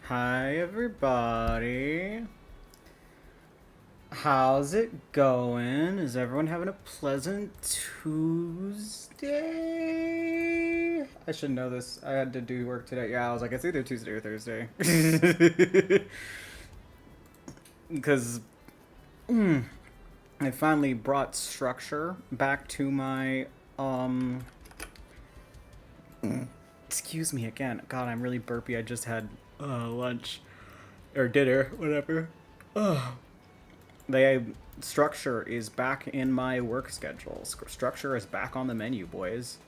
Hi, everybody. How's it going? Is everyone having a pleasant Tuesday? I should know this. I had to do work today. Yeah, I was like, it's either Tuesday or Thursday. Because I finally brought structure back to my, um, excuse me again. God, I'm really burpy. I just had lunch or dinner, whatever. The structure is back in my work schedule. Structure is back on the menu, boys.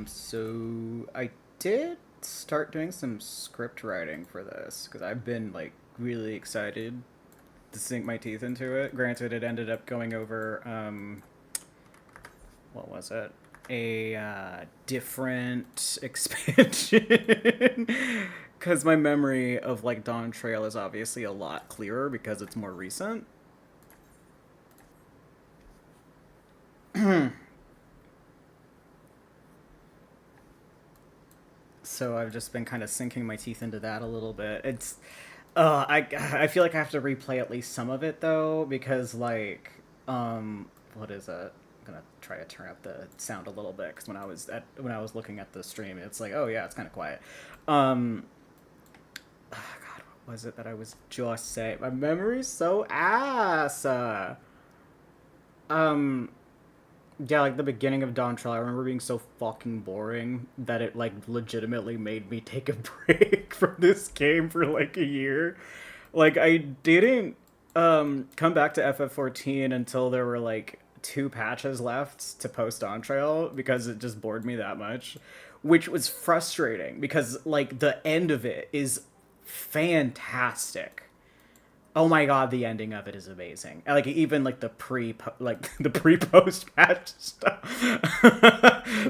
So I did start doing some script writing for this because I've been like really excited to sink my teeth into it. Granted, it ended up going over what was it? A different expansion because my memory of like Dawn Trail is obviously a lot clearer because it's more recent. So I've just been kind of sinking my teeth into that a little bit. I feel like I have to replay at least some of it though because like what is it? I'm gonna try to turn up the sound a little bit because when I was looking at the stream, it's like, oh yeah, it's kind of quiet. Um, God, what was it that I was just saying? My memory's so ass. Um, yeah, like the beginning of Dawn Trail, I remember being so fucking boring that it like legitimately made me take a break from this game for like a year. Like I didn't come back to FF14 until there were like two patches left to post Dawn Trail because it just bored me that much, which was frustrating because like the end of it is fantastic. Oh my god, the ending of it is amazing. Like even like the pre post patch stuff.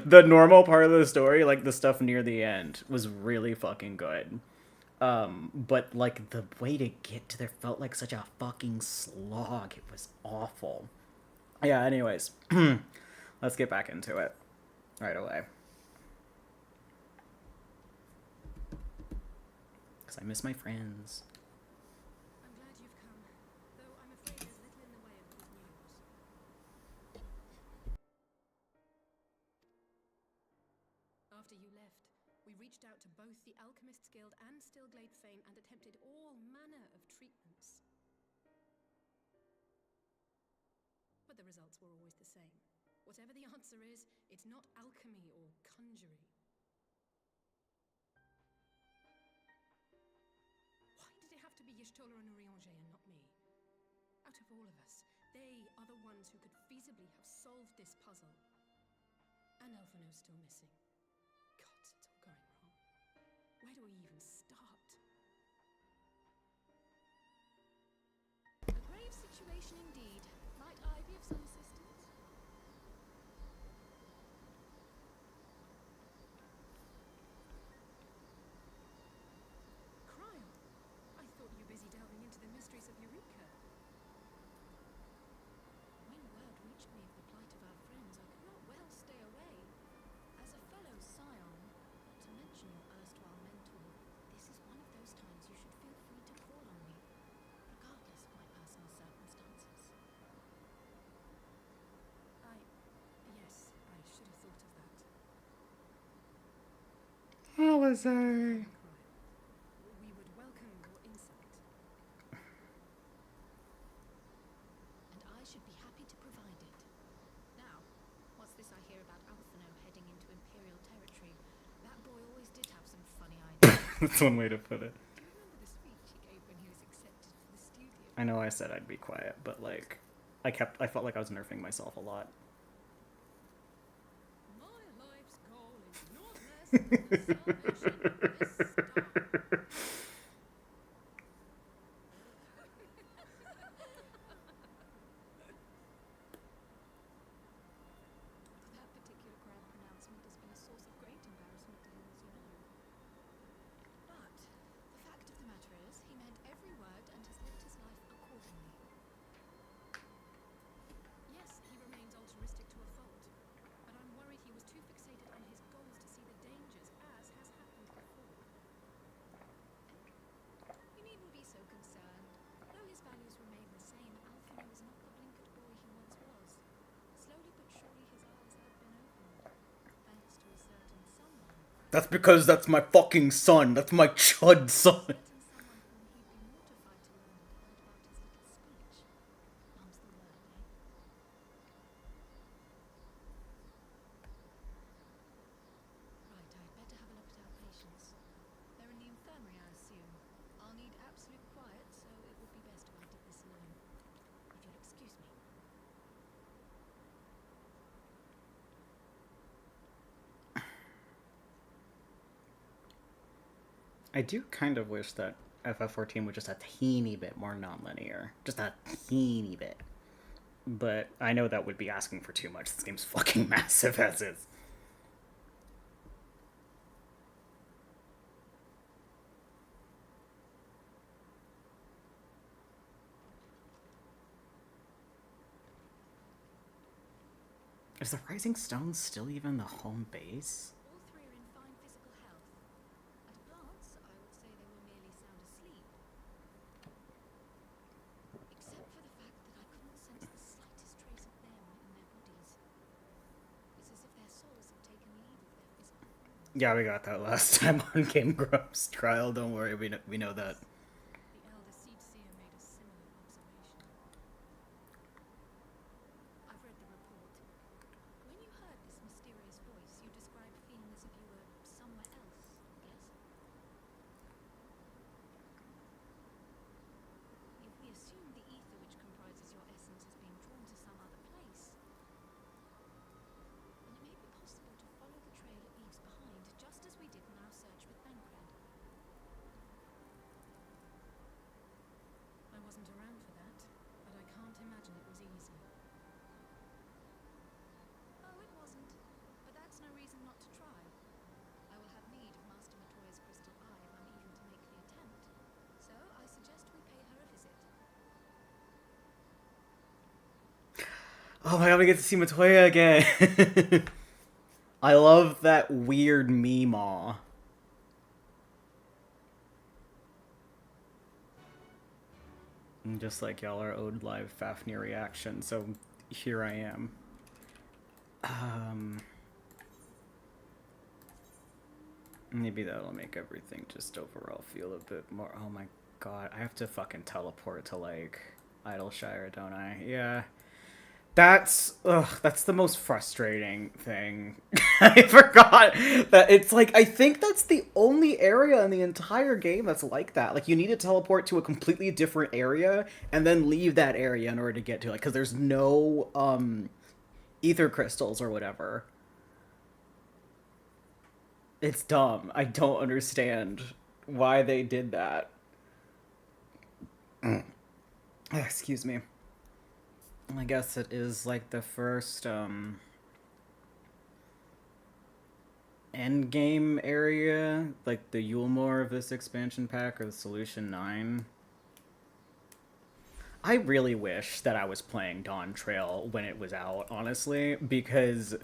The normal part of the story, like the stuff near the end, was really fucking good. But like the way to get to there felt like such a fucking slog. It was awful. Yeah, anyways. Let's get back into it right away. Because I miss my friends. I'm glad you've come, though I'm afraid there's little in the way of good news. After you left, we reached out to both the Alchemists Guild and Stillglade Fane and attempted all manner of treatments. But the results were always the same. Whatever the answer is, it's not alchemy or conjury. Why did it have to be Y'shtola and Urianger and not me? Out of all of us, they are the ones who could feasibly have solved this puzzle. And Elfino's still missing. God, it's all going wrong. Where do we even start? A grave situation indeed. Might I be of some assistance? Cryle, I thought you were busy delving into the mysteries of Eureka. When word reached me of the plight of our friends, I could not well stay away. As a fellow scion, to mention your erstwhile mentor, this is one of those times you should feel free to call on me, regardless of my personal circumstances. Yes, I should have thought of that. How was I? Cryle, we would welcome your insight. And I should be happy to provide it. Now, what's this I hear about Alphino heading into Imperial territory? That boy always did have some funny ideas. That's one way to put it. Do you remember the speech he gave when he was accepted for the studio? I know I said I'd be quiet, but like I felt like I was nerfing myself a lot. My life's goal is not less than the salvation of this star. That particular grand pronouncement has been a source of great embarrassment to him, as you know. But the fact of the matter is, he meant every word and has lived his life accordingly. Yes, he remains altruistic to a fault, but I'm worried he was too fixated on his goals to see the That's because that's my fucking son. That's my chud son. Certain someone whom he'd be mortified to learn had heard about his little speech. Mum's the word, eh? Right, I'd better have a look at our patients. They're in the infirmary, I assume. I'll need absolute quiet, so it would be best if I did this alone. If you'll excuse me. I do kind of wish that FF14 was just a teeny bit more non-linear. Just a teeny bit. But I know that would be asking for too much. This game's fucking massive as is. Is the Rising Stone still even the home base? All three are in fine physical health. At a glance, I would say they were merely sound asleep. Except for the fact that I couldn't sense the slightest trace of them in their bodies. It's as if their souls have taken leave of their physical forms. Yeah, we got that last time on Game Grumps trial. Don't worry, we know that. The elder Seedseer made a similar observation. I've read the report. When you heard this mysterious voice, you described feeling as if you were somewhere else, yes? If we assume the ether which comprises your essence has been drawn to some other place, then it may be possible to follow the trail it leaves behind, just as we did in our search with Thancred. I wasn't around for that, but I can't imagine it was easy. Oh, it wasn't. But that's no reason not to try. I will have need of Master Matoya's crystal eye if I'm even to make the attempt. So I suggest we pay her a visit. Oh my god, we get to see Matoya again. I love that weird Meemaw. And just like y'all are owed live Fafnir reaction, so here I am. Maybe that'll make everything just overall feel a bit more. Oh my god, I have to fucking teleport to like Idleshire, don't I? Yeah. That's the most frustrating thing. I forgot that it's like, I think that's the only area in the entire game that's like that. Like, you need to teleport to a completely different area and then leave that area in order to get to it, because there's no ether crystals or whatever. It's dumb. I don't understand why they did that. Excuse me. I guess it is like the first end game area, like the Yulmore of this expansion pack, or the Solution 9. I really wish that I was playing Dawn Trail when it was out, honestly, because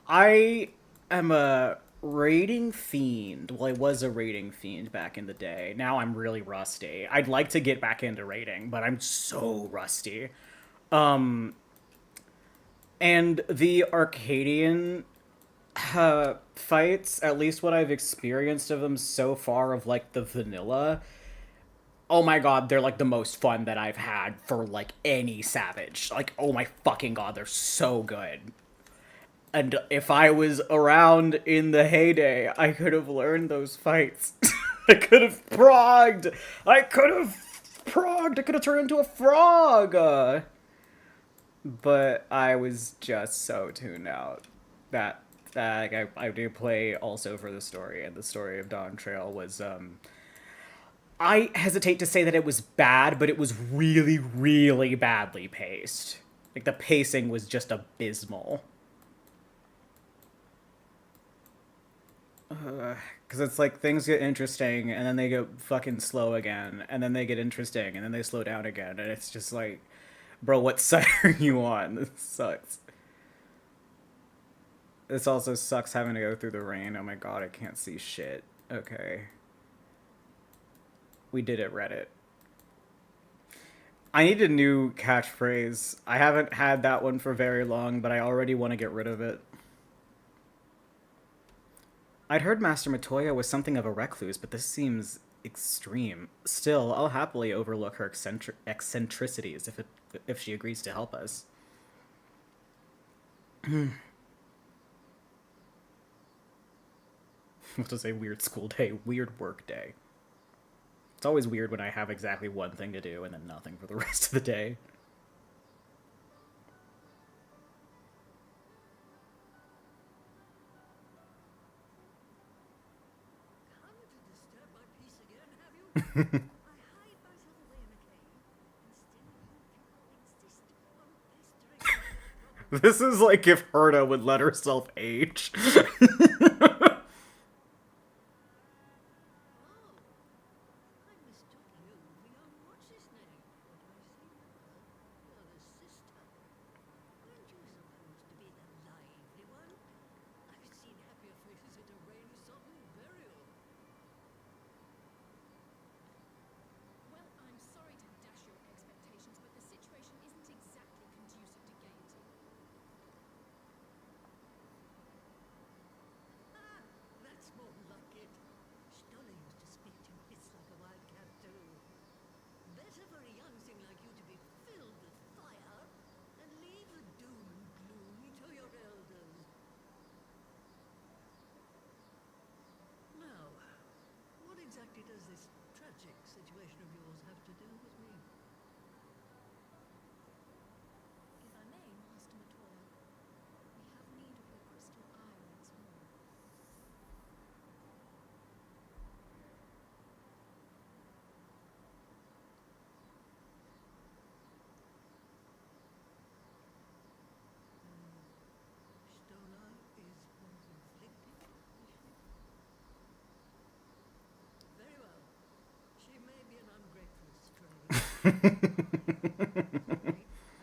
I am a raiding fiend. Well, I was a raiding fiend back in the day. Now I'm really rusty. I'd like to get back into raiding, but I'm so rusty. And the Arcadian fights, at least what I've experienced of them so far, of like the vanilla, oh my god, they're like the most fun that I've had for like any Savage. Like, oh my fucking god, they're so good. And if I was around in the heyday, I could have learned those fights. I could have progged. I could have turned into a frog. But I was just so tuned out that I do play also for the story, and the story of Dawn Trail was I hesitate to say that it was bad, but it was really, really badly paced. Like, the pacing was just abysmal. Because it's like things get interesting, and then they go fucking slow again, and then they get interesting, and then they slow down again, and it's just like, bro, what side are you on? This sucks. This also sucks having to go through the rain. Oh my god, I can't see shit. Okay. We did it, Reddit. I need a new catchphrase. I haven't had that one for very long, but I already want to get rid of it. I'd heard Master Matoya was something of a recluse, but this seems extreme. Still, I'll happily overlook her eccentricities if she agrees to help us. What to say? Weird school day, weird work day. It's always weird when I have exactly one thing to do and then nothing for the rest of the day. Come to disturb my peace again, have you? I hide myself away in a cave, and still you people insist on pestering me with your problems. This is like if Herta would let herself age. Oh, I mistook you for your what's-his name, but I see now you're the sister. Weren't you supposed to be the lively one? I've seen happier faces at a rain-sodden burial. Well, I'm sorry to dash your expectations, but the situation isn't exactly conducive to gaiety. Ah, that's more like it. Stoller used to speak to hiss like a wildcat too. Better for a young thing like you to be filled with fire and leave the doom and gloom to your elders. Now, what exactly does this tragic situation of yours have to do with me? If I may, Master Matoya, we have need of your crystal eye once more. Stoller is conflicted? Very well. She may be an ungrateful stray. And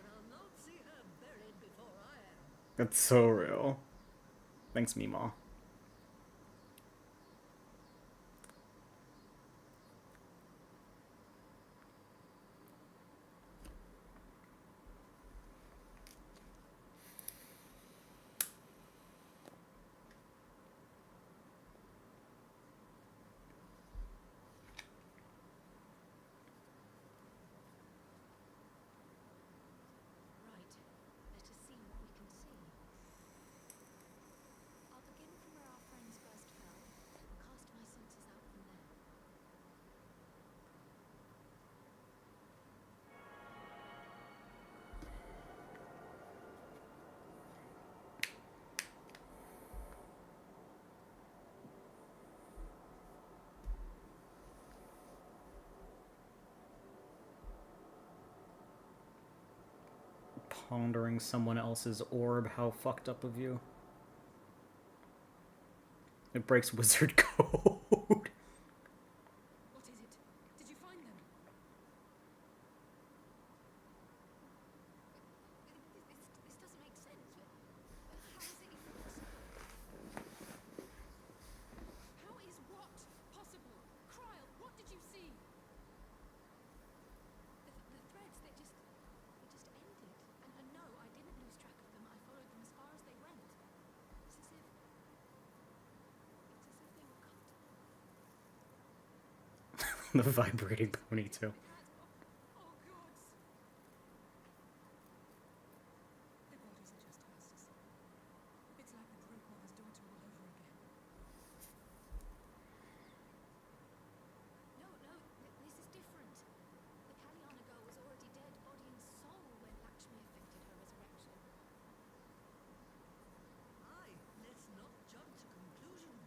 I'll not see her buried before I am. That's so real. Thanks, Meemaw. Right. Let us see what we can see. I'll begin from where our friends first fell, and cast my senses out from there. Pondering someone else's orb, how fucked up of you. It breaks wizard code. What is it? Did you find them? This doesn't make sense. How is it even possible? How is what possible? Kryl, what did you see? The threads, they just ended. And no, I didn't lose track of them. I followed them as far as they went. It's as if they were comfortable. The vibrating pony, too. Oh, gods! Their bodies are just husks. It's like the Great Mother's daughter all over again. No, this is different. The Kalyana girl was already dead, body and soul, when Lakshmi effected her resurrection. Aye, let's not jump to conclusions.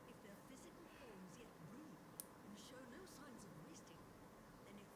If their physical forms yet breathe and show no signs of wasting, then if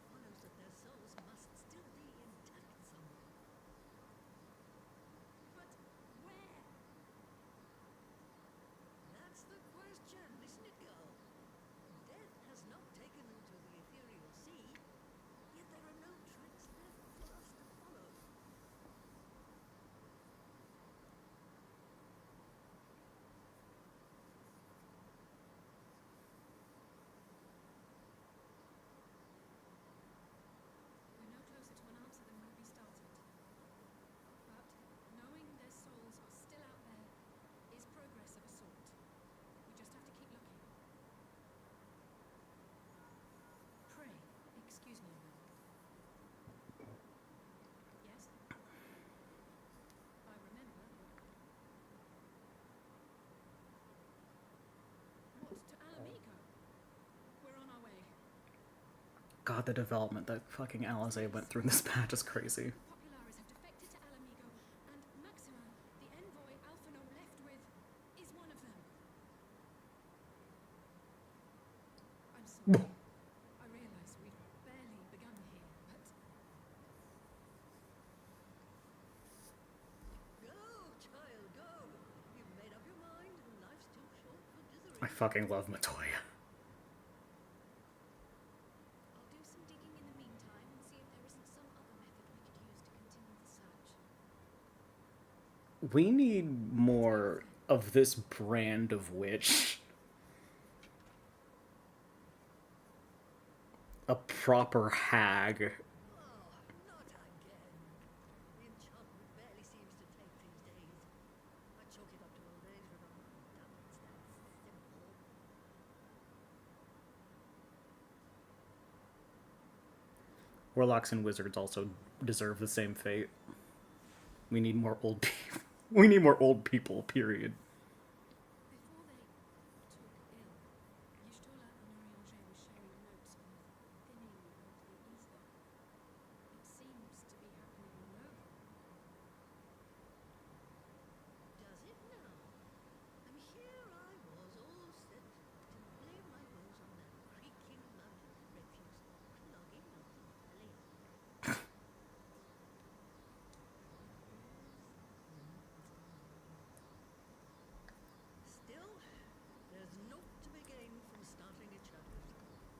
God, the development that fucking Alizé went through in this patch is crazy. Populares have defected to Alamigo, and Maxima, the envoy Alphino left with, is one of them. I'm sorry. I realize we've barely begun here, but Go, child, go. You've made up your mind, and life's too short for I dithering. fucking love Matoya. I'll do some digging in the meantime and see if there isn't some other method we could use to continue the search. We need more of this brand of witch. A proper hag. Oh, not again. The enchantment barely seems to take these days. I chalk it up to old age, Ramona. Damn, it's that simple. Warlocks and wizards also deserve the same fate. We need more old people. We need more old people, period. before they took ill, Y'shtola and Urianger were sharing notes on the thinning of the ether. It seems to be happening all over. Does it now? And here I was, all set to lay my woes on that creaking mountain refuse, clogging up the valley. Still, there's naught to be gained from starting a chapter.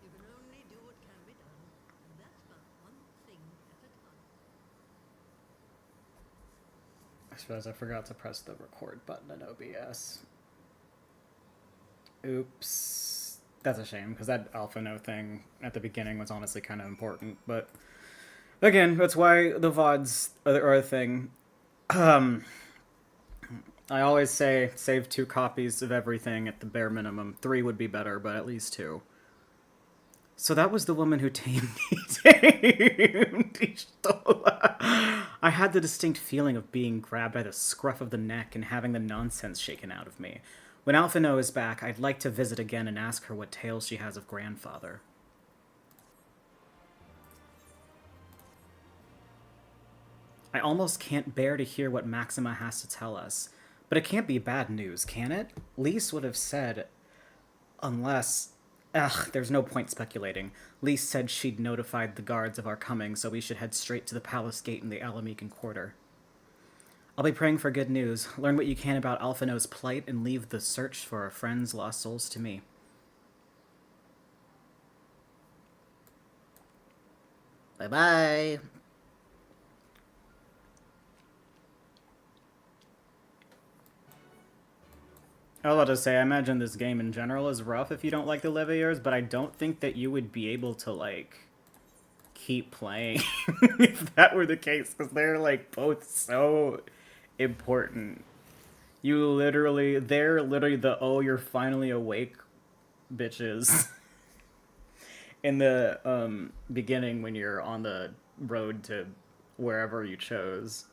You can only do what can be done, and that's but one thing at a time. I suppose I forgot to press the record button in OBS. Oops. That's a shame, because that alpha no thing at the beginning was honestly kind of important. But again, that's why the VODs are a thing. I always say save 2 copies of everything at the bare minimum. 3 would be better, but at least 2. So that was the woman who tamed Y'shtola. I had the distinct feeling of being grabbed by the scruff of the neck and having the nonsense shaken out of me. When Alphino is back, I'd like to visit again and ask her what tales she has of grandfather. I almost can't bear to hear what Maxima has to tell us. But it can't be bad news, can it? Lise would have said... Unless... Ugh, there's no point speculating. Lise said she'd notified the guards of our coming, so we should head straight to the palace gate in the Alamican quarter. I'll be praying for good news. Learn what you can about Alphino's plight and leave the search for our friends' lost souls to me. Bye-bye. I'll just say, I imagine this game in general is rough if you don't like the Leviers, but I don't think that you would be able to, like, keep playing if that were the case, because they're, like, both so important. They're literally the, oh, you're finally awake bitches in the, beginning when you're on the road to wherever you chose.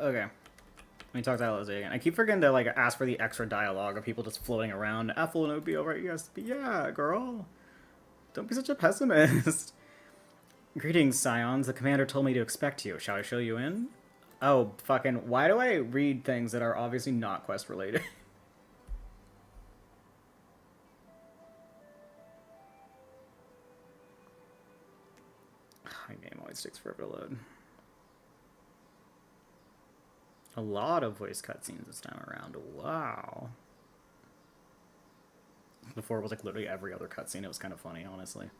Okay. Let me talk to Alizé again. I keep forgetting to, like, ask for the extra dialogue of people just floating around. Ethel and it would be alright, yes. But yeah, girl. Don't be such a pessimist. Greetings, Scions. The commander told me to expect you. Shall I show you in? Oh, fucking, why do I read things that are obviously not quest-related? My game always takes forever to load. A lot of voice cutscenes this time around. Wow. Before it was like literally every other cutscene. It was kind of funny, honestly.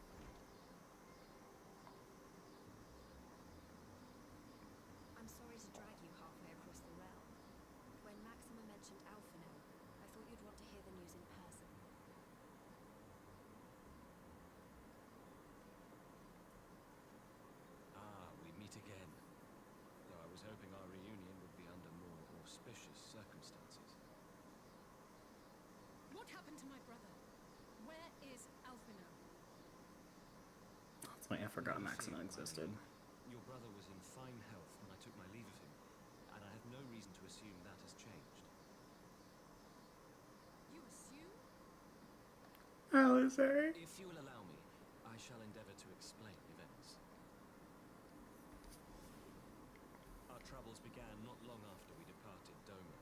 I'm sorry to drag you halfway across the realm. When Maxima mentioned Alphino, I thought you'd want to hear the news in person. Ah, we meet again. Though I was hoping our reunion would be under more auspicious circumstances. What happened to my forgot You see, Maxima existed. Your brother was in fine health when I took my leave of him, and I have no reason to assume that has changed. You assume? Alizé. If you will allow me, I shall endeavor to explain events. Our troubles began not long after we departed Doma.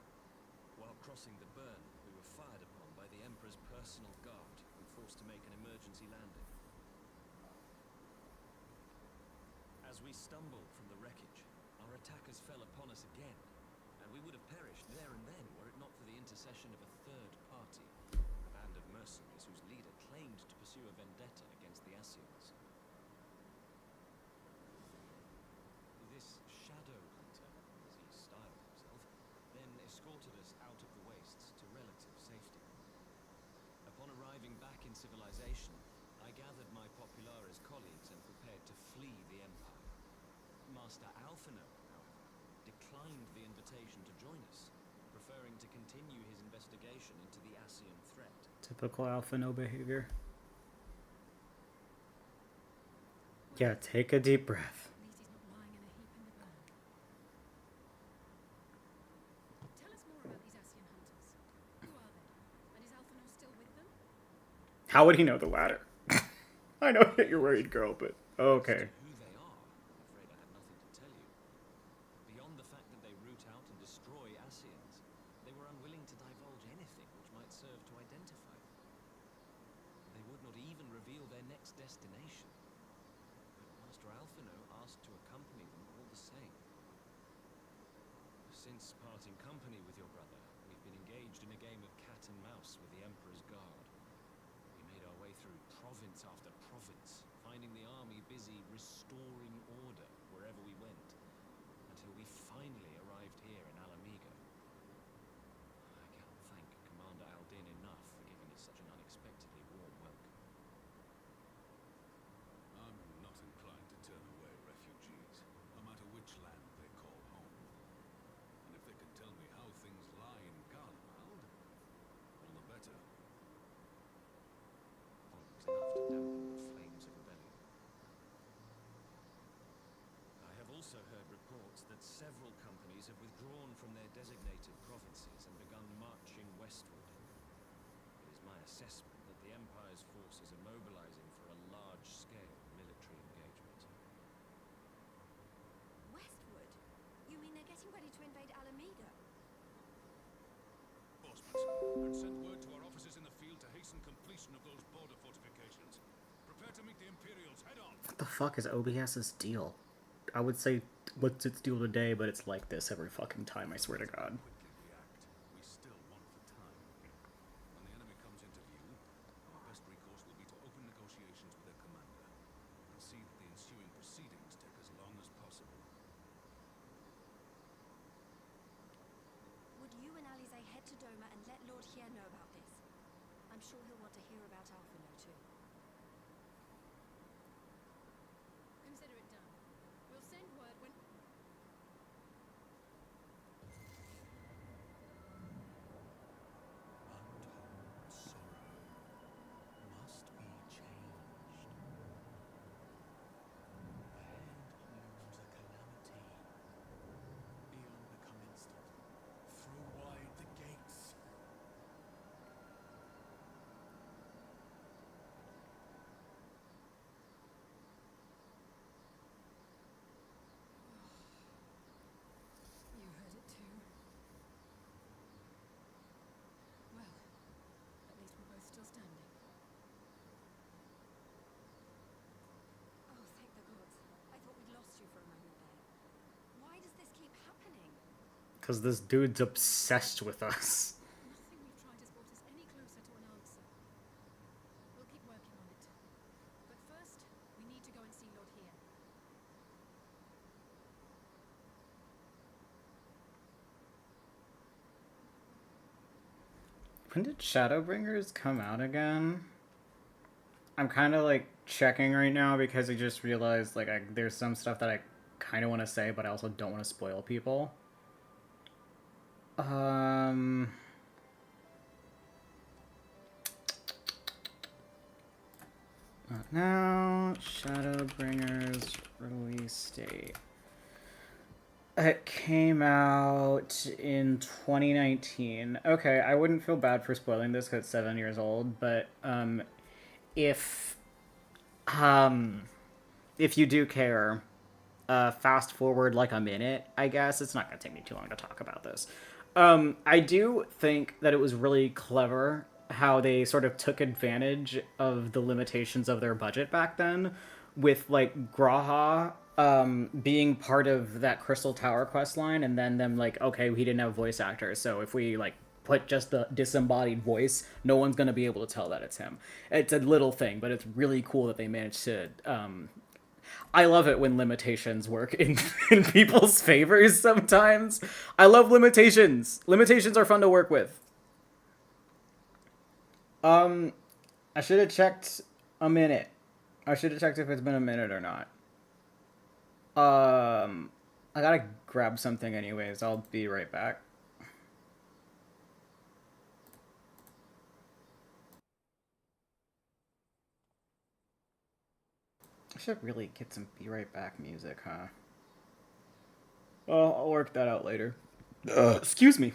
While crossing the burn, we were fired upon by the Emperor's personal guard and forced to make an emergency landing. As we stumbled from the wreckage, our attackers fell upon us again, and we would have perished there and then were it not for the intercession of a third party, a band of mercenaries whose leader claimed to pursue a vendetta against the Assyrians. This shadow hunter, as he styled himself, then escorted us out of the wastes to relative safety. Upon arriving back in civilization, I gathered my Popularis colleagues and prepared to flee the Empire. Master Alphino, however, declined the invitation to join us, preferring to continue his investigation into the Assyrian threat. Typical Alphino behavior. Yeah, take a deep breath. At least he's not lying in a heap in the burn. Tell us more about these Assyrian hunters. Who are they? And is Alphino still with them? How would he know the latter? I know that you're worried, girl, but okay. As to who they are, I'm afraid I have nothing to tell you. Beyond the fact that they root out and destroy Assyrians, they were unwilling to divulge anything which might serve to identify them. They would not even reveal their next destination. But Master Alphino asked to accompany them all the same. Since parting company with your brother, we've been engaged in a game of cat and mouse with the Emperor's guard. We made our way through province after province, finding the army busy restoring order wherever we went, until we finally arrived here in Alamigo. I cannot thank Commander Aldin enough for giving us such an unexpectedly warm welcome. I'm not inclined to turn away refugees, no matter which land they call home. And if they can tell me how things lie in Garlemald, all the better. Was enough to dampen the flames of rebellion. I have also heard reports that several companies have withdrawn from their designated provinces and begun marching westward. It is my assessment that the Empire's forces are mobilizing for a large-scale military engagement. Westward? You mean they're getting ready to invade Alameda? Reinforcements, and send word to our officers in the field to hasten completion of those border fortifications. Prepare to meet the Imperials head on. What the fuck is OBS's deal? I would say, what's its deal today, but it's like this every fucking time, I swear to God. Quickly react. We still want the time. When the enemy comes into view, our best recourse will be to open negotiations with their commander and see that the ensuing proceedings take as long as possible. Would you and Alize head to Doma and let Lord Hier know about this? I'm sure he'll want to hear about Alphino too. Consider it done. We'll send word when... Untold sorrow must be changed. Ahead looms a calamity. Beyond become instant. Throw wide the gates. You heard it too. Well, at least we're both still standing. Oh, thank the gods. I thought we'd lost you for a moment there. Why does this keep happening? Because this dude's obsessed with us. Nothing we've tried has brought us any closer to an answer. We'll keep working on it. But first, we need to go and see Lord Hier. When did Shadowbringers come out again? I'm kind of like checking right now because I just realized like there's some stuff that I kind of want to say, but I also don't want to spoil people. Now, Shadowbringers release date. It came out in 2019. Okay, I wouldn't feel bad for spoiling this because it's 7 years old, but if um, if you do care, fast forward like a minute, I guess. It's not going to take me too long to talk about this. I do think that it was really clever how they sort of took advantage of the limitations of their budget back then, with like Graha being part of that Crystal Tower quest line, and then them like, okay, we didn't have voice actors, so if we like put just the disembodied voice, no one's gonna be able to tell that it's him. It's a little thing, but it's really cool that they managed to I love it when limitations work in people's favors sometimes. I love limitations. Limitations are fun to work with. I should have checked a minute. I should have checked if it's been a minute or not. I gotta grab something anyways. I'll be right back. I should really get some be right back music, huh? Well, I'll work that out later. Excuse me.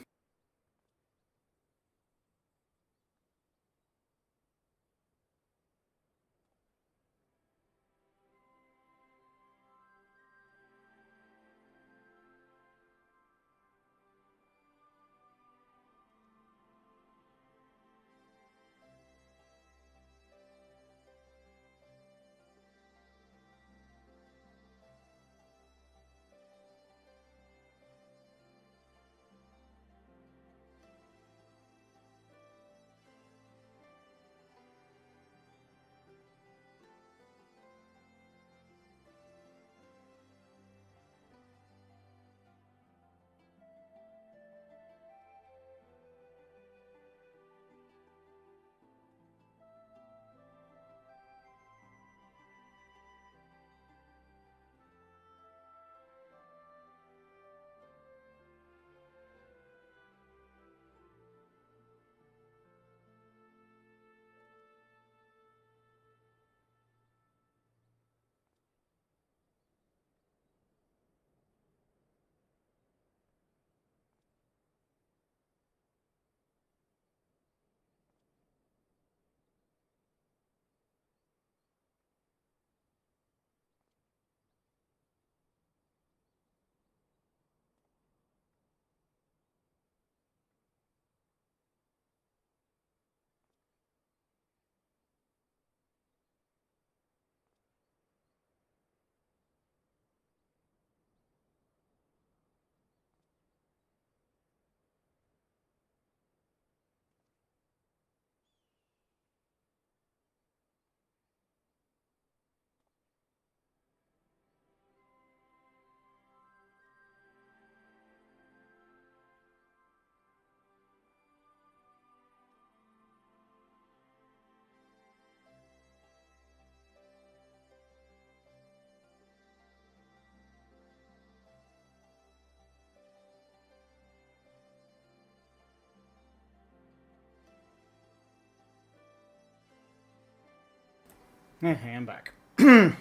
Okay, I'm back. We're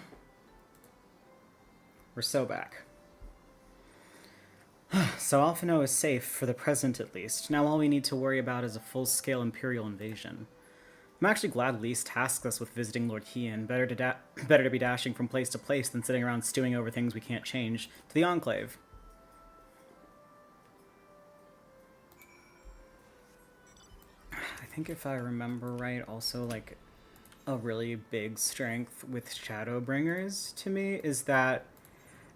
so back. So Alphino is safe, for the present at least. Now all we need to worry about is a full-scale Imperial invasion. I'm actually glad Lise tasked us with visiting Lord Kian. Better to be dashing from place to place than sitting around stewing over things we can't change. To the Enclave. I think if I remember right, also, like, a really big strength with Shadowbringers to me is that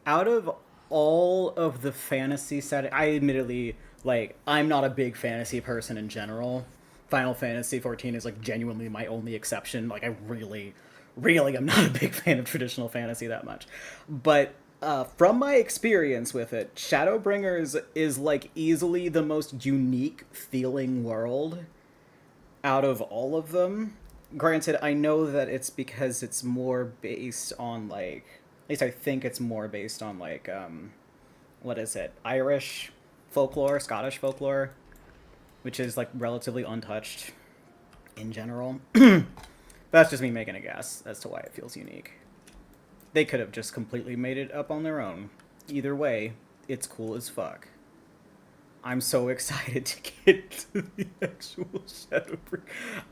out of all of the fantasy setting, I admittedly, like, I'm not a big fantasy person in general. Final Fantasy 14 is like genuinely my only exception. Like, I really am not a big fan of traditional fantasy that much. But from my experience with it, Shadowbringers is like easily the most unique feeling world out of all of them. Granted, I know that it's because it's more based on like, at least I think it's more based on like, what is it? Irish folklore, Scottish folklore, which is like relatively untouched in general. That's just me making a guess as to why it feels unique. They could have just completely made it up on their own. Either way, it's cool as fuck. I'm so excited to get to the actual Shadowbringers.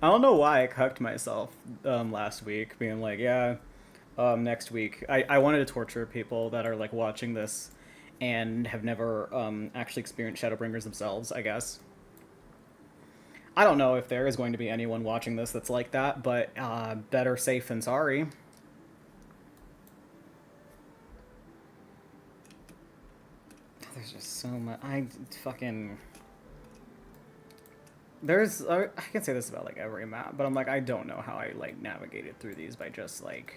I don't know why I cucked myself last week, being like, yeah, next week. I wanted to torture people that are like watching this and have never actually experienced Shadowbringers themselves, I guess. I don't know if there is going to be anyone watching this that's like that, but better safe than sorry. There's just so much. I fucking. There's. I can say this about like every map, but I'm like, I don't know how I like navigated through these by just like.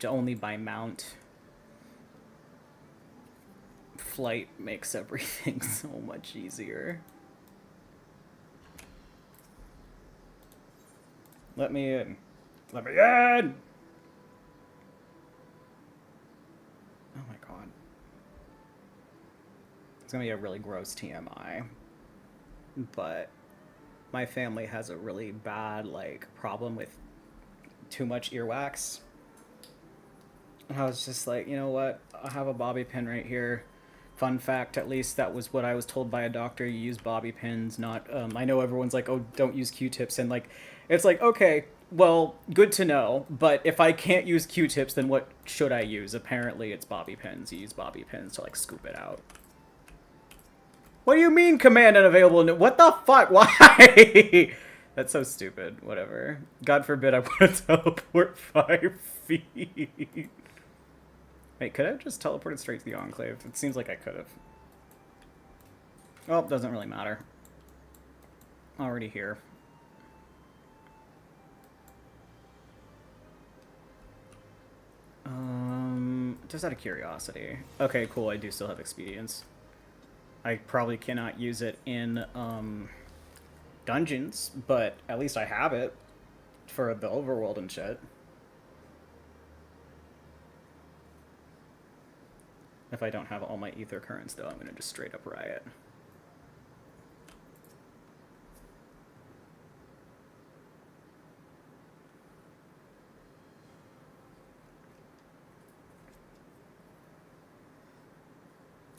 Only by mount. Flight makes everything so much easier. Let me in. Let me in! Oh my god. It's gonna be a really gross TMI. But my family has a really bad, like, problem with too much earwax. And I was just like, you know what? I have a bobby pin right here. Fun fact, at least that was what I was told by a doctor. You use bobby pins, not, I know everyone's like, oh, don't use Q-tips. And like, it's like, okay, well, good to know. But if I can't use Q-tips, then what should I use? Apparently it's bobby pins. You use bobby pins to like scoop it out. What do you mean command unavailable? What the fuck? Why? That's so stupid. Whatever. God forbid I want to teleport 5 feet. Wait, could I have just teleported straight to the Enclave? It seems like I could have. Well, doesn't really matter. Already here. Just out of curiosity. Okay, cool, I do still have expedience. I probably cannot use it in, dungeons, but at least I have it for the overworld and shit. If I don't have all my ether currents, though, I'm gonna just straight up riot.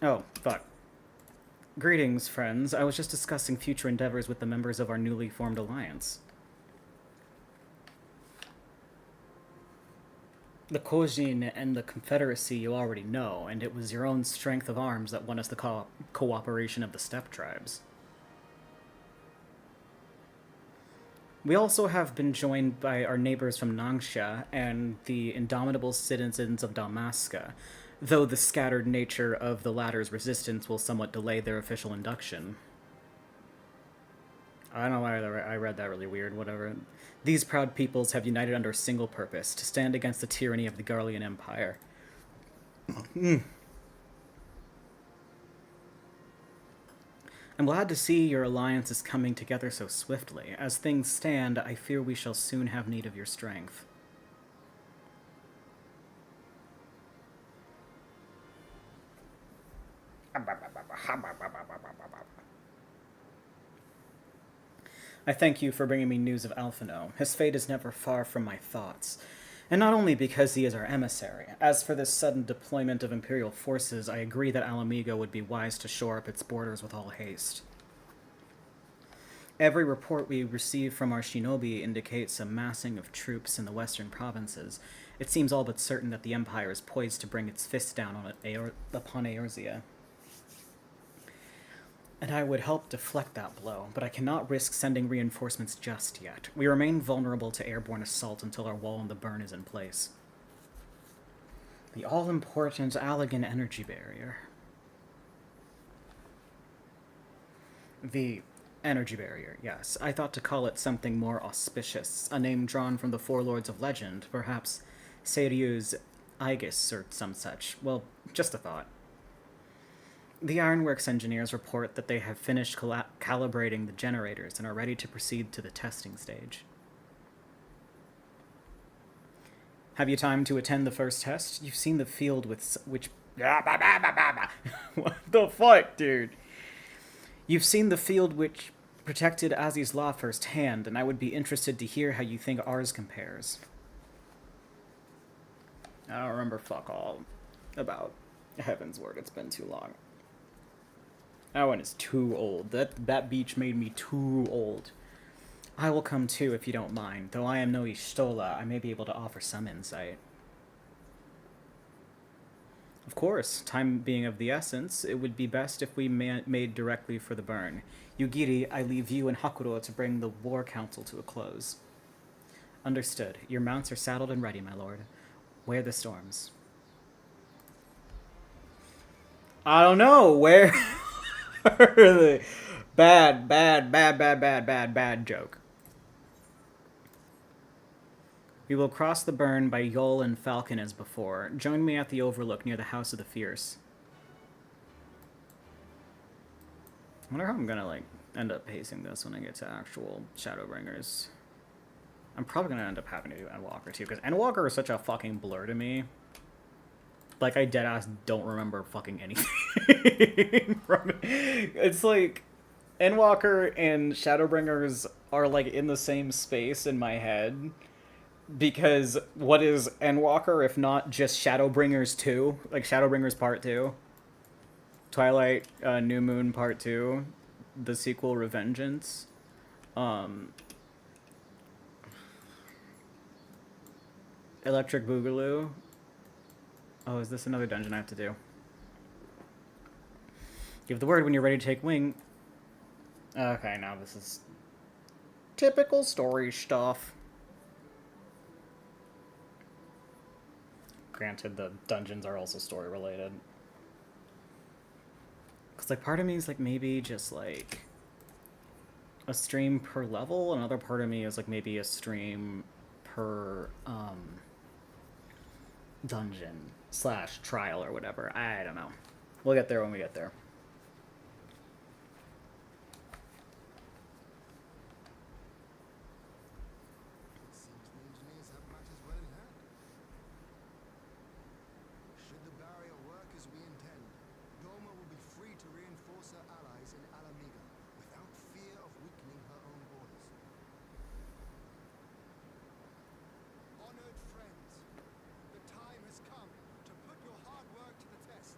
Oh, fuck. Greetings, friends. I was just discussing future endeavors with the members of our newly formed alliance. The Kojin and the Confederacy you already know, and it was your own strength of arms that won us the cooperation of the steppe tribes. We also have been joined by our neighbors from Nangsha and the indomitable citizens of Dalmasca, though the scattered nature of the latter's resistance will somewhat delay their official induction. I don't know why I read that really weird, whatever. These proud peoples have united under a single purpose, to stand against the tyranny of the Garlean Empire. I'm glad to see your alliance is coming together so swiftly. As things stand, I fear we shall soon have need of your strength. I thank you for bringing me news of Alphino. His fate is never far from my thoughts. And not only because he is our emissary. As for this sudden deployment of Imperial forces, I agree that Alamigo would be wise to shore up its borders with all haste. Every report we receive from our shinobi indicates a massing of troops in the western provinces. It seems all but certain that the Empire is poised to bring its fist down upon Eorzea. And I would help deflect that blow, but I cannot risk sending reinforcements just yet. We remain vulnerable to airborne assault until our wall on the burn is in place. The all-important Allegan energy barrier. The energy barrier, yes. I thought to call it something more auspicious, a name drawn from the four lords of legend, perhaps Seryu's Aegis or some such. Well, just a thought. The Ironworks engineers report that they have finished calibrating the generators and are ready to proceed to the testing stage. Have you time to attend the first test? You've seen the field with which... What the fuck, dude? You've seen the field protected Azi's law firsthand, and I would be interested to hear how you think ours compares. I don't remember fuck all about Heaven's Word. It's been too long. That one is too old. That beach made me too old. I will come too if you don't mind. Though I am no Ishtola, I may be able to offer some insight. Of course, time being of the essence, it would be best if we made directly for the burn. Yugiri, I leave you and Hakuro to bring the war council to a close. Understood. Your mounts are saddled and ready, my lord. Where the storms? I don't know. Where are they? Bad joke. We will cross the burn by Yol and Falcon as before. Join me at the overlook near the House of the Fierce. I wonder how I'm gonna, like, end up pacing this when I get to actual Shadowbringers. I'm probably gonna end up having to do Endwalker too, because Endwalker is such a fucking blur to me. Like, I deadass don't remember fucking anything from it. It's like, Endwalker and Shadowbringers are, like, in the same space in my head. Because what is Endwalker if not just Shadowbringers 2? Like, Shadowbringers Part 2? Twilight, New Moon Part 2? The sequel, Revengeance? Electric Boogaloo? Oh, is this another dungeon I have to do? Give the word when you're ready to take wing. Okay, now this is typical story stuff. Granted, the dungeons are also story related. Because, like, part of me is, like, maybe just, like, a stream per level. Another part of me is, like, maybe a stream per, dungeon / trial or whatever. I don't know. We'll get there when we get there. It seems the engineers have matters well in hand. Should the barrier work as we intend, Goma will be free to reinforce her allies in Alamiga without fear of weakening her own borders. Honored friends, the time has come to put your hard work to the test.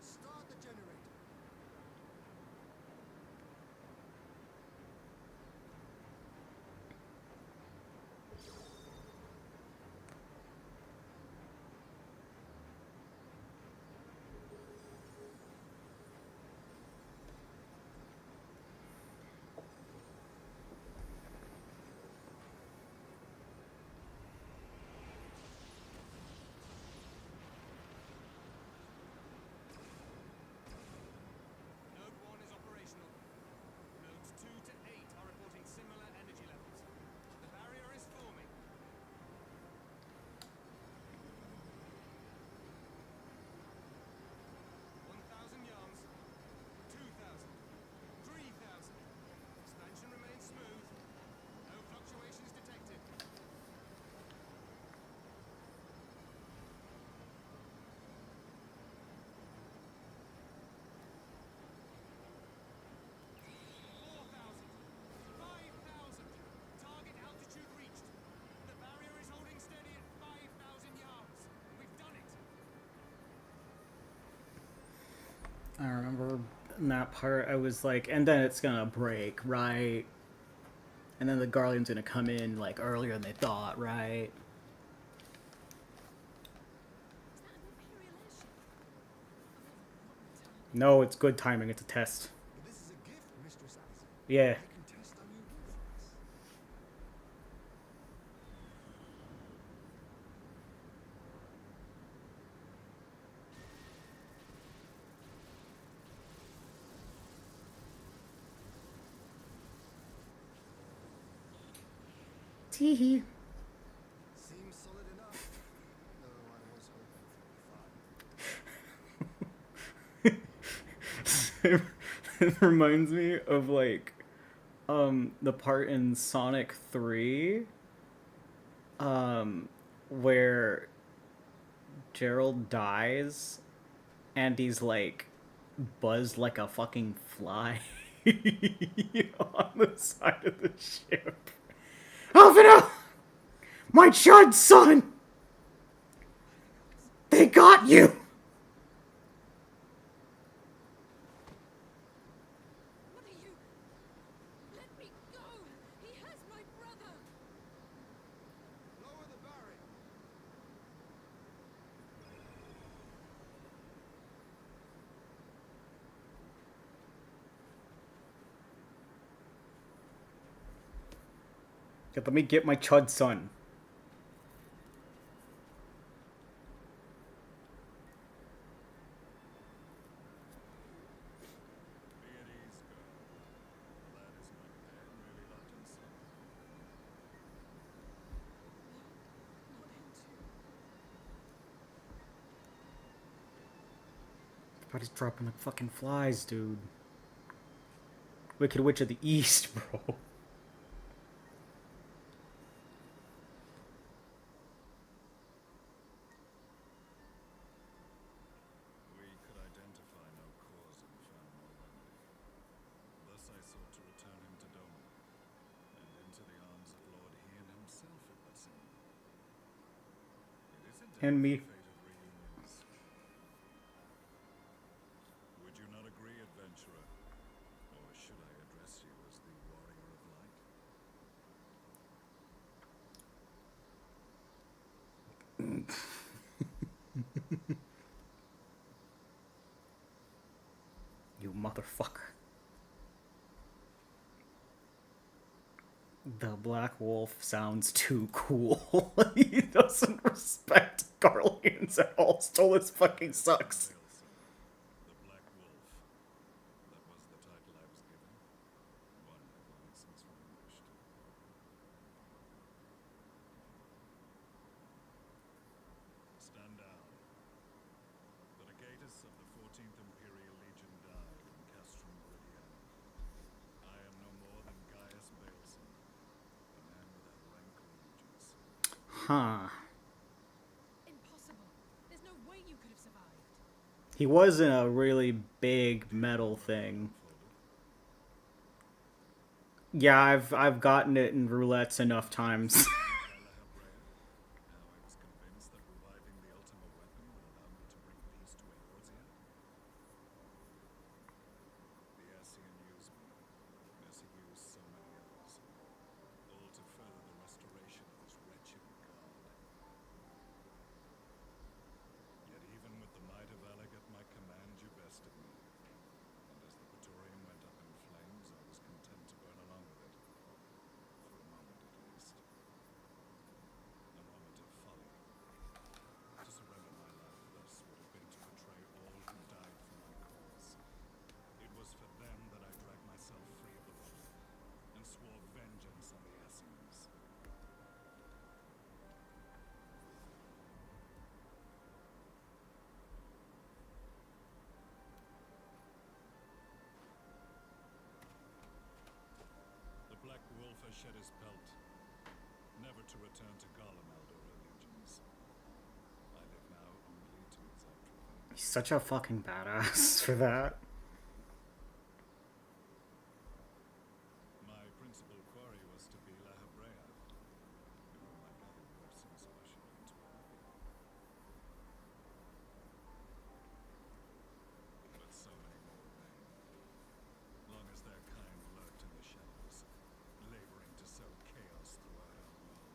Start the generator. Node 1 is operational. Nodes 2 to 8 are reporting similar energy levels. The barrier is forming. 1,000 yards. 2,000. 3,000. Expansion remains smooth. No fluctuations detected. Target altitude reached. The barrier is holding steady at 5,000 yards. We've done it. I remember in that part, I was like, and then it's gonna break, right? And then the Guardian's gonna come in, like, earlier than they thought, right? Is that an Imperial airship? Oh, what No, it's good timing. It's a test. This is a gift, Mistress Alice. Yeah. I can test our new roof. Teehee. Seems solid enough. Though I was hoping for the 5. It reminds me of, like, the part in Sonic 3, where Gerald dies and he's, like, buzzed like a fucking fly. on the side of the ship. Alvino! My chud son! They got you! What are you? Let me go! He has my brother! Lower the barrier. Let me get my chud son. Be at ease, girl. The lad is not dead, merely locked inside. Not him too. Body's dropping like fucking flies, dude. Wicked Witch of the East, bro. We could identify no cause and found no remedy. Thus I sought to return him to Doma, and into the arms of Lord Hien himself, it would seem. It is a And me. fate of reunions. Would you not agree, adventurer? Or should I address you as the warrior of light? You motherfucker. The Black Wolf sounds too cool. He doesn't respect Garleans at all. Stolas fucking sucks. The Black Wolf. That was the title I was given. One I've long since relinquished. Stand down. The legatus of the 14th Imperial Legion died in Castrum Meridian. I am no more than Gaius Baelson, a man without rank or allegiance. Huh. Impossible. There's no way you could have survived. He was in a really big metal thing. Folded. Yeah, I've gotten it in roulettes enough times. Now I was convinced that reviving the Ultima weapon would allow me to bring peace to Eorzea. The Ascian used me, as he used so many others, all to further the restoration of his wretched god. Yet even with the might of Alec at my command, you bested me. And as the Praetorium went up in flames, I was content to burn along with it. For a moment, at least. A moment of folly. To surrender my life thus would have been to betray all who died for my cause. It was for them that I dragged myself free of the body, and swore vengeance on the Ascians. The Black Wolf has shed his pelt, never to return to Garlemald or her legions. I live now only to exact revenge. He's such a fucking badass for that. My principal quarry was to be La Hebrea, to whom I gathered persons ushered into oblivion. But so many more remain. Long as their kind lurked in the shadows, laboring to sow chaos throughout our world,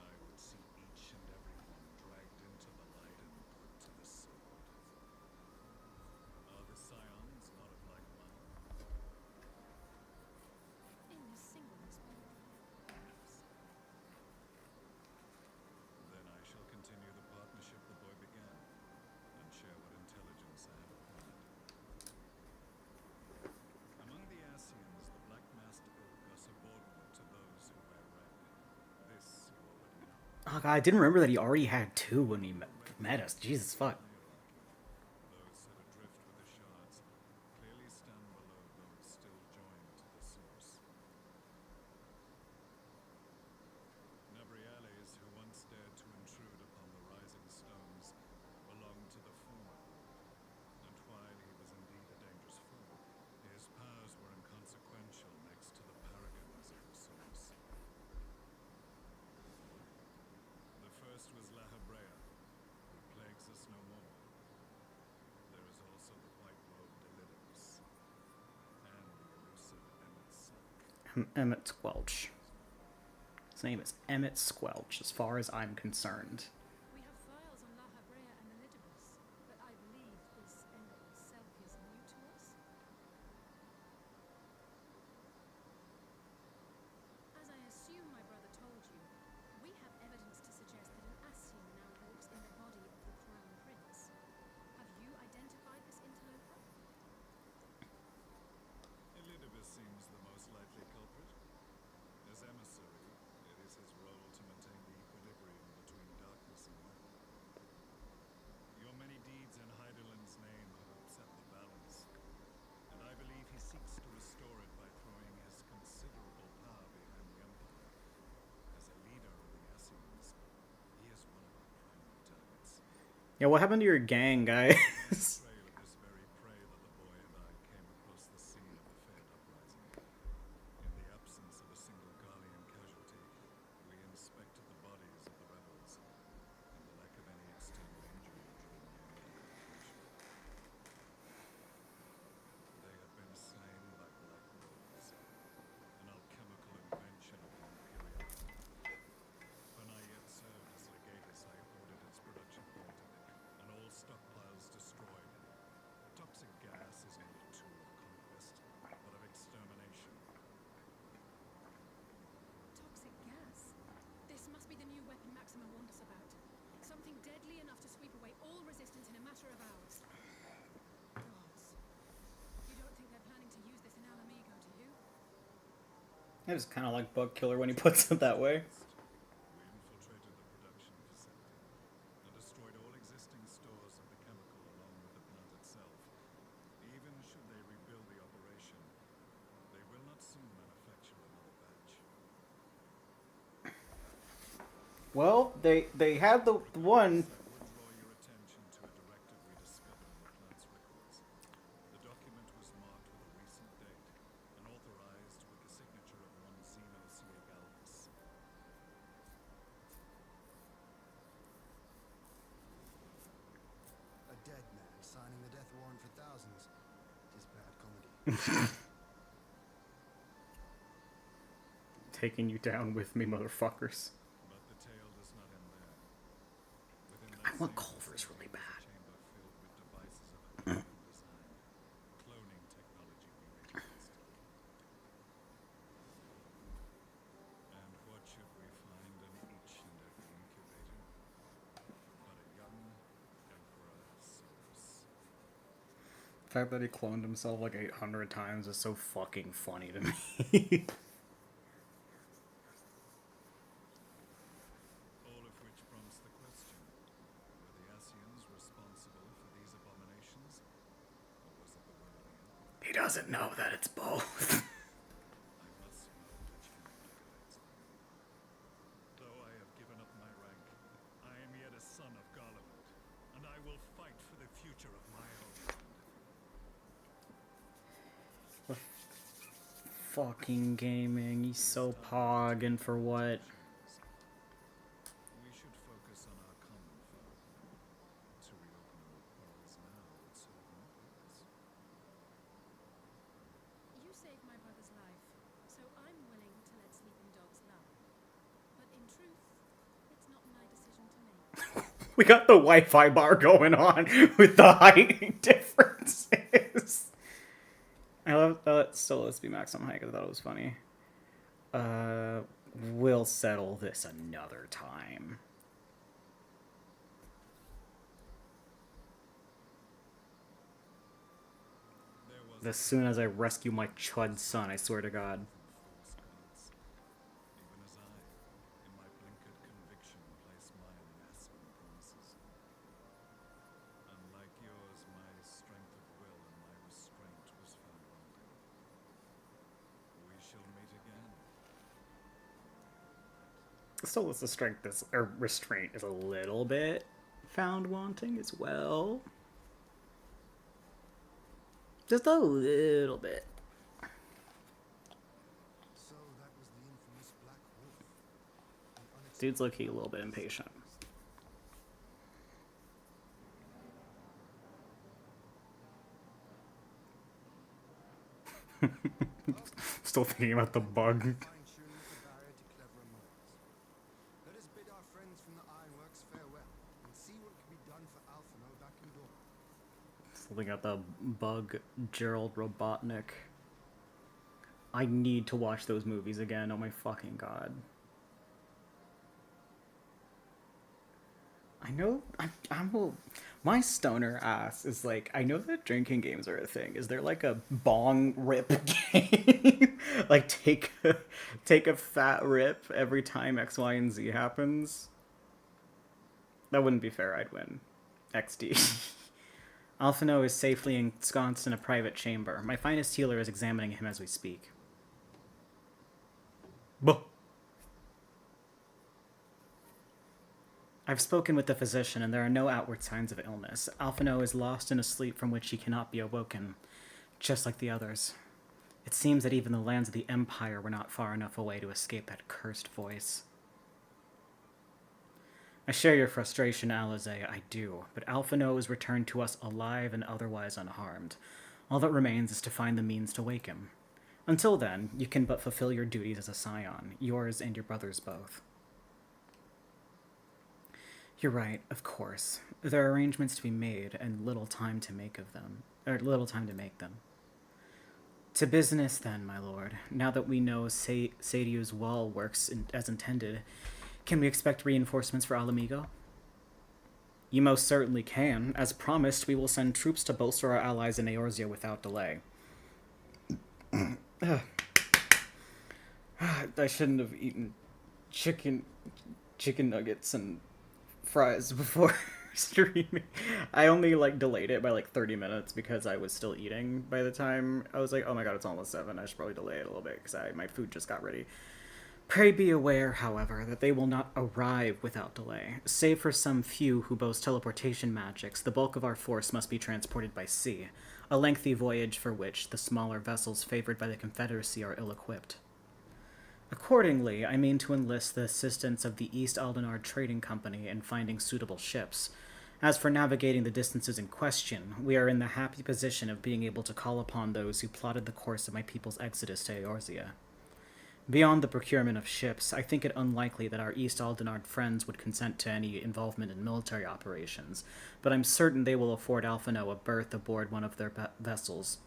I would see each and every one dragged into the light and put to the sword. Are the scions not of like mind? In this single respect, perhaps. Then I shall continue the partnership the boy began, and share what intelligence I have acquired. Among the Ascians, the Black Masked Oak are subordinate to those who wear red. This you already know. Oh god, I didn't remember that he already had two when he met us. Jesus fuck. Those set adrift with the shards clearly stand below those still joined to the source. Nabriales, who once dared to intrude upon the rising stones, belonged to the former. And while he was indeed a dangerous foe, his powers were in Emmett Squelch. His name is Emmett Squelch, as far as I'm concerned. We have files on La Habrea and the Lidibus, but I believe this Emmett Selk is new to us. As I assume my brother told you, we have evidence to suggest that an Ascian now walks in the body of the Crown Prince. Have you identified this interloper? Elidibus seems the most likely culprit. As emissary, it is his role to maintain the equilibrium between darkness and light. Your many deeds in Heidelind's name have upset the balance, and I believe he seeks to restore it by throwing his considerable power behind the Empire. As a leader of the Ascians, he is one of our primary targets. Yeah, what happened to your gang, guys? Trail of this very prey that the boy and I came across the scene of the failed uprising. In the absence of a single Garlean casualty, we inspected the bodies of the rebels, and the lack of any external injury drew my immediate attention. They had been slain by black rolls, an alchemical invention of the Imperial Army. When I yet served as legatus, I ordered its production halted, and all stockpiles destroyed. Toxic gas is not a tool of conquest, but of extermination. Toxic gas? This must be the new weapon Maxima warned us about. Something deadly enough to sweep away all resistance in a matter of hours. Gods. You don't think they're planning to use this in Alamigo, do you? I just kind of like Bug Killer when he puts it that way. We infiltrated the production facility and destroyed all existing stores of the chemical along with the plant itself. Even should they rebuild the operation, they will not soon manufacture another batch. Well, they had the one. I would draw your attention to a directive we discovered in the plant's records. The document was marked with a recent date and authorized with the signature of one Zeno Galvis. A dead man signing the death warrant for thousands. It is bad comedy. Taking you down with me, motherfuckers. But the tale does not end there. Within I that want same Culver's really facility bad. is a chamber filled with devices of unknown design. Cloning technology we may trust. And what should we find in each and every incubator? But a young Emperor Cyrus. The fact that he cloned himself like 800 times is so fucking funny to me. All of which prompts the question, were the Ascians responsible for these abominations? Or was it the will of the Emperor? He doesn't know that it's both. I must know which commander guides them. Though I have given up my rank, I am yet a son of Garlemald, and I will fight for the future of my homeland. Fucking gaming, he's so pogging for what? We should focus on our common foe. To reopen our quarrels now would serve no purpose. You saved my brother's life, so I'm willing to let sleeping dogs lie. But in truth, it's not my decision to make. We got the Wi-Fi bar going on with the height differences. I love still let's be max on height because I thought it was funny. We'll settle this another time. There was As soon as I rescue my chud son, I swear to God. false gods. Even as I, in my blinkered conviction, place mine on Ascian promises. Unlike yours, my strength of will and my restraint was found wanting. We shall meet again. Still, the strength is, or restraint is a little bit found wanting as well. Just a little bit. So that was the infamous Black Wolf. The unexpected Dude's low-key a little bit impatient. Still thinking about the bug. Fine-tuning of the barrier to cleverer minds. Let us bid our friends from the ironworks farewell and see what can be done for Alphino back in Dora. Something about the bug Gerald Robotnik. I need to watch those movies again. Oh my fucking god. I know. My stoner ass is like. I know that drinking games are a thing. Is there like a bong rip game? Like take a fat rip every time X, Y, and Z happens. That wouldn't be fair. I'd win. XD. Alphino is safely ensconced in a private chamber. My finest healer is examining him as we speak. Buh. I've spoken with the physician, and there are no outward signs of illness. Alphino is lost in a sleep from which he cannot be awoken, just like the others. It seems that even the lands of the Empire were not far enough away to escape that cursed voice. I share your frustration, Alize, I do, but Alphino is returned to us alive and otherwise unharmed. All that remains is to find the means to wake him. Until then, you can but fulfill your duties as a scion, yours and your brother's both. You're right, of course. There are arrangements to be made, and little time to make them. To business, then, my lord. Now that we know Sadiu's wall works as intended, can we expect reinforcements for Alamigo? You most certainly can. As promised, we will send troops to bolster our allies in Eorzea without delay. I shouldn't have eaten chicken nuggets and fries before streaming. I only delayed it by 30 minutes because I was still eating by the time I was like, oh my god, it's almost 7. I should probably delay it a little bit because my food just got ready. Pray be aware, however, that they will not arrive without delay. Save for some few who boast teleportation magics, the bulk of our force must be transported by sea, a lengthy voyage for which the smaller vessels favored by the Confederacy are ill-equipped. Accordingly, I mean to enlist the assistance of the East Aldenard Trading Company in finding suitable ships. As for navigating the distances in question, we are in the happy position of being able to call upon those who plotted the course of my people's exodus to Eorzea. Beyond the procurement of ships, I think it unlikely that our East Aldenard friends would consent to any involvement in military operations, but I'm certain they will afford Alphino a berth aboard one of their vessels.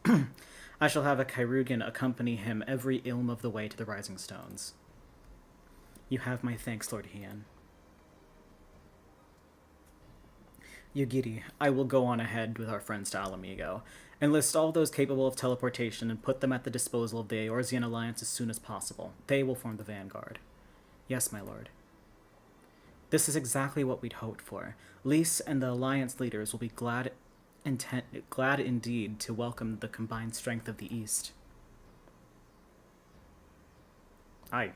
I shall have a Kyrugan accompany him every ilm of the way to the Rising Stones. You have my thanks, Lord Hien. Yugiri, I will go on ahead with our friends to Alamigo, enlist all those capable of teleportation and put them at the disposal of the Eorzean Alliance as soon as possible. They will form the vanguard. Yes, my lord. This is exactly what we'd hoped for. Lys and the Alliance leaders will be glad indeed to welcome the combined strength of the East. Aye,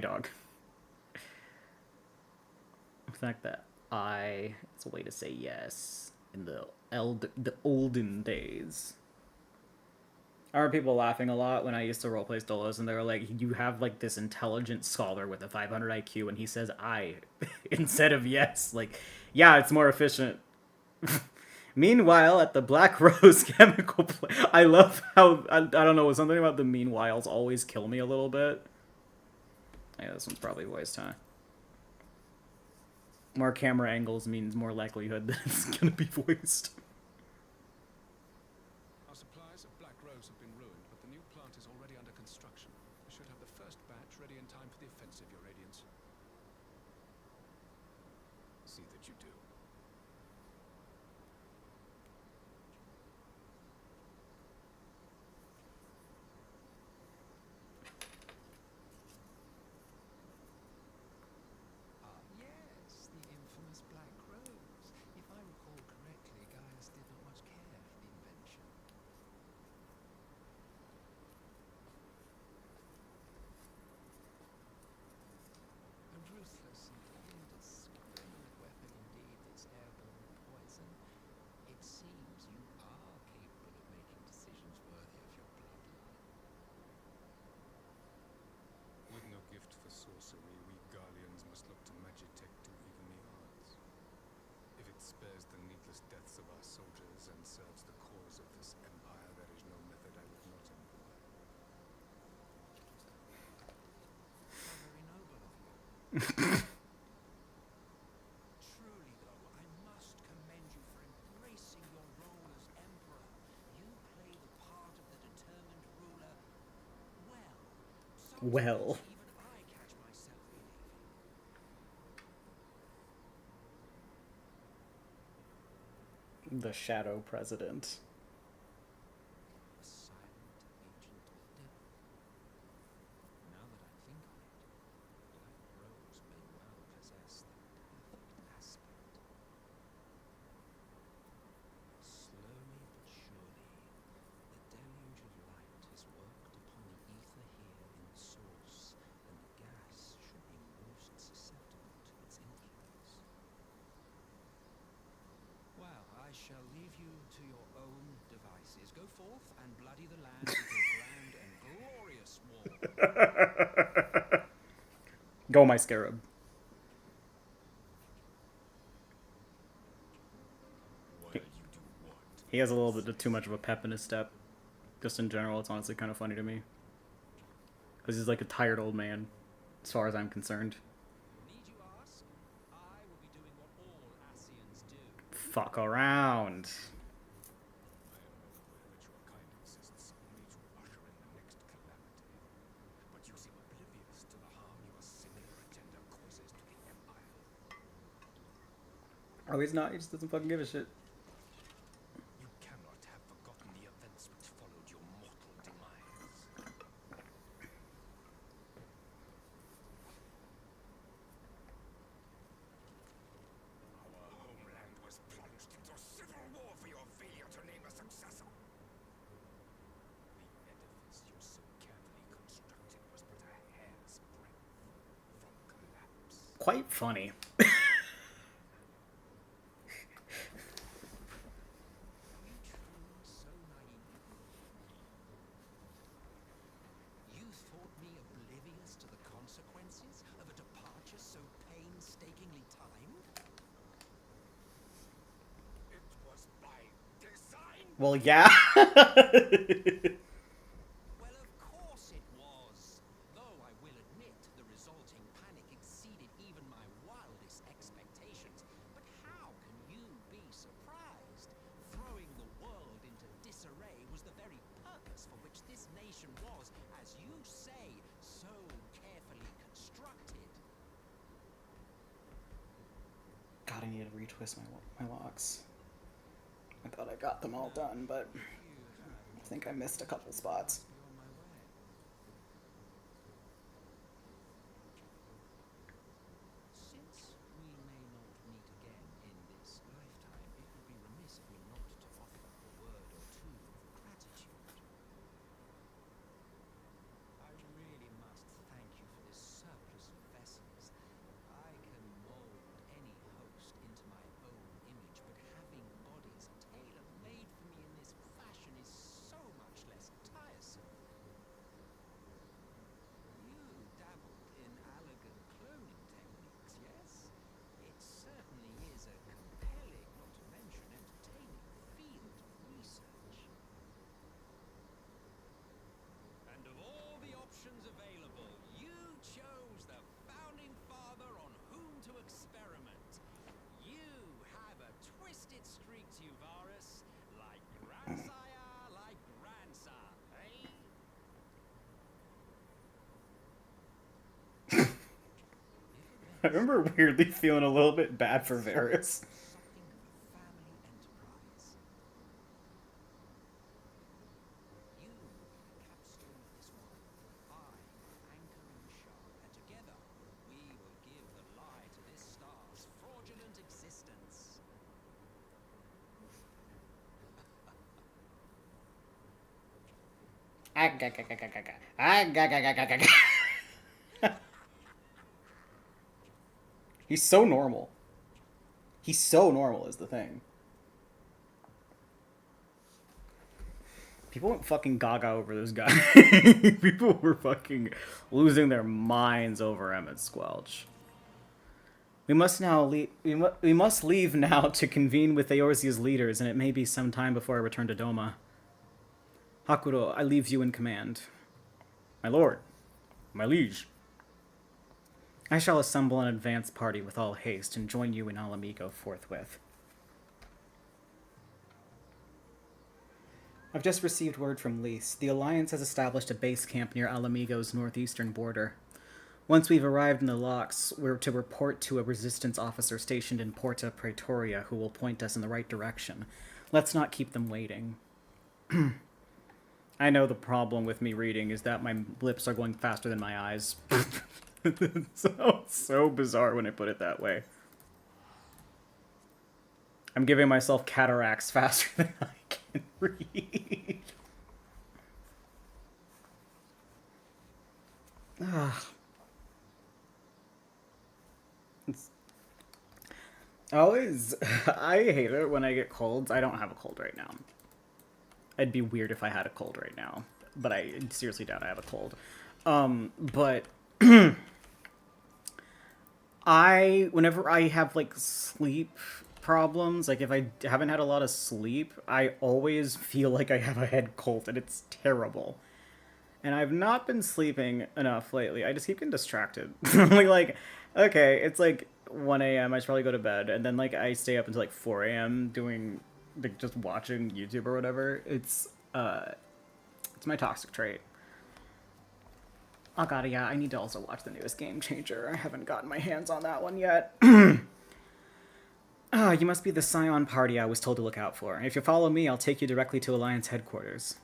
dog. The fact that it's a way to say yes in the olden days. I remember people laughing a lot when I used to roleplay Stolas, and they were like, you have this intelligent scholar with a 500 IQ, and he says I instead of yes. Yeah, it's more efficient. Meanwhile, at the Black Rose chemical plant, I love how, I don't know, something about the meanwhiles always kill me a little bit. Yeah, this one's probably voiced, huh? More camera angles means more likelihood that it's gonna be voiced. Our supplies of Black Rose have been ruined, but the new plant is already under construction. We should have the first batch ready in time for the offensive, Your Radiance. See that you do. Yes, the infamous Black Rose. If I recall correctly, Gaius did not much care for the invention. A ruthless and indiscriminate weapon Truly, though, I must commend you for embracing your role as emperor. You play the part of the determined ruler well. Well. Sometimes even I catch myself behaving. The Shadow President. A silent agent of death. Now that I think on it, Black Rose may well possess that perfect aspect. Slowly but surely, the deluge of light has worked upon the ether here in the source, and the gas should be most susceptible to its influence. Well, I shall leave you to your own devices. Go forth and bloody the land with your grand and glorious war. Go, my scarab. While you do what? He has a little bit too much of a pep in his step. Just in general, it's honestly kind of funny to me. Because he's like a tired old man, as far as I'm concerned. Need you ask? I will be doing what all Asians do. Fuck around. I am well aware that your kind exists only to usher in the next calamity. But you seem oblivious to the harm your similar agenda causes to the Empire. Oh, he's not. He just doesn't fucking give a shit. You cannot have forgotten the events which followed your mortal demise. Our homeland was plunged into civil war for your failure to name a successor. The edifice you so carefully constructed was but a hair's breadth from collapse. Quite funny. Are you truly so naive? You thought me oblivious to the consequences of a departure so painstakingly timed? It was by design. Well, yeah. Well, of course it was. Though I will admit the resulting panic exceeded even my wildest expectations. But how can you be surprised? Throwing the world into disarray was the very purpose for which this nation was, as you say, so carefully constructed. God, I need to retwist my locks. I thought I got them all done, but I think I missed a couple spots. Be on my way. Since we may not meet again in this lifetime, it would be remiss of me not to offer a word or two of gratitude. I really must thank you for this surplus of vessels. I can mold any host into my own image, but having bodies tailor-made for me in this fashion is so much less tiresome. You dabbled in elegant cloning techniques, yes? It certainly is a compelling, not to mention entertaining, field of research. And of all the options available, you chose the founding father on whom to experiment. You have a twisted streak to you, Varus, like grandsire, like grandsire, eh? I remember weirdly feeling a little bit bad for Varys. Something of a family enterprise. You are the capstone of this one. I, anchor in the shaft, and together we will give the lie to this star's fraudulent existence. He's so normal. He's so normal is the thing. People went fucking gaga over this guy. People were fucking losing their minds over Emmett Squelch. We must now leave. We must leave now to convene with Eorzea's leaders, and it may be some time before I return to Doma. Hakuro, I leave you in command. My lord, my liege. I shall assemble an advance party with all haste and join you in Alamigo forthwith. I've just received word from Lys. The Alliance has established a base camp near Alamigo's northeastern border. Once we've arrived in the locks, we're to report to a resistance officer stationed in Porta Praetoria who will point us in the right direction. Let's not keep them waiting. I know the problem with me reading is that my lips are going faster than my eyes. It's so bizarre when I put it that way. I'm giving myself cataracts faster than I can read. Ugh. I hate it when I get colds. I don't have a cold right now. It'd be weird if I had a cold right now, but I seriously doubt I have a cold. But whenever I have like sleep problems, like if I haven't had a lot of sleep, I always feel like I have a head cold, and it's terrible. And I've not been sleeping enough lately. I just keep getting distracted. like, okay, it's like 1 a.m. I should probably go to bed, and then like I stay up until like 4 a.m. doing like just watching YouTube or whatever. It's my toxic trait. Oh god, yeah, I need to also watch the newest Game Changer. I haven't gotten my hands on that one yet. Ah, you must be the Scion party I was told to look out for. If you follow me, I'll take you directly to Alliance headquarters.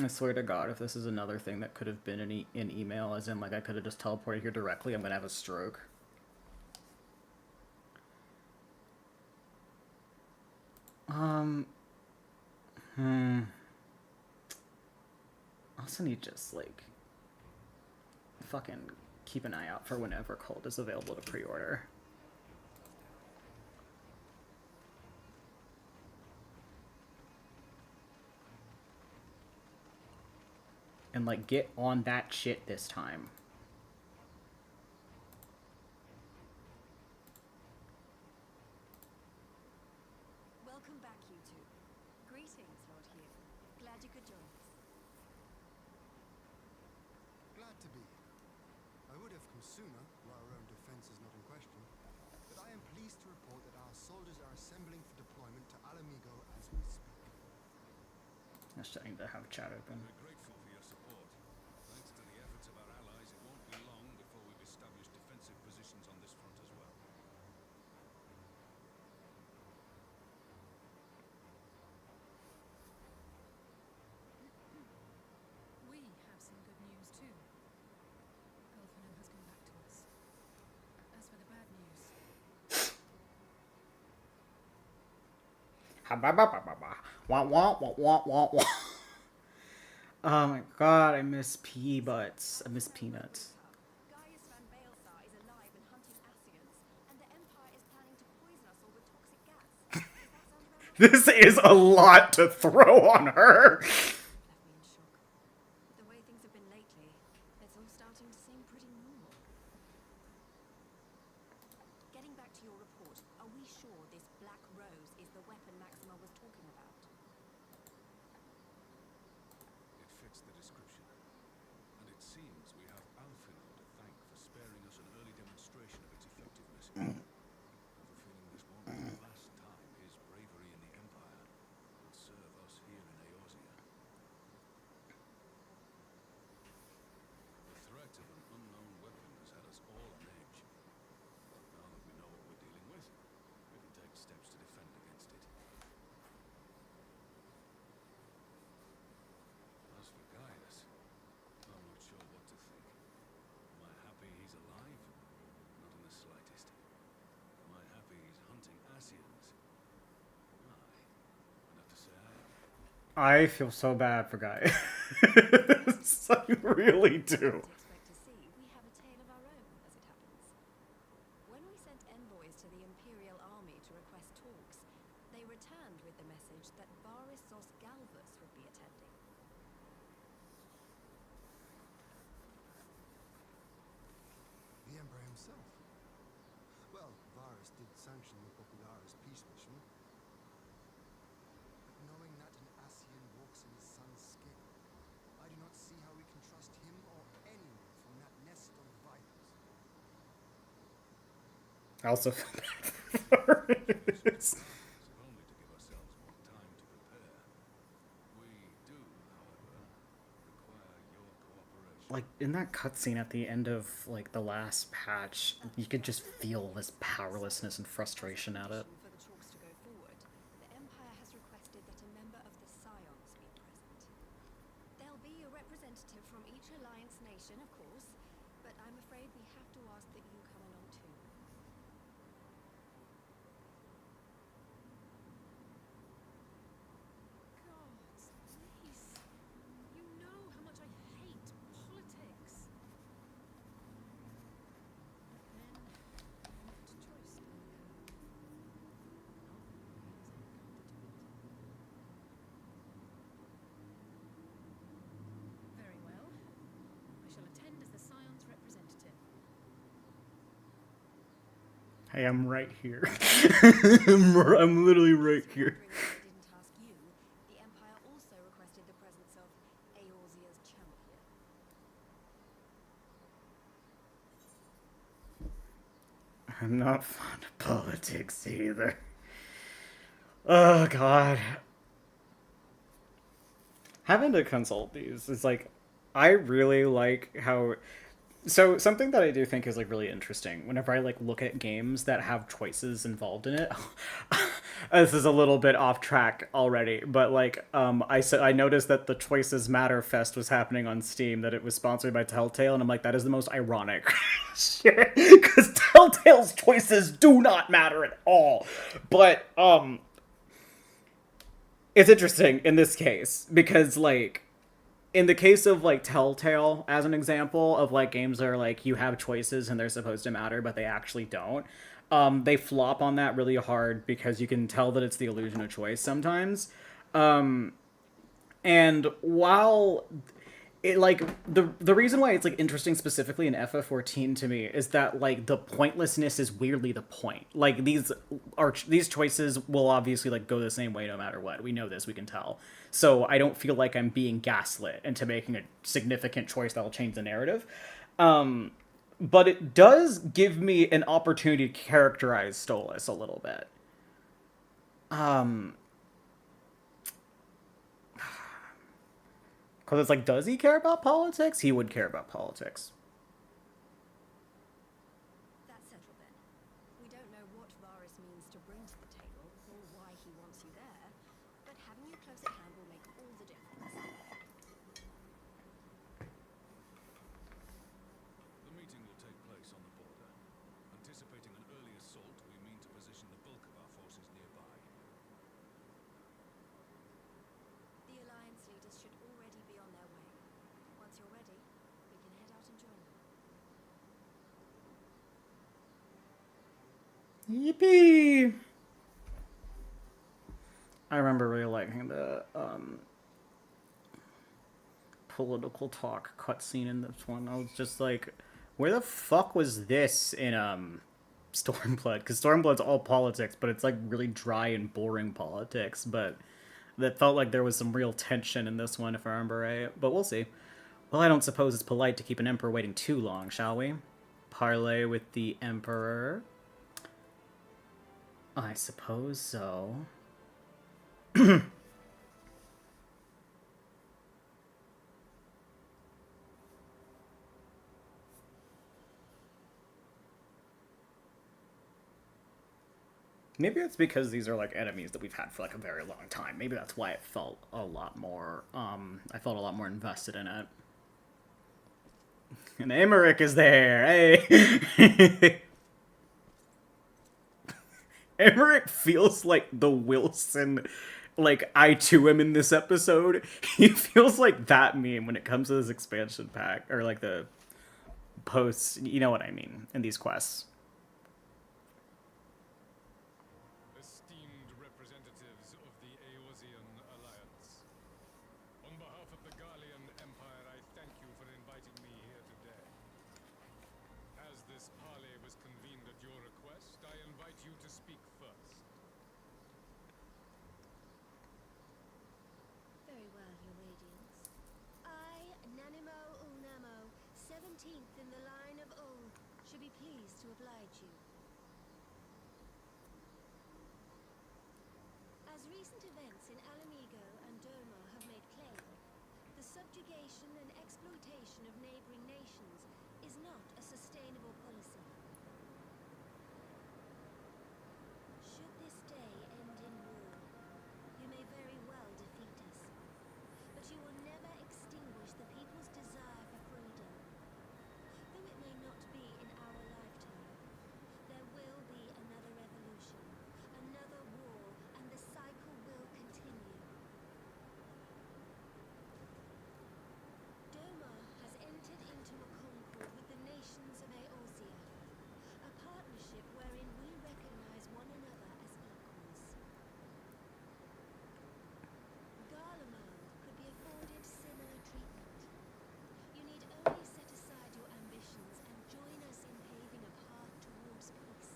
I swear to God, if this is another thing that could have been an email, as in, like, I could have just teleported here directly, I'm gonna have a stroke. Also need to just, like, fucking keep an eye out for whenever Cold is available to pre-order. And, like, get on that shit this time. Welcome back, you two. Greetings, Lord Hugh. Glad you could join us. Glad to be here. I would have come sooner, while our own defense is not in question, but I am pleased to report that our soldiers are assembling for deployment to Alamigo as we speak. I'm starting to have chat open. We're grateful for your support. Thanks to the efforts of our allies, it won't be long before we've established defensive positions on this front as well. We have some good news too. Elfino has come back to us. As for the bad news, Oh my god, I miss pea butts. I miss peanuts. Gaius van Baelsar is alive and hunting Ascians, and the Empire is planning to poison us all with toxic gas. Does that sound about right? This is a lot to throw on her. Left me in shock. The way things have been lately, it's all starting to seem pretty normal. Getting back to your report, are we sure this Black Rose is the weapon Maxima was talking about? It fits the description. And it seems we have Alfino to thank for sparing us an early demonstration of its effectiveness. I have a feeling this won't be the last time his bravery in the Empire will serve us here in Eorzea. The threat of an unknown weapon has had us all on edge. But now that we know what we're dealing with, we can take steps to defend against it. As for Gaius, I'm not sure what to think. Am I happy he's alive? Not in the slightest. Am I happy he's hunting Ascians? I'd have to say I am. I feel so bad for Guy. I really do. Expect to see, we have a tale of our own, as it happens. When we sent envoys to the Imperial Army to request talks, they returned with the message that Varissos Galvus would be attending. The Emperor himself. Well, Varus did sanction the Popularis peace mission. But knowing that an Ascian walks in his son's I also feel bad for this. Only to give ourselves more time to prepare. We do, however, require your cooperation. Like in that cutscene at the end of like the last patch, you could just feel this powerlessness and frustration at it. For the talks to go forward, the Empire has requested that a member of the Scions be present. There'll be a representative from each Alliance nation, of course, but I'm afraid we have to ask that you come along too. God, please. You know how much I hate politics. But then, what choice do we have? Very well. I shall attend as the Scion's representative. Hey, I'm right here. I'm literally right here. Considering they didn't ask you, the Empire also requested the presence of Eorzea's champion. I'm not fond of politics either. Oh god. Having to consult these is like, I really like how. So something that I do think is like really interesting whenever I like look at games that have choices involved in it. This is a little bit off track already, but like I noticed that the Choices Matter Fest was happening on Steam, that it was sponsored by Telltale, and I'm like, that is the most ironic shit, because Telltale's choices do not matter at all. But it's interesting in this case because like in the case of like Telltale, as an example of like games that are like you have choices and they're supposed to matter but they actually don't, they flop on that really hard because you can tell that it's the illusion of choice sometimes. And while it like the reason why it's like interesting specifically in FF14 to me is that like the pointlessness is weirdly the point. Like these choices will obviously like go the same way no matter what. We know this, we can tell. So I don't feel like I'm being gaslit into making a significant choice that'll change the narrative. But it does give me an opportunity to characterize Stolas a little bit. Because it's like, does he care about politics? He would care about politics. That's settled then. We don't know what Varus means to bring to the table, or why he wants you there, but having you close at hand will make all the difference. The meeting will take place on the border. Anticipating an early assault, we mean to position the bulk of our forces nearby. The Alliance leaders should already be on their way. Once you're ready, we can head out and join them. Yippee! I remember really liking the political talk cutscene in this one. I was just like, where the fuck was this in Stormblood? Because Stormblood's all politics, but it's like really dry and boring politics. But that felt like there was some real tension in this one, if I remember right. But we'll see. Well, I don't suppose it's polite to keep an emperor waiting too long, shall we? Parley with the emperor. I suppose so. Maybe it's because these are like enemies that we've had for like a very long time. Maybe that's why it felt a lot more, I felt a lot more invested in it. And Emmerich is there, hey! Emmerich feels like the Wilson, like, I too am in this episode. He feels like that meme when it comes to this expansion pack, or like the posts, you know what I mean, in these quests. Esteemed representatives of the Eorzean Alliance, on behalf of the Garlean Empire, I thank you for inviting me here today. As this parley was convened at your request, I invite you to speak first. Very well, Your Radiance. I, Nanimo Ulnamo, 17th in the line of Ul, should be pleased to oblige you. subjugation and exploitation of neighboring nations is not a sustainable policy. Should this day end in war, you may very well defeat us. But you will never extinguish the people's desire for freedom. Though it may not be in our lifetime, there will be another revolution, another war, and the cycle will continue. Doma has entered into a concord with the nations of Eorzea, a partnership wherein we recognize one another as equals. Garlemald could be afforded similar treatment. You need only set aside your ambitions and join us in paving a path towards peace.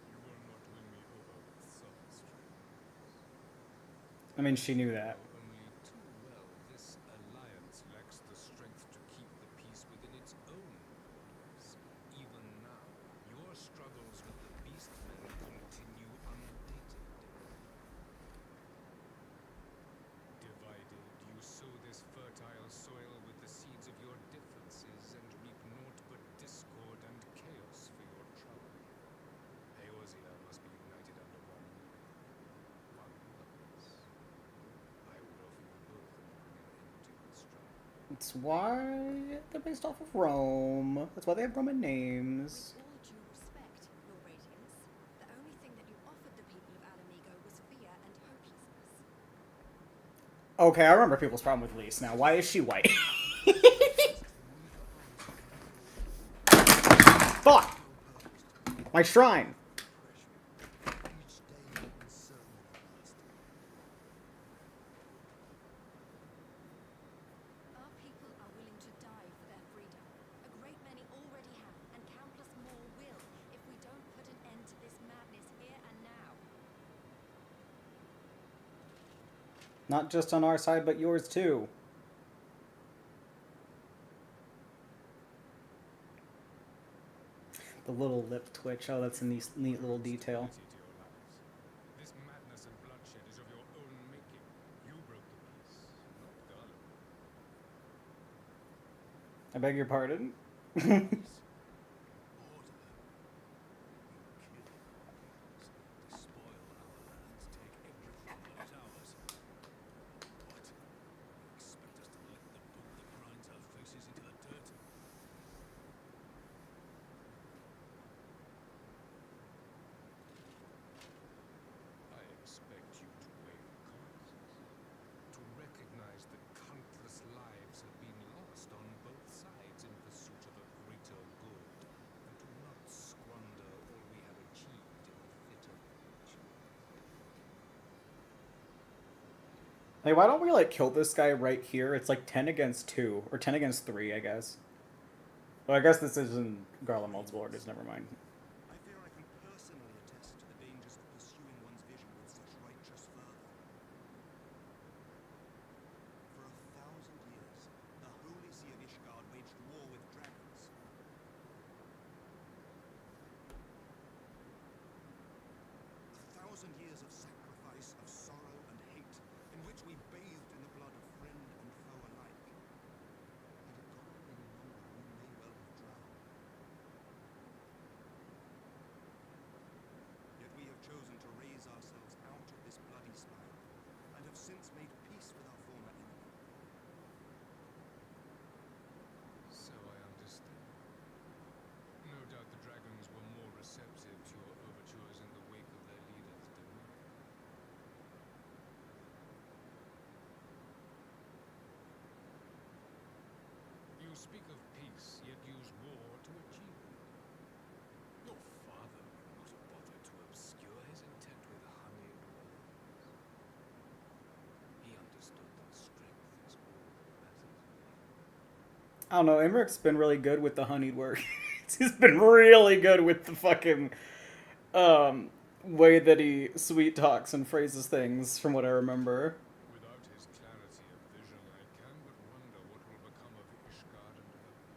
You will not win me over with sophistry. I mean, she knew that. Only too well, this alliance lacks the strength to keep the peace within its own borders. Even now, your struggles with the beastmen continue unabated. Divided, you sow this fertile soil with the seeds of your differences and reap naught but discord and chaos for your trouble. Eorzea must be united under one purpose. I would offer you both and bring an end to your strife. It's why they're based off of Rome. That's why they have Roman names. With all due respect, Your Radiance, the only thing that you offered the people of Alamigo was fear and hopelessness. Okay, I remember people's problem with Lise now. Why is she white? Fuck! My shrine! Each day uncertain of the last. Our people are willing to die for their freedom. A great many already have, and countless more will, if we don't put an end to this madness here and now. Not just on our side, but yours too. The little lip twitch. Oh, that's a neat little detail. Stability to your lives. This madness and bloodshed is of your own making. You broke the peace, not Garlemald. I beg your pardon? Order. You kill. Despoil our lands, take everything that is ours. What? You expect us to let the book that grinds our faces into the dirt? I expect you to weigh the costs, to recognize that countless lives have been lost on both sides in pursuit of a greater good, and to not squander all we have achieved in the fit of rage. Hey, why don't we, like, kill this guy right here? It's like 10 against 2. Or 10 against 3, I guess. Well, I guess this isn't Garlemald's borders, never mind. I fear I can personally attest to the dangers of pursuing one's vision with such righteous fervor. For 1,000 years, the Holy See of Ishgard waged war with dragons. 1,000 years of sacrifice, of sorrow and hate, in which we bathed in the blood of friend and foe alike. Had it gone on any longer, we may well have drowned. Yet we have chosen to raise ourselves out of this bloody spiral, and have since made peace with our former enemy. So I understand. No doubt the dragons were more receptive to your overtures in the wake of their leader's demise. You speak of peace, yet use war to achieve it. Your father would not bother to obscure his intent with honeyed words. He understood that strength is all that matters. I don't know, Emmerich been really good with the honeyed words. He's been really good with the fucking way that he sweet talks and phrases things, from what I remember. Without his clarity of vision, I can but wonder what will become of Ishgard and her people.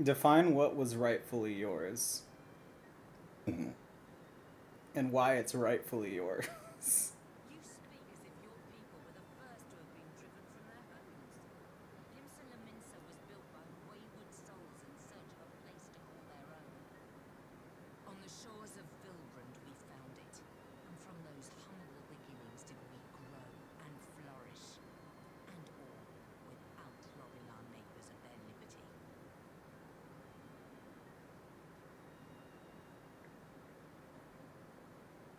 Define what was rightfully yours. And why it's rightfully yours. You speak as if your people were the first to have been driven from their homes. Limsa Laminsa was built by wayward souls in search of a place to call their own. On the shores of Vilbrand we found it, and from those humble beginnings did we grow and flourish, and all without robbing our neighbours of their liberty.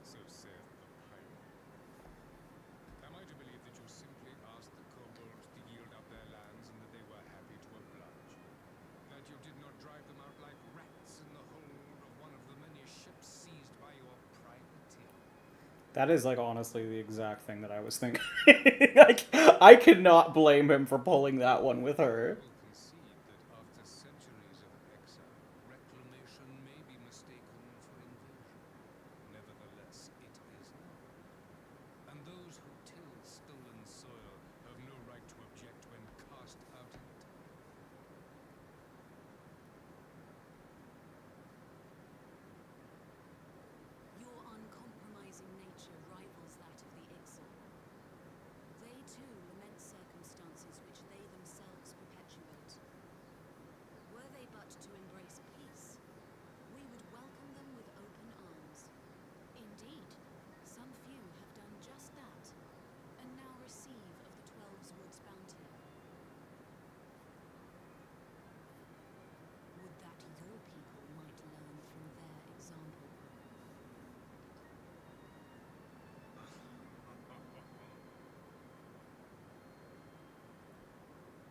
So saith the pirate. Am I to believe that you simply asked the kobolds to yield up their lands and that they were happy to oblige? That you did not drive them out like rats in the hold of one of the many ships seized by your privateer? That is, like, honestly the exact thing that I was thinking. Like, I could not blame him for pulling that one with her. Will concede that after centuries of exile, reclamation may be mistaken for invasion. Nevertheless, it is not. And those who till stolen soil have no right to object when cast out entirely. Your uncompromising nature rivals that of the Ixal. They too lament circumstances which they themselves perpetuate. Were they but to embrace peace, we would welcome them with open arms. Indeed, some few have done just that, and now receive of the Twelve's Wood's bounty. Would that your people might learn from their example.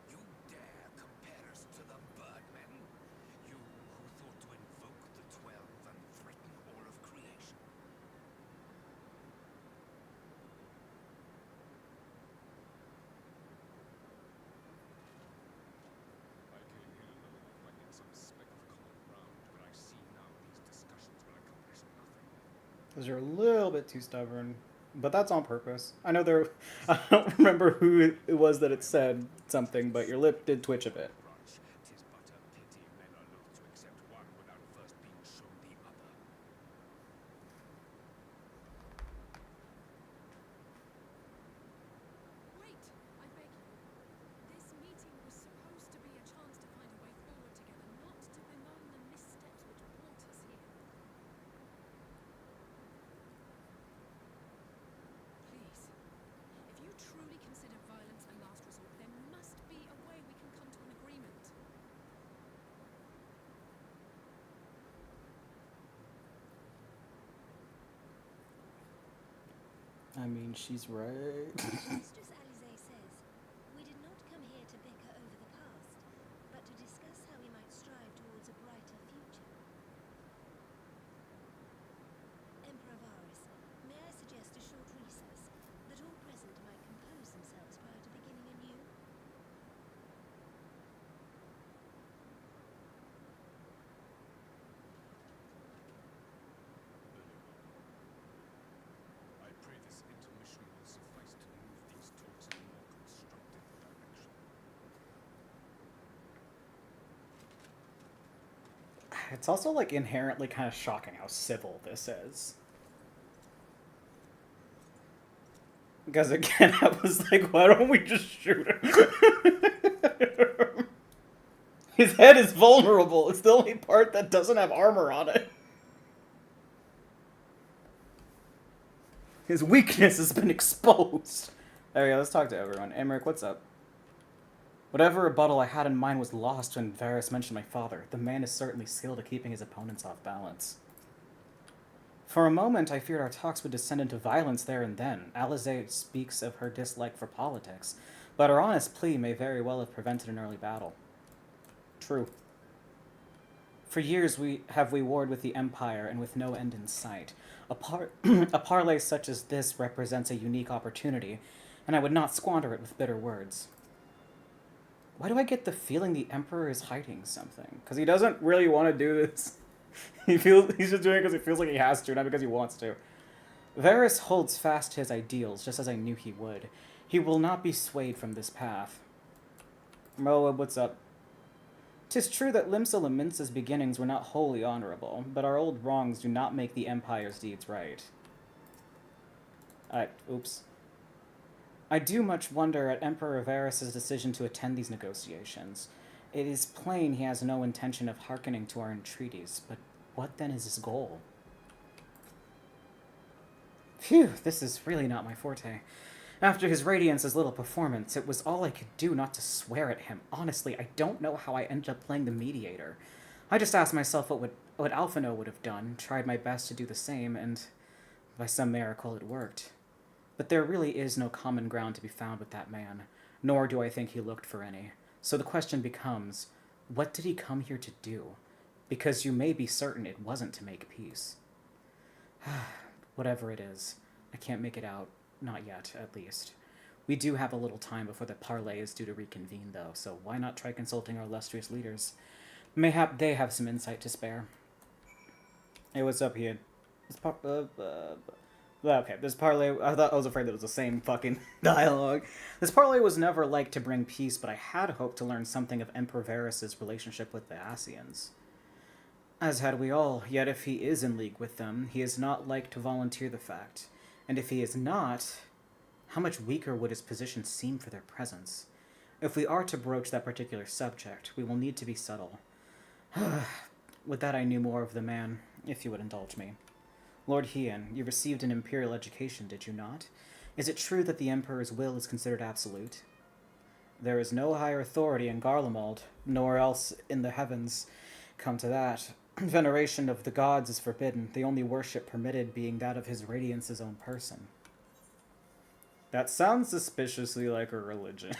You dare compare us to the birdmen? You who thought to invoke the 12 and threaten all of creation. I came here alone, finding some speck of common ground, but I see now these discussions will accomplish nothing. Because you're a little bit too stubborn. But that's on purpose. I know there... I don't remember who it was that it said something, but your lip did twitch a bit. Branch, 'tis but a pity men are loath to accept one without first being shown the other. Wait, I beg you. This meeting was supposed to be a chance to find a way forward together, not to bemoan the missteps which brought us here. Please, if you truly consider violence a last resort, there must be a way we can come to an agreement. I mean, she's right. Mistress Alize says, we did not come here to bicker over the past, but to discuss how we might strive towards a brighter future. Emperor Varus, may I suggest a short recess, that all present might compose themselves prior to beginning anew? I pray this intermission will suffice to move these talks in a more constructive direction. It's also, like, inherently kind of shocking how civil this is. Because, again, I was like, why don't we just shoot him? His head is vulnerable. It's the only part that doesn't have armor on it. His weakness has been exposed. There we go, let's talk to everyone. Emmerich, what's up? Whatever rebuttal I had in mind was lost when Varus mentioned my father. The man is certainly skilled at keeping his opponents off balance. For a moment, I feared our talks would descend into violence there and then. Alize speaks of her dislike for politics, but her honest plea may very well have prevented an early battle. True. For years we warred with the Empire, and with no end in sight. A parley such as this represents a unique opportunity, and I would not squander it with bitter words. Why do I get the feeling the Emperor is hiding something? Because he doesn't really want to do this. He's just doing it because he feels like he has to, not because he wants to. Varus holds fast to his ideals, just as I knew he would. He will not be swayed from this path. Moab, what's up? 'Tis true that Limsa Mince's beginnings were not wholly honorable, but our old wrongs do not make the Empire's deeds right. Oops. I do much wonder at Emperor Varys' decision to attend these negotiations. It is plain he has no intention of hearkening to our entreaties, but what then is his goal? Phew, this is really not my forte. After his Radiance's little performance, it was all I could do not to swear at him. Honestly, I don't know how I ended up playing the mediator. I just asked myself what Alphino would have done, tried my best to do the same, and by some miracle it worked. But there really is no common ground to be found with that man, nor do I think he looked for any. So the question becomes, what did he come here to do? Because you may be certain it wasn't to make peace. Whatever it is, I can't make it out. Not yet, at least. We do have a little time before the parley is due to reconvene, though, so why not try consulting our illustrious leaders? Mayhap they have some insight to spare. Hey, what's up here? Okay, this parley... I was afraid that it was the same fucking dialogue. This parley was never like to bring peace, but I had hoped to learn something of Emperor Varys' relationship with the Asians. As had we all, yet if he is in league with them, he is not like to volunteer the fact. And if he is not, how much weaker would his position seem for their presence? If we are to broach that particular subject, we will need to be subtle. Would that I knew more of the man, if you would indulge me. Lord Hien, you received an imperial education, did you not? Is it true that the Emperor's will is considered absolute? There is no higher authority in Garlemald, nor else in the heavens. Come to that. Veneration of the gods is forbidden, the only worship permitted being that of his Radiance's own person. That sounds suspiciously like a religion.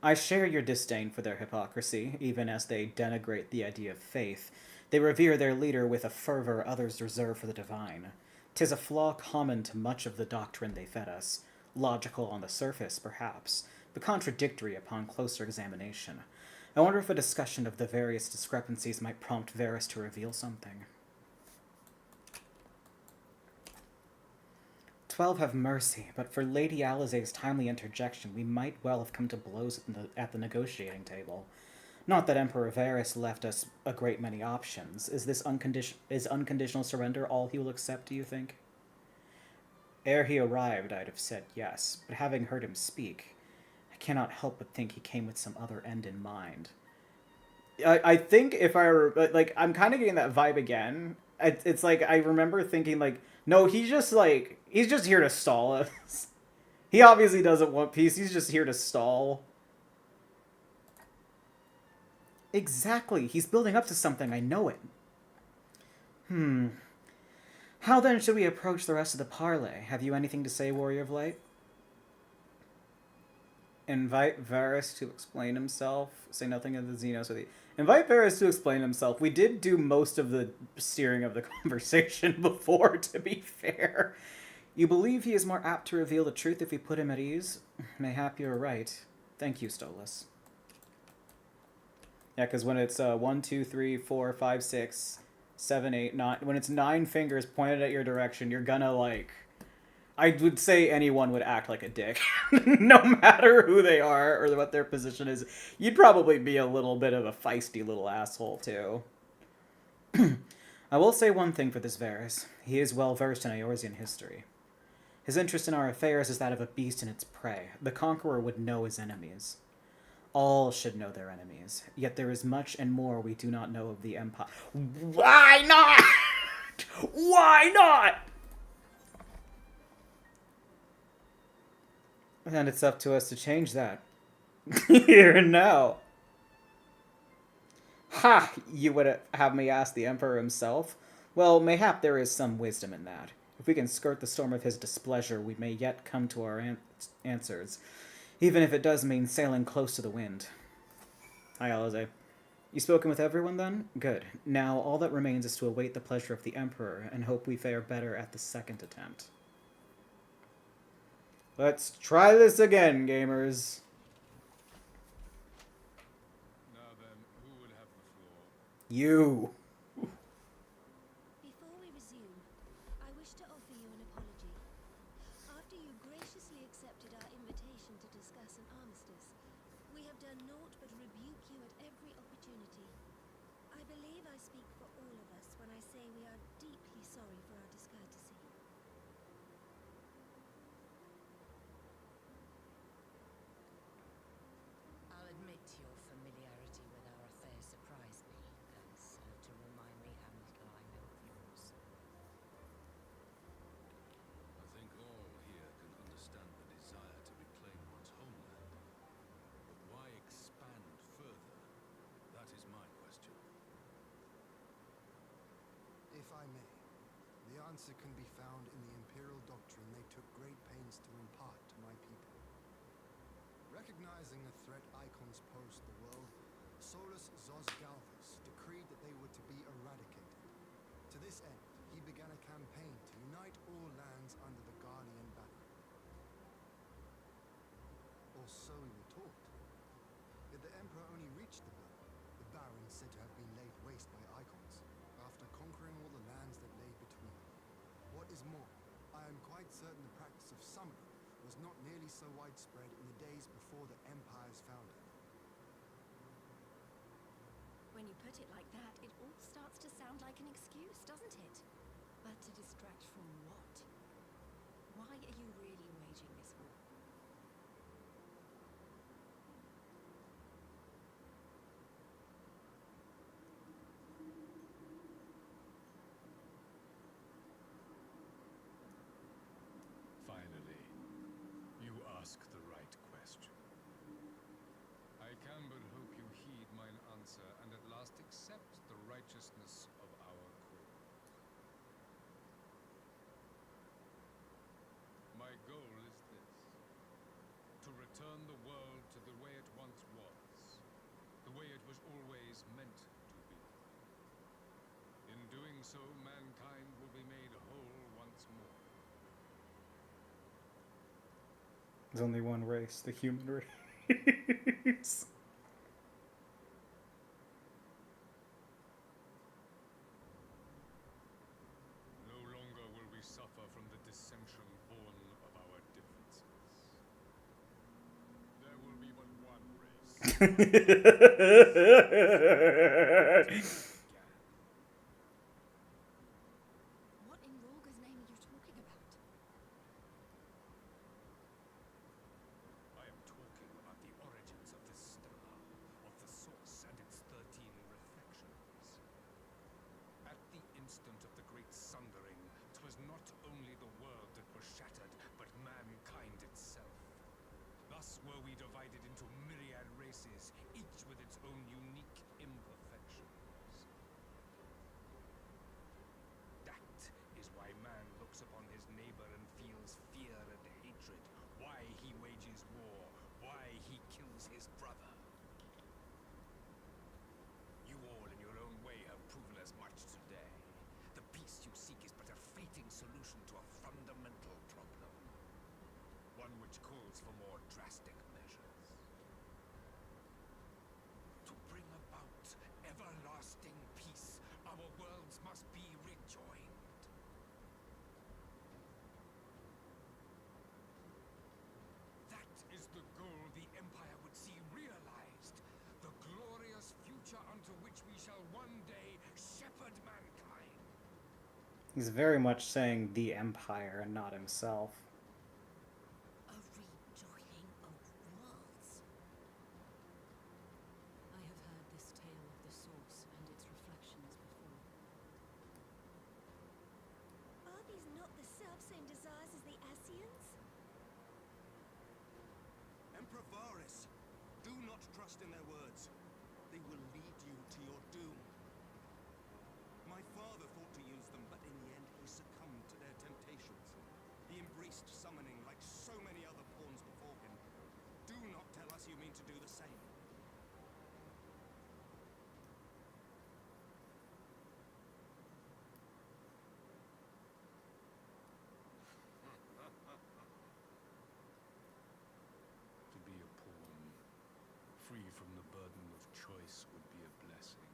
I share your disdain for their hypocrisy, even as they denigrate the idea of faith. They revere their leader with a fervor others reserve for the divine. 'Tis a flaw common to much of the doctrine they fed us. Logical on the surface, perhaps, but contradictory upon closer examination. I wonder if a discussion of the various discrepancies might prompt Varys to reveal something. 12 have mercy, but for Lady Alizé's timely interjection, we might well have come to blows at the negotiating table. Not that Emperor Varys left us a great many options. Is unconditional surrender all he will accept, do you think? Ere he arrived, I'd have said yes, but having heard him speak, I cannot help but think he came with some other end in mind. I think if I'm kind of getting that vibe again. It's like, I remember thinking, like, no, he's just here to stall us. He obviously doesn't want peace, he's just here to stall. Exactly, he's building up to something, I know it. How then should we approach the rest of the parley? Have you anything to say, Warrior of Light? Invite Varys to explain himself. Say nothing of the Xenos or the... Invite Varys to explain himself. We did do most of the steering of the conversation before, to be fair. You believe he is more apt to reveal the truth if we put him at ease? Mayhap you're right. Thank you, Stolas. Yeah, because when it's 1, 2, 3, 4, 5, 6, 7, 8, 9... When it's 9 fingers pointed at your direction, you're gonna, like... I would say anyone would act like a dick. No matter who they are or what their position is. You'd probably be a little bit of a feisty little asshole, too. I will say one thing for this Varys. He is well versed in Eorzean history. His interest in our affairs is that of a beast in its prey. The conqueror would know his enemies. All should know their enemies. Yet there is much and more we do not know of the Empire. Why not? Why not? And it's up to us to change that. Here and now. Ha! You would have me ask the Emperor himself? Well, mayhap there is some wisdom in that. If we can skirt the storm of his displeasure, we may yet come to our answers. Even if it does mean sailing close to the wind. Hi, Alize. You spoken with everyone, then? Good. Now, all that remains is to await the pleasure of the Emperor, and hope we fare better at the second attempt. Let's try this again, gamers. Now then, who will have the floor? You. Before we resume, I wish to offer you an apology. After you graciously accepted our invitation to discuss an armistice, We have done naught but rebuke you at every opportunity. I believe I speak for all of us when I say we are deeply sorry for our discourtesy. I'll admit your familiarity with our affair surprised me, and served to remind me how little I know of yours. I think all here can understand the desire to reclaim one's homeland. But why expand further? That is my question. If I may, the answer can be found in the imperial doctrine they took great pains to impart to my people. Recognizing the threat icons pose to the world, Solus Zos Galvus decreed that they were to be eradicated. To this end, he began a campaign to unite all lands under the Guardian banner. Or so we were taught. Yet the Emperor only reached the barrens said to have been laid waste by icons, after conquering all the lands that lay between. What is more, I am quite certain the practice of summoning was not nearly so widespread in the days before the Empire's founding. When you put it like that, it all starts to sound like an excuse, doesn't it? But to distract from what? Why are you really waging this war? Finally, you ask the right question. I can but hope you heed mine answer, and at last accept the righteousness of our cause. My goal is this: to return the world to the way it once was, the way it was always meant to be. In doing so, mankind will be made whole once more. There's only one race, the human race. No longer will we suffer from the dissension born of our differences. There will be but one race. What in Rorga's name are you talking about? I am talking about the origins of this star, of the source and its 13 reflections. At the instant of the great sundering, 'twas not only the world that was shattered, but mankind itself. Thus were we divided into myriad races, each with its own unique imperfections. That is why man looks upon his neighbor and feels fear and hatred, why he wages war, why he kills his brother. You all in your own way have proven as much today. The peace you seek is but a fleeting solution to a fundamental problem. One which calls for more drastic measures. To bring about everlasting peace, our worlds must be rejoined. That is the goal the Empire would see realized. The glorious future unto which we shall one day shepherd mankind. He's very much saying the Empire and not himself. A rejoining of worlds. I have heard this tale of the source and its reflections before. Are these not the self-same desires as the Ascians? Emperor Varys, do not trust in their words. They will lead you to your doom. My father thought to use them, but in the end he succumbed to their temptations. He embraced summoning like so many other pawns before him. Do not tell us you mean to do the same. To be a pawn, free from the burden of choice, would be a blessing.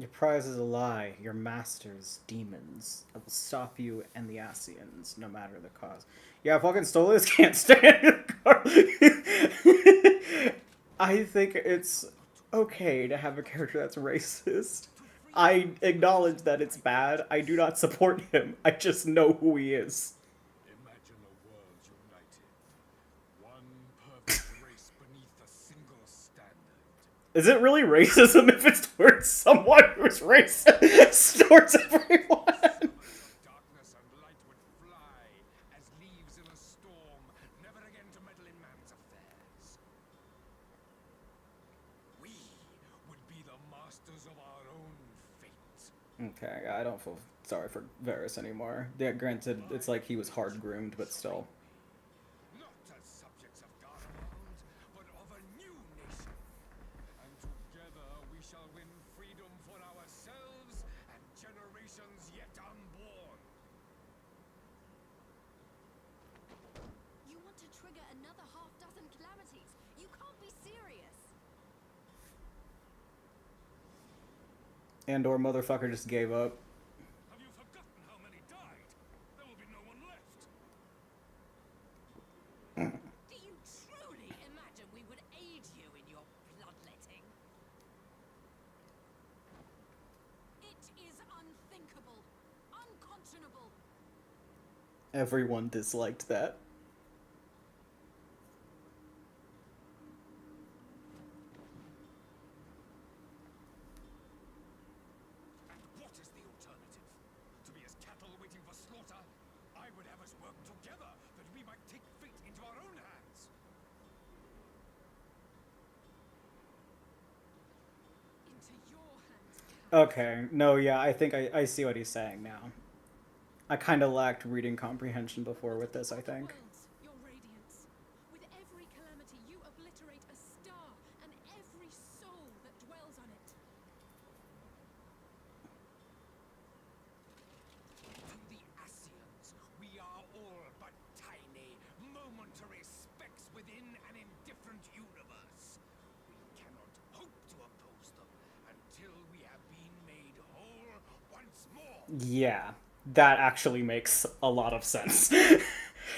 Your prize is a lie. Your master's demons. I will stop you and the Asians, no matter the cause. Yeah, fucking Stolas can't stand it. I think it's okay to have a character that's racist. I acknowledge that it's bad. I do not support him. I just know who he is. Imagine a world united. One perfect race beneath a single standard. Is it really racism if it's towards someone who's racist towards everyone? Darkness and light would fly as leaves in a storm, never again to meddle in man's affairs. We would be the masters of our own fate. Okay, I don't feel sorry for Varys anymore. Yeah, granted, it's like he was hard groomed, but still. Not as subjects of Garlemald, but of a new nation. And together we shall win freedom for ourselves and generations yet unborn. You want to trigger another half-dozen calamities? You can't be serious. And or motherfucker just gave up. Have you forgotten how many died? There will be no one left. Do you truly imagine we would aid you in your bloodletting? It is unthinkable. Unconscionable. Everyone disliked that. What is the alternative? To be as cattle waiting for slaughter? I would have us work together that we might take fate into our own hands. Into your hands. Okay, no, yeah, I think I see what he's saying now. I kind of lacked reading comprehension before with this, I think. Worlds, your radiance. With every calamity, you obliterate a star and every soul that dwells on it. To the Asians, we are all but tiny, momentary specks within an indifferent universe. We cannot hope to oppose them until we have been made whole once more. Yeah, that actually makes a lot of sense.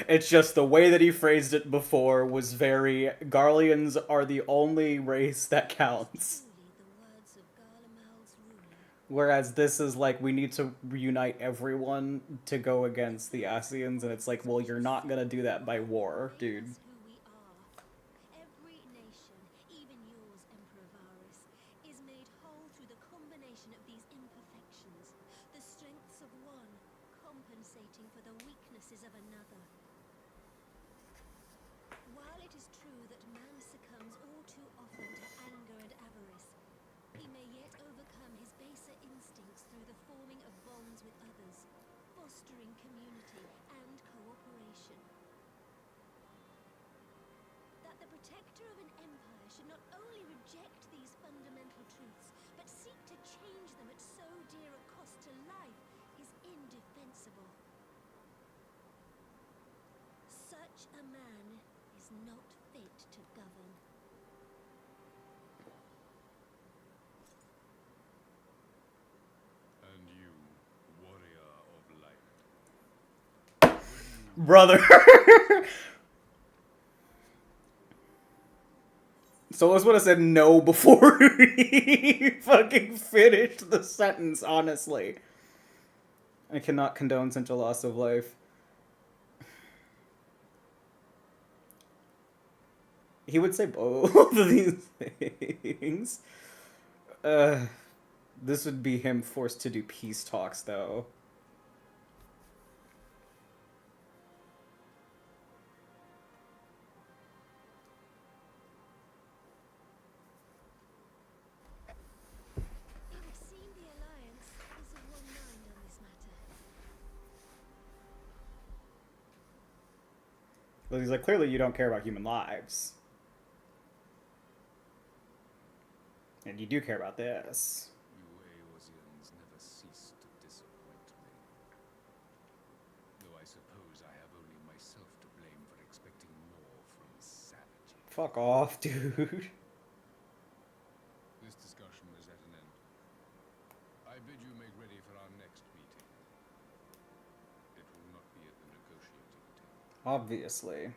It's just the way that he phrased it before was very... Garleans are the only race that counts. Truly the words of Garlemald's ruler. Whereas this is like, we need to reunite everyone to go against the Asians, and it's like, well, you're not gonna do that by war, dude. That's who we are. Every nation, even yours, Emperor Varys, is made whole through the combination of these imperfections, the strengths of one compensating for the weaknesses of another. While it is true that man succumbs all too often to anger and avarice, he may yet overcome his baser instincts through the forming of bonds with others, fostering community and cooperation. That the protector of an empire should not only reject these fundamental truths, but seek to change them at so dear a cost to life is indefensible. Such a man is not fit to govern. And you, warrior of light. Brother! Solas would have said no before he fucking finished the sentence, honestly. I cannot condone such a loss of life. He would say both of these things. This would be him forced to do peace talks, though. It would seem the Alliance is of one mind on this matter. Well, he's like, clearly you don't care about human lives. And you do care about this. You Eorzeans never cease to disappoint me. Though I suppose I have only myself to blame for expecting more from savages. Fuck off, dude. This discussion is at an end. Obviously.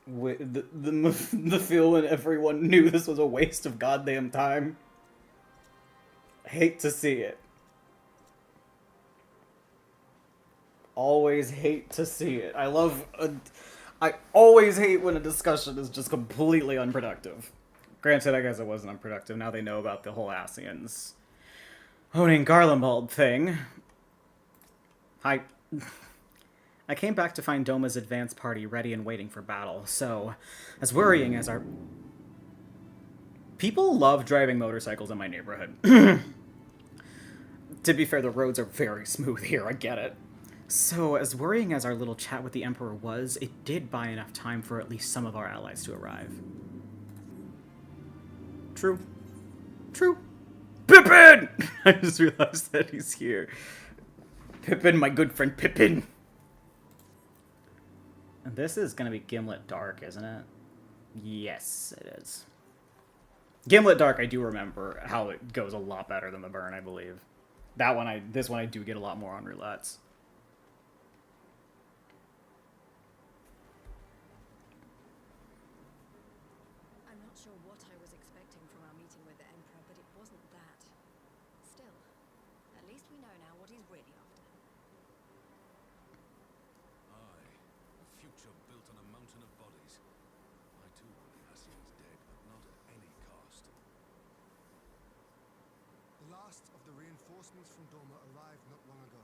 The feel when everyone knew this was a waste of goddamn time. Hate to see it. Always hate to see it. I always hate when a discussion is just completely unproductive. Granted, I guess it wasn't unproductive. Now they know about the whole Asians owning Garlemald thing. I came back to find Doma's advance party ready and waiting for battle, so as worrying as our... People love driving motorcycles in my neighborhood. To be fair, the roads are very smooth here, I get it. So, as worrying as our little chat with the Emperor was, it did buy enough time for at least some of our allies to arrive. True. True. Pippin! I just realized that he's here. Pippin, my good friend Pippin! And this is gonna be Gimlet Dark, isn't it? Yes, it is. Gimlet Dark, I do remember how it goes a lot better than the Burn, I believe. This one I do get a lot more on roulettes. I'm not sure what I was expecting from our meeting with the Emperor, but it wasn't that. Still, at least we know now what he's really after. Aye, a future built on a mountain of bodies. I too believe Ascien's dead, but not at any cost. The last of the reinforcements from Doma arrived not long ago.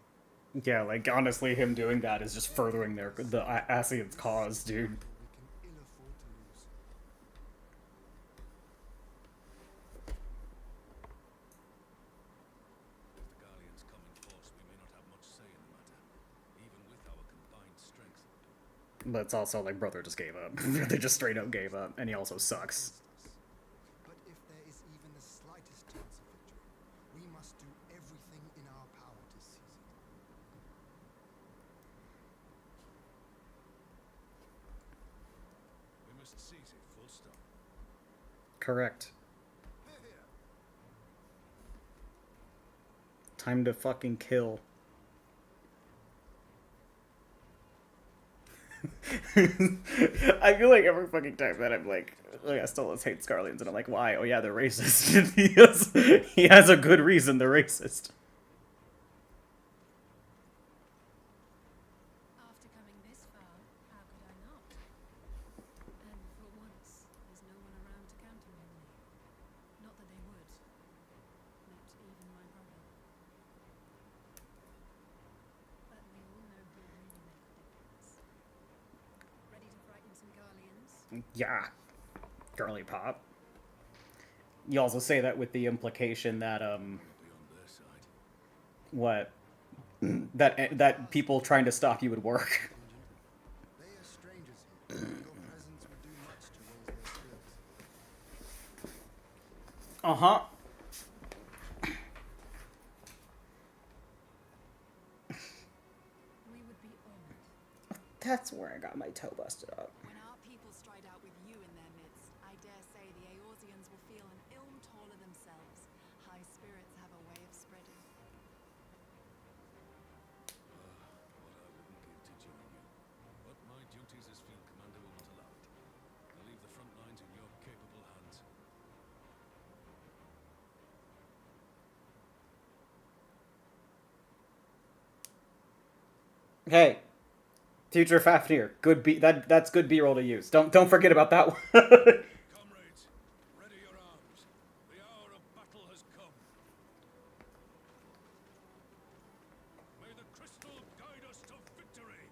Yeah, like, honestly, him doing that is just furthering the Ascien's cause, dude. We can ill afford to lose. With the Gallians come in force, we may not have much say in the matter, even with our combined strength. But it's also like brother just gave up. They just straight up gave up, and he also sucks. But if there is even the slightest chance of victory, we must do everything in our power to seize it. We must seize it, full stop. Correct. Time to fucking kill. I feel like every fucking time that I'm like, oh yeah, Stolas hates Scarlians, and I'm like, why? Oh yeah, they're racist. he has a good reason they're racist. After coming this far, how could I not? And for once, there's no one around to counter me. Not that they would. Not even my brother. But we all know who really make the difference. Ready to frighten some Garleans? Yeah. Girly pop. You also say that with the implication that, Be on their side. what? that people trying to stop you would work. They are strangers here. Your presence would do much to raise their spirits. Uh-huh. We would be honored. That's where I got my toe busted up. When our people stride out with you in their midst, I dare say the Eorzeans will feel an ilm taller themselves. High spirits have a way of spreading. What I wouldn't give to join you. But my duties as field commander will not allow it. I leave the front lines in your capable hands. Hey, future Fafnir, that's good B-roll to use. Don't forget about that one. Comrades, ready your arms. The hour of battle has come. May the crystal guide us to victory.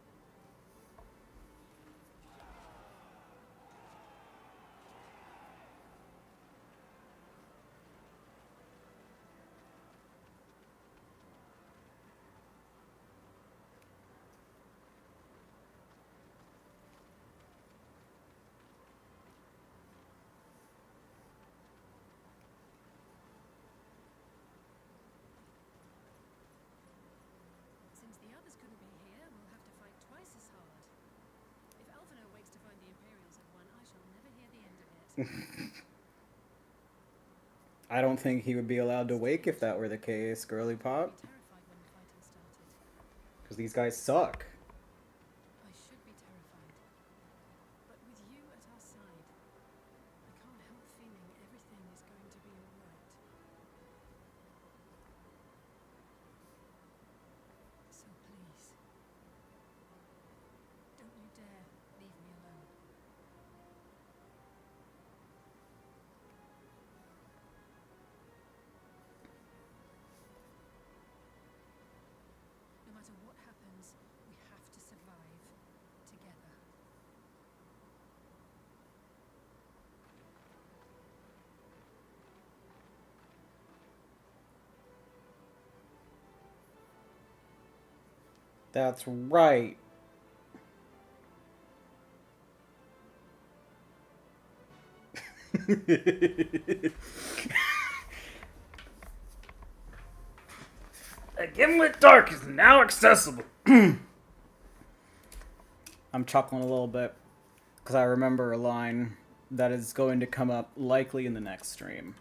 Since the others couldn't be here, we'll have to fight twice as hard. If Elfino wakes to find the Imperials have won, I shall never hear the end of it. I don't think he would be allowed to wake if that were the case, girly pop. Terrified when the fighting started. Because these guys suck. I should be terrified. But with you at our side, I can't help feeling everything is going to be all right. So please, don't you dare leave me alone. No matter what happens, we have to survive together. That's right. A Gimlet Dark is now accessible. I'm chuckling a little bit because I remember a line that is going to come up likely in the next stream.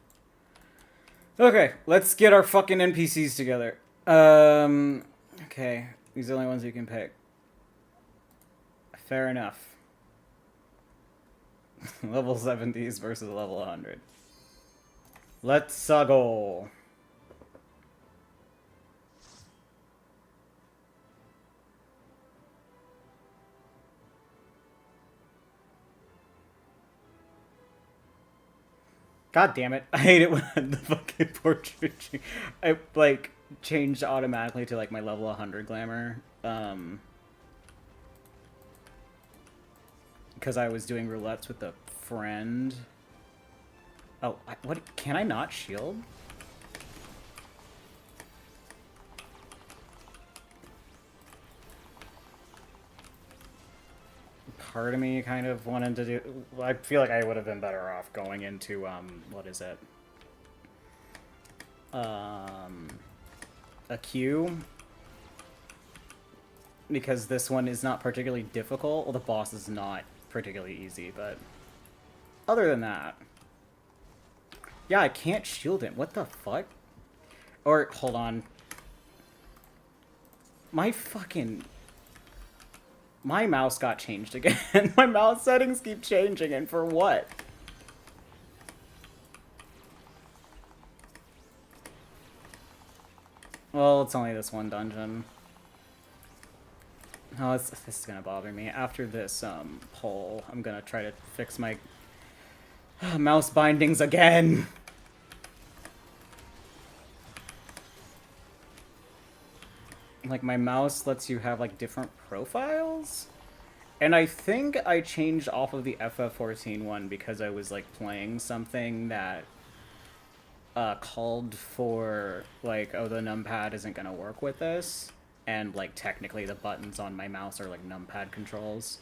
Okay, let's get our fucking NPCs together. Okay, these are the only ones you can pick. Fair enough. Level 70s versus level 100. Let's go. God damn it. I hate it when the fucking portrait like changed automatically to like my level 100 glamour. Because I was doing roulettes with a friend. Oh, what? Can I not shield? Part of me kind of wanted to do... I feel like I would have been better off going into, what is it? A queue. Because this one is not particularly difficult. Well, the boss is not particularly easy, but... Other than that... Yeah, I can't shield him. What the fuck? Or, hold on. My fucking... My mouse got changed again. My mouse settings keep changing, and for what? Well, it's only this one dungeon. Oh, this is gonna bother me. After this, poll, I'm gonna try to fix my mouse bindings again. Like, my mouse lets you have, like, different profiles? And I think I changed off of the FF14 one because I was, like, playing something that called for, like, oh, the numpad isn't gonna work with this. And, like, technically the buttons on my mouse are, like, numpad controls.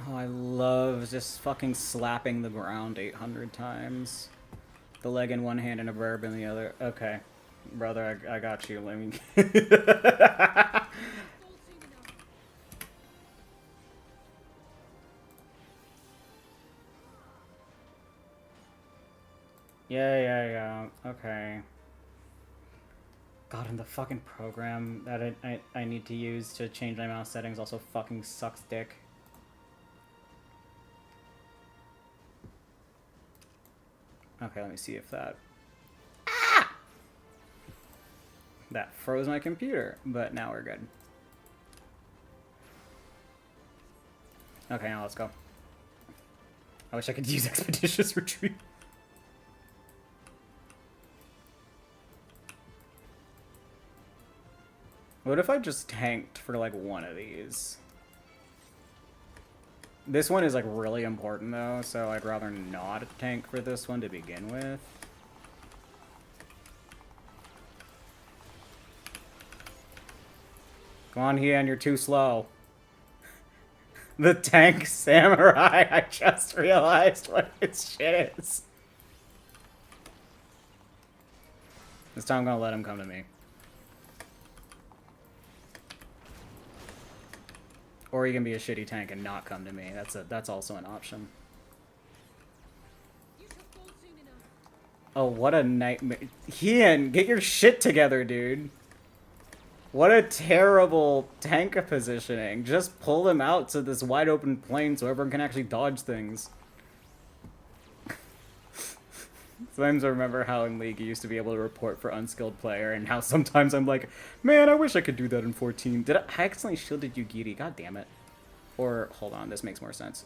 Oh, I love just fucking slapping the ground 800 times. The leg in one hand and a verb in the other. Okay. Brother, I got you. Let me... Yeah. Okay. God, and the fucking program that I need to use to change my mouse settings also fucking sucks dick. Okay, let me see if that... Ah! That froze my computer, but now we're good. Okay, now let's go. I wish I could use Expeditious Retreat. What if I just tanked for, like, one of these? This one is, like, really important, though, so I'd rather not tank for this one to begin with. Come on, Hien, you're too slow. The tank samurai, I just realized what his shit is. This time I'm gonna let him come to me. Or he can be a shitty tank and not come to me. That's also an option. You shall fall soon enough. Oh, what a nightmare. Ian, get your shit together, dude. What a terrible tank positioning. Just pull them out to this wide open plain so everyone can actually dodge things. Sometimes I remember how in League you used to be able to report for unskilled player, and how sometimes I'm like, man, I wish I could do that in 14. Did I accidentally shielded Yugiri? God damn it. Or, hold on, this makes more sense.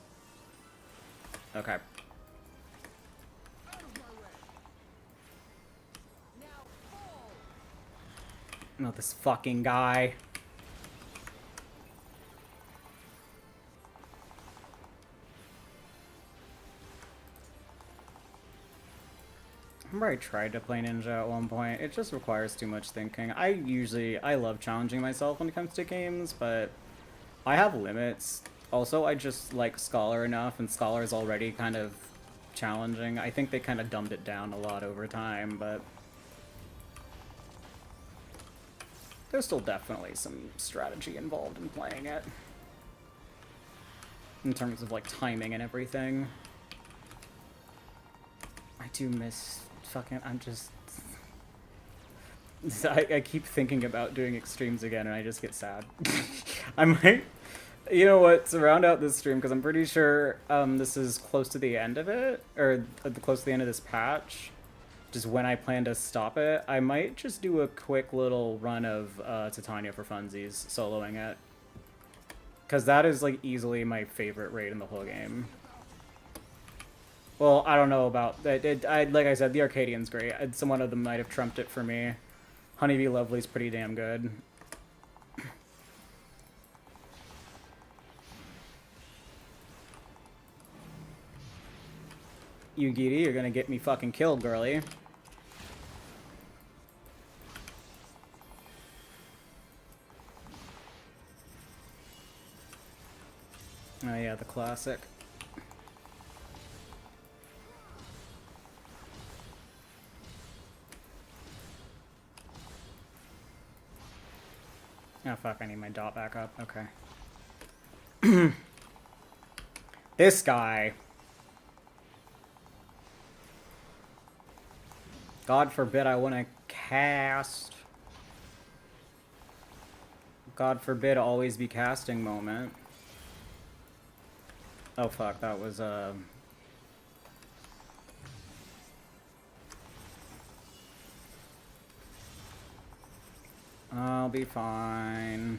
Okay. Not this fucking guy. I remember I tried to play Ninja at one point. It just requires too much thinking. I love challenging myself when it comes to games, but I have limits. Also, I just like Scholar enough, and Scholar is already kind of challenging. I think they kind of dumbed it down a lot over time, but there's still definitely some strategy involved in playing it. In terms of, like, timing and everything. I do miss fucking... I'm just... I keep thinking about doing extremes again, and I just get sad. I might... You know what? To round out this stream, because I'm pretty sure this is close to the end of it, or close to the end of this patch, just when I plan to stop it, I might just do a quick little run of Titania for funsies, soloing it. Because that is, like, easily my favorite raid in the whole game. Well, I don't know about that. Like I said, the Arcadian's great. Some one of them might have trumped it for me. Honeybee Lovely's pretty damn good. Yugiri, you're gonna get me fucking killed, girly. Oh yeah, the classic. Oh fuck, I need my dot back up. Okay. This guy. God forbid I want to cast. God forbid always be casting moment. Oh fuck, that was I'll be fine.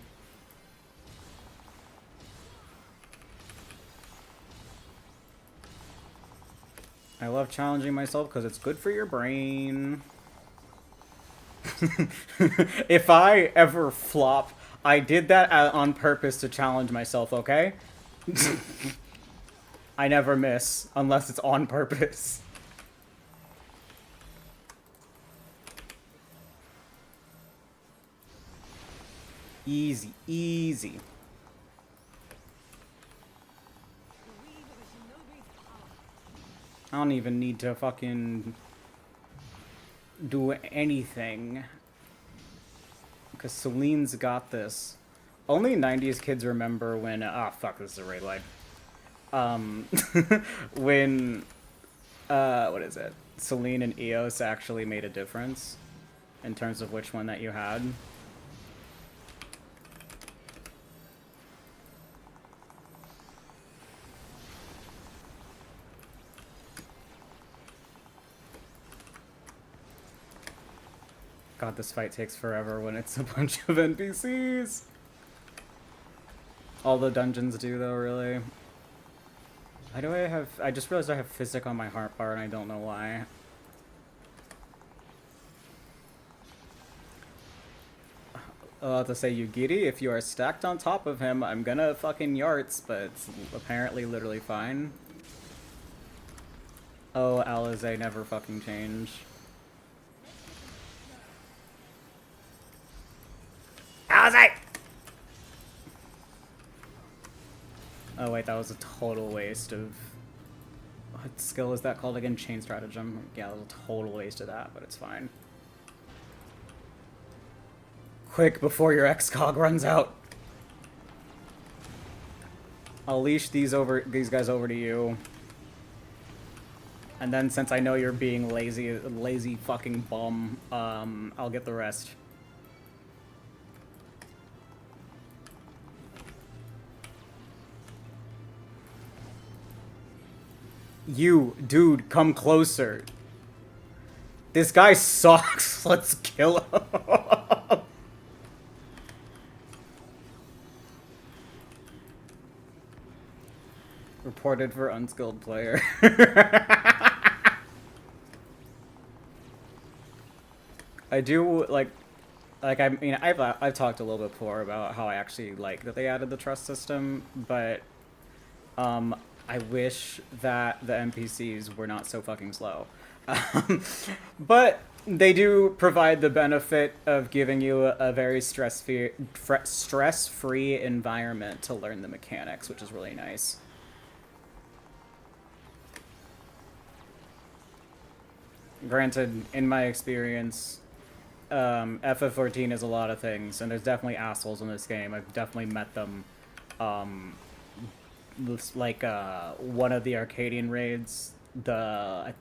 I love challenging myself because it's good for your brain. If I ever flop, I did that on purpose to challenge myself, okay? I never miss, unless it's on purpose. Easy, easy. I don't even need to fucking do anything. Because Celine's got this. Only 90s kids remember when... Ah, fuck, this is a raid light. When... what is it? Celine and Eos actually made a difference. In terms of which one that you had. God, this fight takes forever when it's a bunch of NPCs. All the dungeons do, though, really. Why do I have... I just realized I have Physic on my heart bar, and I don't know why. I'll have to say, Yugiri, if you are stacked on top of him, I'm gonna fucking yarts, but it's apparently literally fine. Oh, Alize never fucking change. Alize! Oh wait, that was a total waste of... What skill is that called again? Chain Stratagem. Yeah, that was a total waste of that, but it's fine. Quick, before your Excog runs out. I'll leash these guys over to you. And then since I know you're being lazy fucking bum, I'll get the rest. You, dude, come closer. This guy sucks. Let's kill him. Reported for unskilled player. I do I mean I've talked a little bit before about how I actually like that they added the trust system, but I wish that the NPCs were not so fucking slow. But they do provide the benefit of giving you a very stress-free environment to learn the mechanics, which is really nice. Granted, in my experience, FF14 is a lot of things, and there's definitely assholes in this game. I've definitely met them. Like, one of the Arcadian raids, I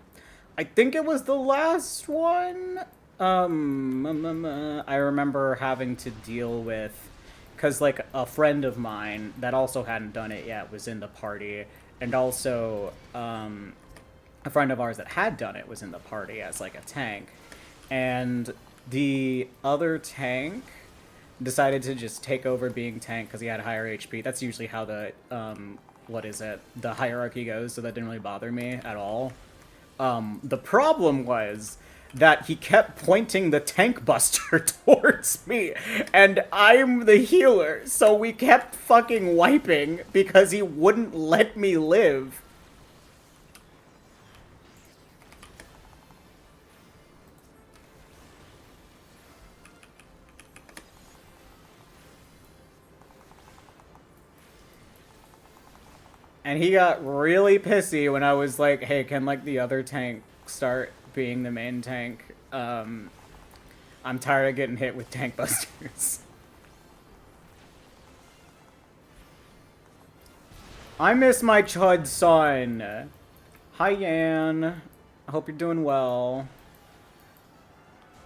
think it was the last one? I remember having to deal with, because, like, a friend of mine that also hadn't done it yet was in the party, and also, a friend of ours that had done it was in the party as, like, a tank. And the other tank decided to just take over being tank because he had higher HP. That's usually how the, the hierarchy goes, so that didn't really bother me at all. The problem was that he kept pointing the tank buster towards me, and I'm the healer, so we kept fucking wiping because he wouldn't let me live. And he got really pissy when I was like, hey, can, like, the other tank start being the main tank? I'm tired of getting hit with tank busters. I miss my chud son. Hi, Yan. I hope you're doing well.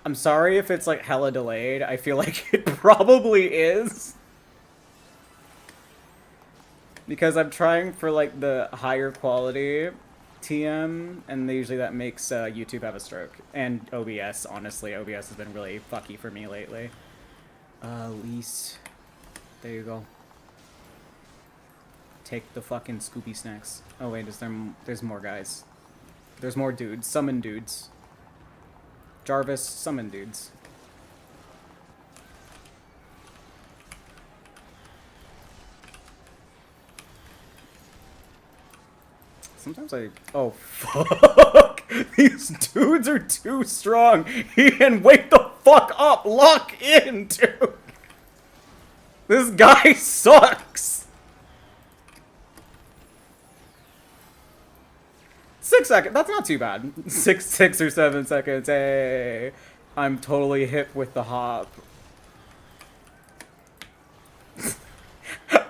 I'm sorry if it's, like, hella delayed. I feel like it probably is. Because I'm trying for, like, the higher quality TM, and usually that makes YouTube have a stroke. And OBS, honestly. OBS has been really fucky for me lately. Lise. There you go. Take the fucking Scooby snacks. Oh, wait, there's more guys. There's more dudes. Summon dudes. Jarvis, summon dudes. Sometimes oh, fuck! These dudes are too strong! Ian, wake the fuck up! Lock in, dude! This guy sucks! 6 seconds, that's not too bad. 6 or 7 seconds, hey! I'm totally hip with the hop.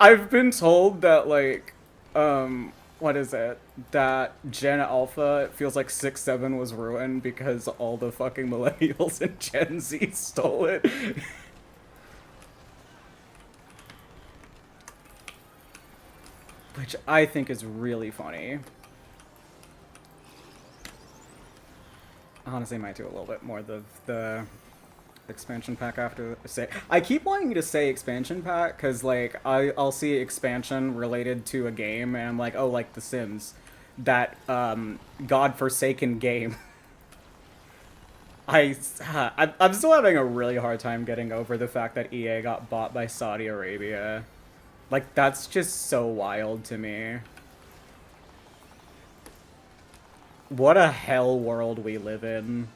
I've been told that, like, what is it? That Gen Alpha, it feels like 6-7 was ruined because all the fucking millennials and Gen Z stole it. Which I think is really funny. Honestly, might do a little bit more the expansion pack after say. I keep wanting to say expansion pack because, like, I'll see expansion related to a game and I'm like, oh, like The Sims, that godforsaken game. I'm still having a really hard time getting over the fact that EA got bought by Saudi Arabia. Like, that's just so wild to me. What a hell world we live in.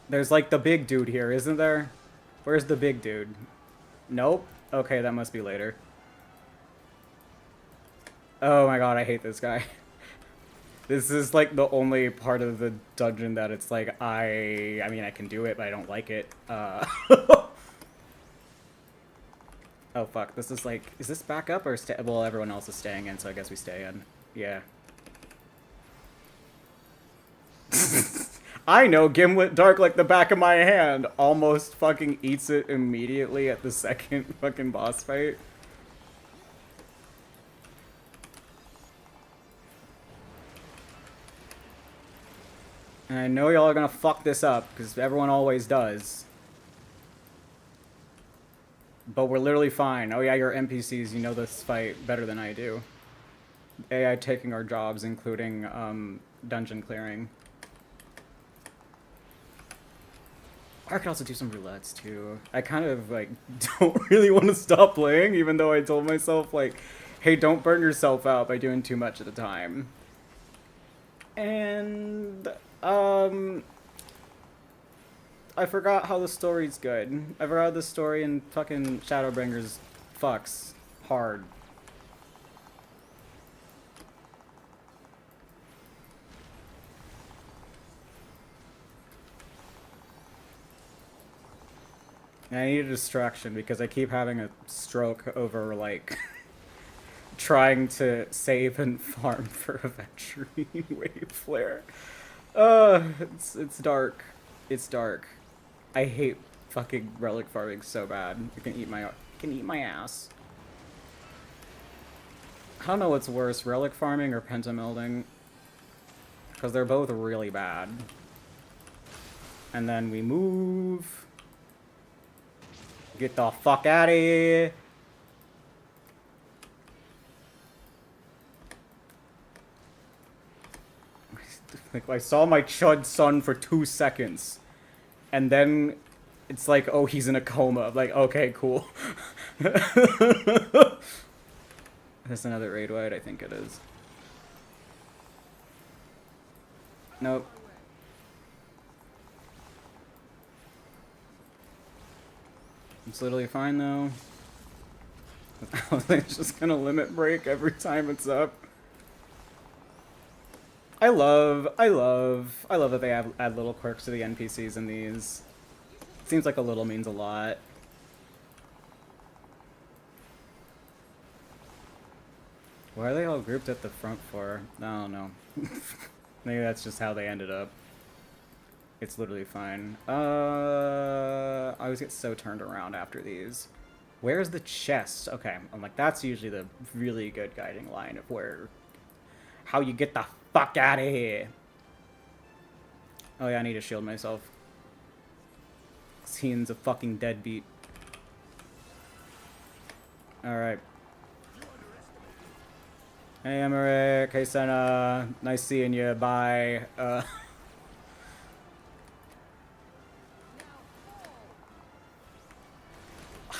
There's, like, the big dude here, isn't there? Where's the big dude? Nope. Okay, that must be later. Oh my god, I hate this guy. This is, like, the only part of the dungeon that it's like, I mean, I can do it, but I don't like it. Oh, fuck. This is, like, is this back up or well, everyone else is staying in, so I guess we stay in. Yeah. I know, Gimlet Dark like the back of my hand. Almost fucking eats it immediately at the second fucking boss fight. And I know y'all are gonna fuck this up, because everyone always does. But we're literally fine. Oh yeah, you're NPCs, you know this fight better than I do. AI taking our jobs, including dungeon clearing. I could also do some roulettes too. I kind of like don't really want to stop playing, even though I told myself like, hey, don't burn yourself out by doing too much at a time. And I forgot how the story's good. I forgot the story in fucking Shadowbringers fucks hard. And I need a distraction because I keep having a stroke over like trying to save and farm for Aventurine Wave Flare. It's dark. It's dark. I hate fucking relic farming so bad. It can eat my ass. I don't know what's worse, relic farming or pentamelding, because they're both really bad. And then we move. Get the fuck out of here. Like, I saw my chud son for 2 seconds. And then it's like, oh, he's in a coma. I'm like, okay, cool. That's another raid wide, I think it is. Nope. It's literally fine though. It's just gonna limit break every time it's up. I love that they add little quirks to the NPCs in these. Seems like a little means a lot. Why are they all grouped at the front for? I don't know. Maybe that's just how they ended up. It's literally fine. I always get so turned around after these. Where's the chest? Okay, I'm like, that's usually the really good guiding line of how you get the fuck out of here. Oh yeah, I need to shield myself. Scene's a fucking deadbeat. Alright. Hey Emmerich, hey Senna, nice seeing you, bye.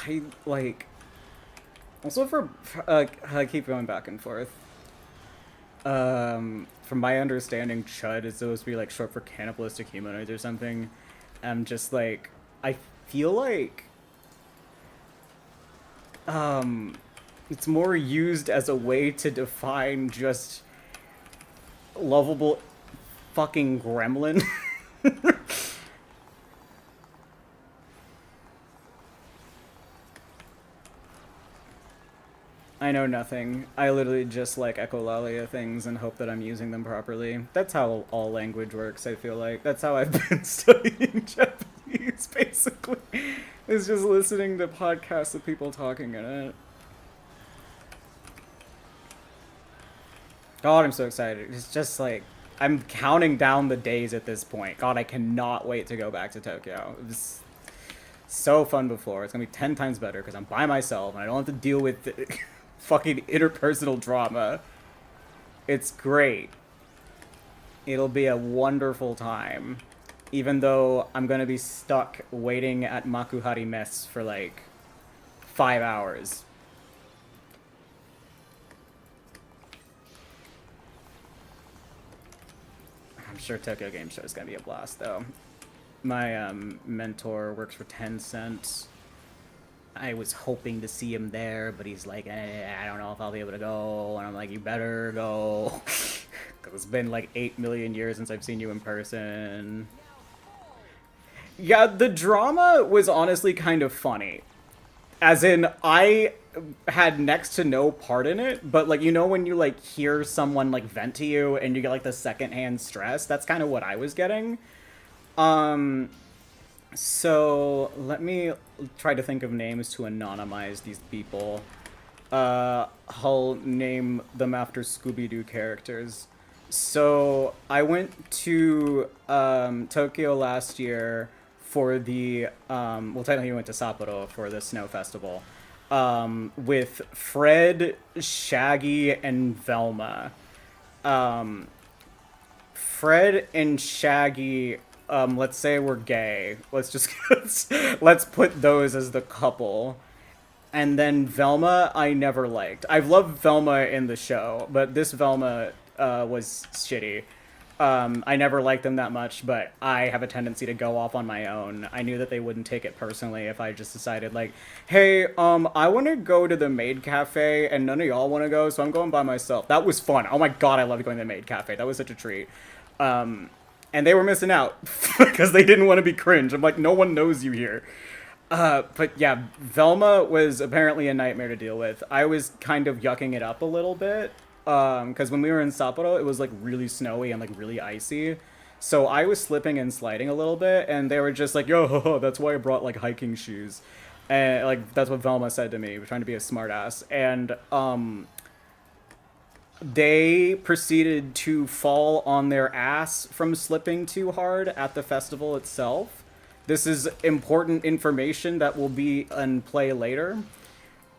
I, like... Also I keep going back and forth. From my understanding, chud is supposed to be, like, short for cannibalistic humanoids or something. I'm just, like... I feel like... it's more used as a way to define just... lovable fucking gremlin. I know nothing. I literally just like echolalia things and hope that I'm using them properly. That's how all language works, I feel like. That's how I've been studying Japanese, basically. It's just listening to podcasts of people talking in it. God, I'm so excited. It's just like, I'm counting down the days at this point. God, I cannot wait to go back to Tokyo. It was so fun before. It's gonna be 10 times better because I'm by myself and I don't have to deal with fucking interpersonal drama. It's great. It'll be a wonderful time. Even though I'm gonna be stuck waiting at Makuhari Mess for like 5 hours. I'm sure Tokyo Game Show is gonna be a blast though. My mentor works for Tencent. I was hoping to see him there, but he's like, I don't know if I'll be able to go. And I'm like, you better go. Because it's been like 8 million years since I've seen you in person. Yeah, the drama was honestly kind of funny. As in, I had next to no part in it, but like, you know, when you like hear someone like vent to you and you get like the secondhand stress, that's kind of what I was getting. So let me try to think of names to anonymize these people. I'll name them after Scooby-Doo characters. So I went to Tokyo last year for the well, technically we went to Sapporo for the snow festival with Fred, Shaggy, and Velma. Fred and Shaggy, let's say we're gay. Let's just let's put those as the couple. And then Velma, I never liked. I've loved Velma in the show, but this Velma was shitty. I never liked them that much, but I have a tendency to go off on my own. I knew that they wouldn't take it personally if I just decided, like, hey, I want to go to the maid cafe, and none of y'all want to go, so I'm going by myself. That was fun. Oh my god, I loved going to the maid cafe. That was such a treat. And they were missing out because they didn't want to be cringe. I'm like, no one knows you here. But yeah, Velma was apparently a nightmare to deal with. I was kind of yucking it up a little bit. Because when we were in Sapporo, it was like really snowy and like really icy. So I was slipping and sliding a little bit, and they were just like, yo, that's why I brought like hiking shoes. And like, that's what Velma said to me, trying to be a smartass. And, they proceeded to fall on their ass from slipping too hard at the festival itself. This is important information that will be in play later.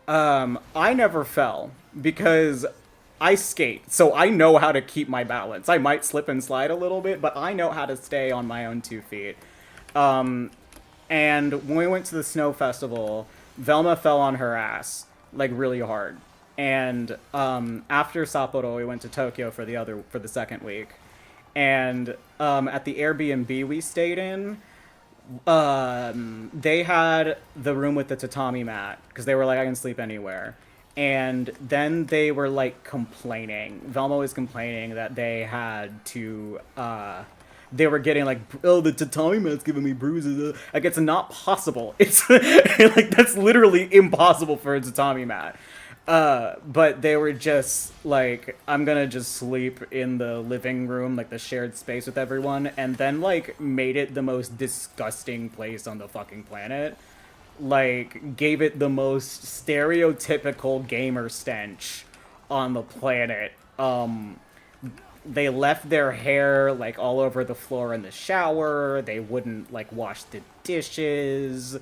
I never fell because I skate, so I know how to keep my balance. I might slip and slide a little bit, but I know how to stay on my own 2 feet. And when we went to the snow festival, Velma fell on her ass, like really hard. And after Sapporo, we went to Tokyo for the second week. And at the Airbnb we stayed in, they had the room with the tatami mat because they were like, I can sleep anywhere. And then they were like complaining. Velma was complaining that they had to they were getting like, oh, the tatami mat's giving me bruises. Like, it's not possible. It's like, that's literally impossible for a tatami mat. But they were just like, I'm gonna just sleep in the living room, like the shared space with everyone, and then like made it the most disgusting place on the fucking planet. Like, gave it the most stereotypical gamer stench on the planet. They left their hair like all over the floor in the shower. They wouldn't like wash the dishes.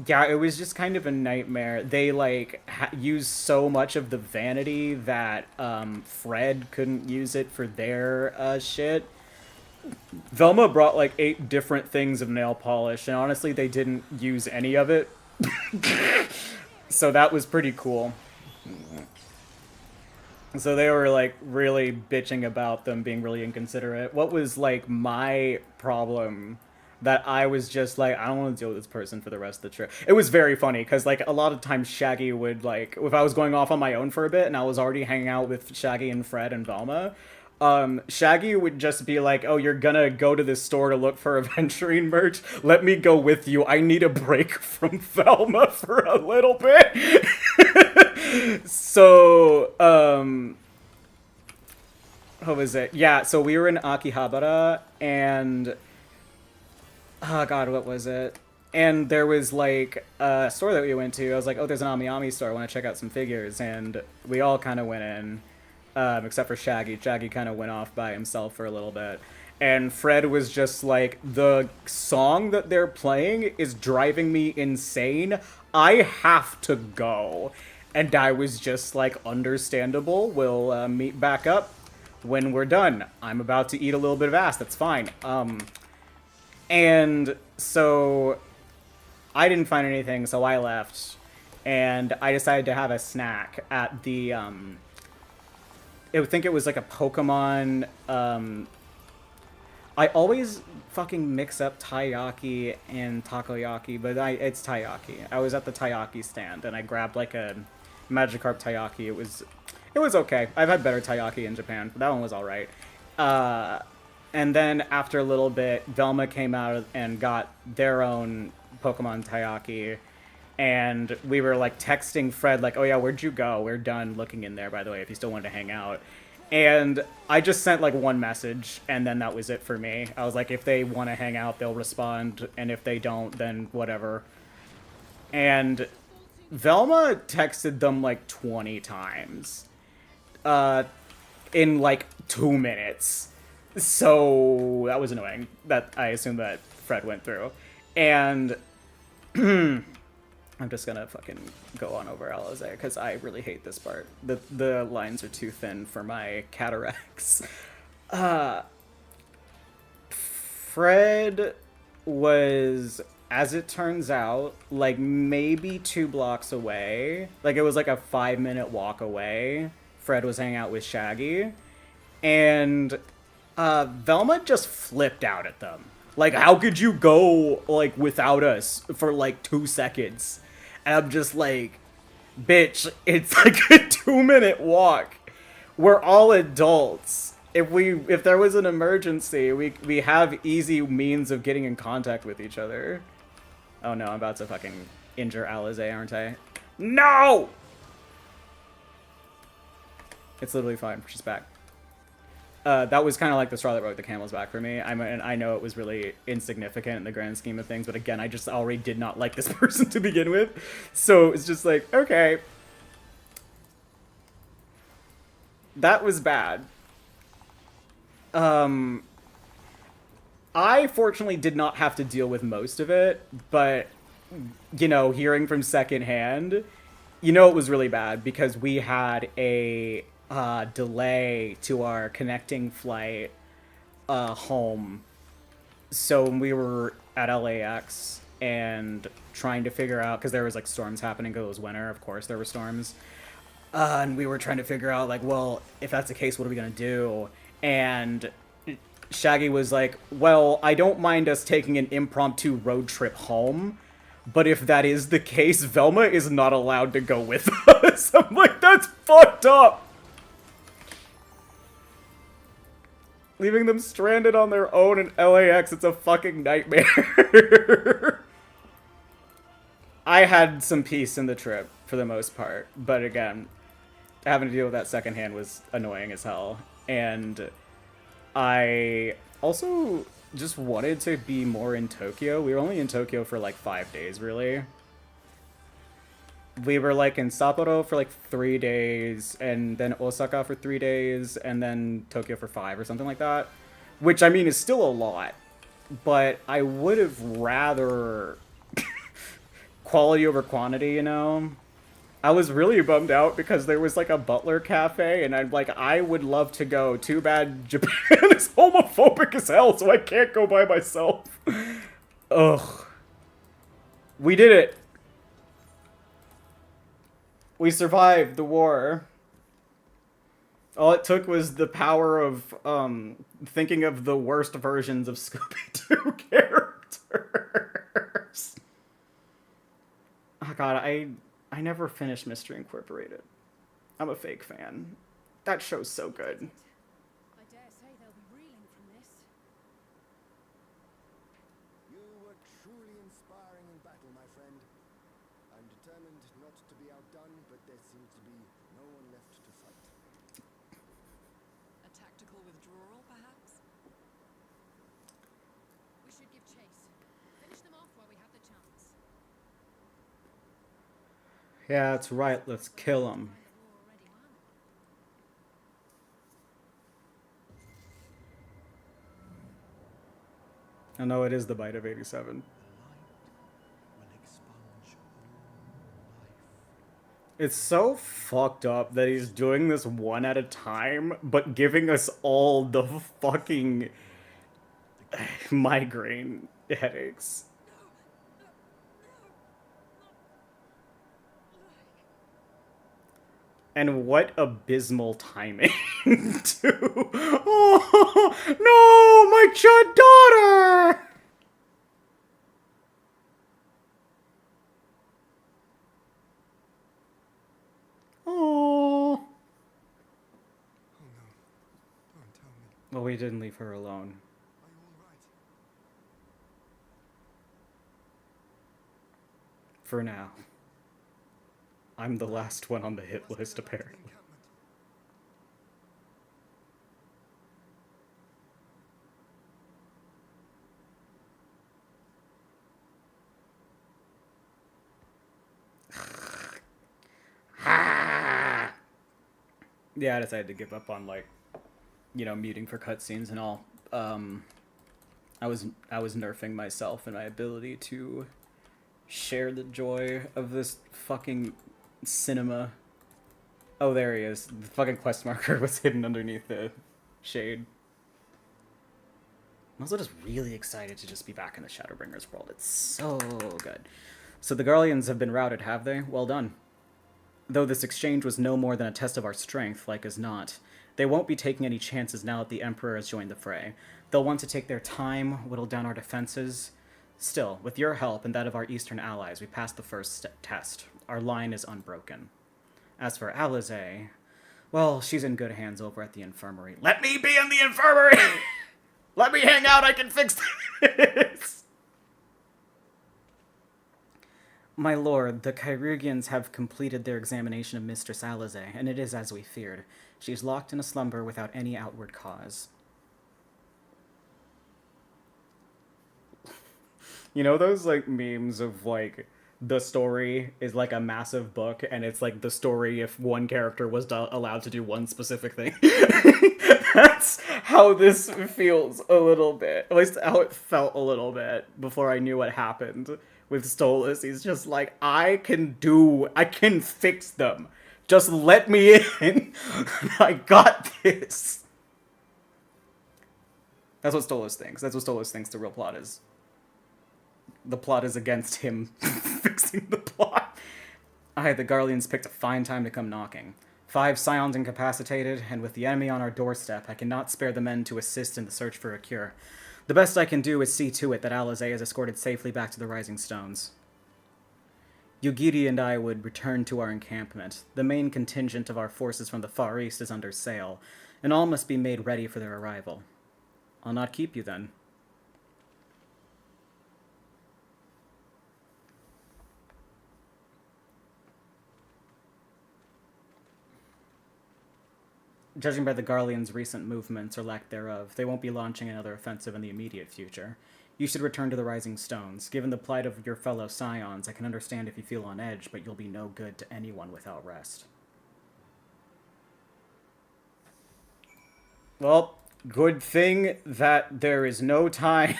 Yeah, it was just kind of a nightmare. They, like, used so much of the vanity that Fred couldn't use it for their shit. Velma brought, like, 8 different things of nail polish, and honestly, they didn't use any of it. So that was pretty cool. So they were, like, really bitching about them being really inconsiderate. What was, like, my problem that I was just like, I don't want to deal with this person for the rest of the trip. It was very funny, because, like, a lot of times Shaggy would, like, if I was going off on my own for a bit, and I was already hanging out with Shaggy and Fred and Velma, Shaggy would just be like, oh, you're gonna go to this store to look for aventurine merch? Let me go with you. I need a break from Velma for a little bit. So, what was it? Yeah, so we were in Akihabara, and oh god, what was it? And there was like a store that we went to. I was like, oh, there's an Ami store. I want to check out some figures. And we all kind of went in, except for Shaggy. Shaggy kind of went off by himself for a little bit. And Fred was just like, the song that they're playing is driving me insane. I have to go. And I was just like, understandable. We'll meet back up when we're done. I'm about to eat a little bit of ass. That's fine. And so I didn't find anything, so I left. And I decided to have a snack at the, I think it was like a Pokemon, I always fucking mix up taiyaki and takoyaki, but it's taiyaki. I was at the taiyaki stand, and I grabbed like a Magikarp taiyaki. It was okay. I've had better taiyaki in Japan, but that one was alright. And then after a little bit, Velma came out and got their own Pokemon Taiyaki, and we were like texting Fred like, "Oh yeah, where'd you go? We're done looking in there, by the way, if you still wanted to hang out." And I just sent like one message, and then that was it for me. I was like, if they want to hang out, they'll respond, and if they don't, then whatever. And Velma texted them like 20 times in like 2 minutes. So that was annoying. That I assume that Fred went through. And I'm just gonna fucking go on over Alizé because I really hate this part. The lines are too thin for my cataracts. Fred was, as it turns out, like maybe 2 blocks away. Like it was like a 5-minute walk away. Fred was hanging out with Shaggy. And Velma just flipped out at them. Like, how could you go, like, without us for, like, 2 seconds? And I'm just like, bitch, it's like a 2-minute walk. We're all adults. If there was an emergency, we have easy means of getting in contact with each other. Oh no, I'm about to fucking injure Alizé, aren't I? No! It's literally fine. She's back. That was kind of like the straw that broke the camel's back for me. I know it was really insignificant in the grand scheme of things, but again, I just already did not like this person to begin with. So it's just like, okay. That was bad. I fortunately did not have to deal with most of it, but, you know, hearing from secondhand, you know it was really bad because we had a delay to our connecting flight home. So when we were at LAX and trying to figure out, because there was like storms happening because it was winter, of course there were storms. And we were trying to figure out like, well, if that's the case, what are we going to do? And Shaggy was like, well, I don't mind us taking an impromptu road trip home, but if that is the case, Velma is not allowed to go with us. I'm like, that's fucked up. Leaving them stranded on their own in LAX, it's a fucking nightmare. I had some peace in the trip, for the most part. But again, having to deal with that secondhand was annoying as hell. And I also just wanted to be more in Tokyo. We were only in Tokyo for like 5 days, really. We were like in Sapporo for like 3 days, and then Osaka for 3 days, and then Tokyo for 5 or something like that. Which, I mean, is still a lot. But I would have rather quality over quantity, you know? I was really bummed out because there was like a butler cafe, and I'm like, I would love to go. Too bad Japan is homophobic as hell, so I can't go by myself. Ugh. We did it. We survived the war. All it took was the power of thinking of the worst versions of Scooby-Doo characters. Oh god, I never finished Mystery Incorporated. I'm a fake fan. That show's so good. I dare say they'll be reeling from this. You were truly inspiring in battle, my friend. I'm determined not to be outdone, but there seems to be no one left to fight. A tactical withdrawal, perhaps? We should give chase. Finish them off while we have the chance. Yeah, that's right. Let's kill him. Kind of war already, man. I know it is the bite of 87. The light will expunge all life. It's so fucked up that he's doing this one at a time, but giving us all the fucking migraine headaches. And what abysmal timing, too. Oh, no, my chud daughter! Oh. Oh no. Don't tell me. Well, we didn't leave her alone. Are you all right? For now. I'm the last one on the hit Must list, go back to the apparently. encampment. Yeah, I decided to give up on, like, you know, muting for cutscenes and all. I was nerfing myself and my ability to share the joy of this fucking cinema. Oh, there he is. The fucking quest marker was hidden underneath the shade. I'm also just really excited to just be back in the Shadowbringers world. It's so good. So the Garleans have been routed, have they? Well done. Though this exchange was no more than a test of our strength, like as not, they won't be taking any chances now that the Emperor has joined the fray. They'll want to take their time, whittle down our defenses. Still, with your help and that of our eastern allies, we passed the first test. Our line is unbroken. As for Alizé, well, she's in good hands over at the infirmary. Let me be in the infirmary! Let me hang out, I can fix this! My lord, the Kyrugians have completed their examination of Mistress Alizé, and it is as we feared. She is locked in a slumber without any outward cause. You know those, like, memes of, like, the story is, like, a massive book, and it's, like, the story if one character was allowed to do one specific thing? That's how this feels a little bit. At least how it felt a little bit before I knew what happened with Stolas. He's just like, I can fix them. Just let me in. I got this. That's what Stolas thinks. That's what Stolas thinks the real plot is. The plot is against him fixing the plot. Aye, the Garleans picked a fine time to come knocking. 5 scions incapacitated, and with the enemy on our doorstep, I cannot spare the men to assist in the search for a cure. The best I can do is see to it that Alizé is escorted safely back to the Rising Stones. Yugiri and I would return to our encampment. The main contingent of our forces from the Far East is under sail, and all must be made ready for their arrival. I'll not keep you then. Judging by the Garleans' recent movements, or lack thereof, they won't be launching another offensive in the immediate future. You should return to the Rising Stones. Given the plight of your fellow scions, I can understand if you feel on edge, but you'll be no good to anyone without rest. Well, good thing that there is no time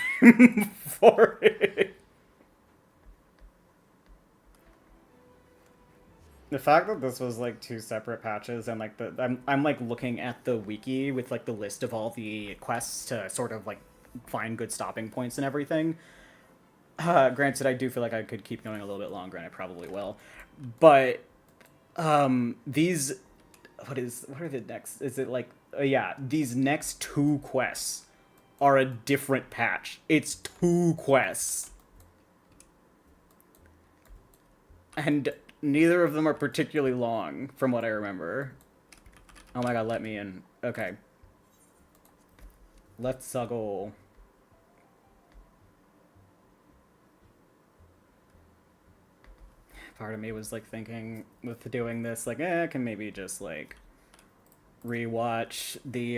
for it. The fact that this was like 2 separate patches and like I'm like looking at the wiki with like the list of all the quests to sort of like find good stopping points and everything. Granted, I do feel like I could keep going a little bit longer, and I probably will. But these what are the next? Is it like yeah? These next 2 quests are a different patch. It's 2 quests, and neither of them are particularly long, from what I remember. Oh my god, let me in. Okay. Let's go. Part of me was, like, thinking with doing this, like, I can maybe just, like, rewatch the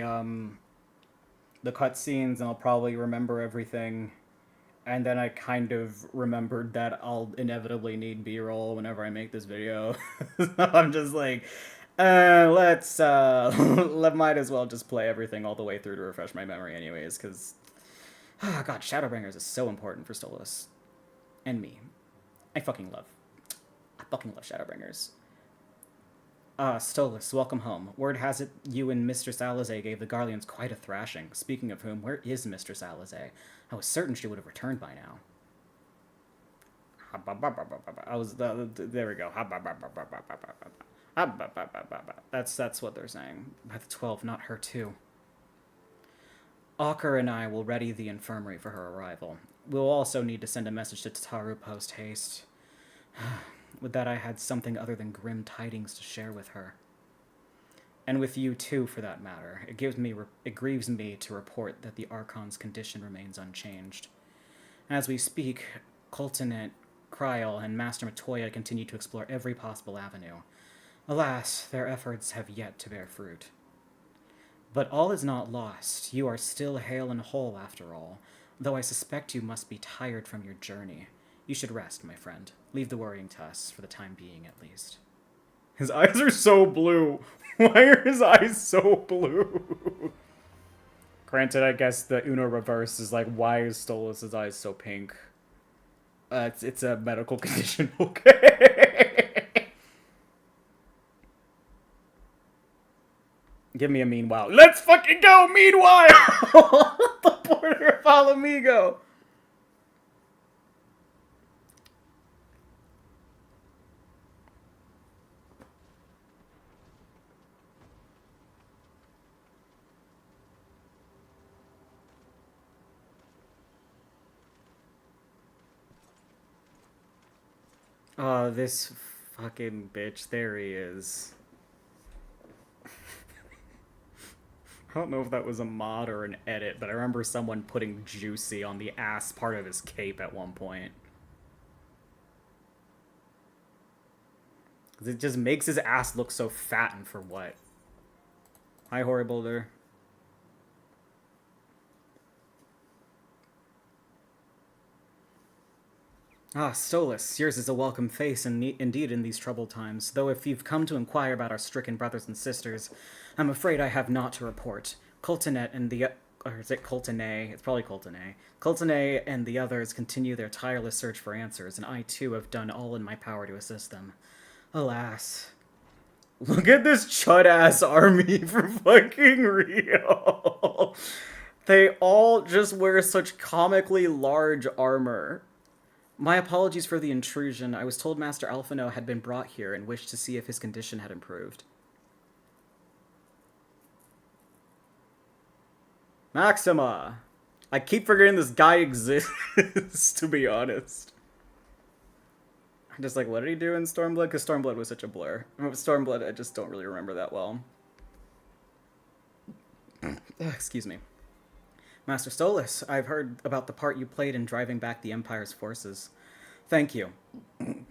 cutscenes, and I'll probably remember everything. And then I kind of remembered that I'll inevitably need B-roll whenever I make this video. So I'm just like, let's, might as well just play everything all the way through to refresh my memory anyways, because, oh god, Shadowbringers is so important for Stolas. And me. I fucking love Shadowbringers. Stolas, welcome home. Word has it you and Mistress Alizé gave the Garleans quite a thrashing. Speaking of whom, where is Mistress Alizé? I was certain she would have returned by now. There we go. That's what they're saying. By the 12, not her too. Aukar and I will ready the infirmary for her arrival. We'll also need to send a message to Tataru post haste. With that, I had something other than grim tidings to share with her. And with you, too, for that matter. It grieves me to report that the Archon's condition remains unchanged. As we speak, Coltonant Kryl and Master Matoya continue to explore every possible avenue. Alas, their efforts have yet to bear fruit. But all is not lost. You are still hale and whole, after all, though I suspect you must be tired from your journey. You should rest, my friend. Leave the worrying to us, for the time being at least. His eyes are so blue. Why are his eyes so blue? Granted, I guess the Uno reverse is like, why is Stolas' eyes so pink? It's a medical condition, okay? Give me a meanwhile. Let's fucking go, meanwhile! The border of Alamigo! Oh, this fucking bitch. There he is. I don't know if that was a mod or an edit, but I remember someone putting juicy on the ass part of his cape at one point. 'Cause it just makes his ass look so fat, and for what? Hi, Hori Boulder. Ah, Stolas, yours is a welcome face indeed in these troubled times, though if you've come to inquire about our stricken brothers and sisters, I'm afraid I have naught to report. Coltonet and the... or is it Coltonet? It's probably Coltonet. Coltonet and the others continue their tireless search for answers, and I too have done all in my power to assist them. Alas. Look at this chud-ass army for fucking real. They all just wear such comically large armor. My apologies for the intrusion. I was told Master Alphino had been brought here and wished to see if his condition had improved. Maxima! I keep forgetting this guy exists, to be honest. I'm just like, what did he do in Stormblood? Because Stormblood was such a blur. Stormblood, I just don't really remember that well. Excuse me. Master Stolas, I've heard about the part you played in driving back the Empire's forces. Thank you.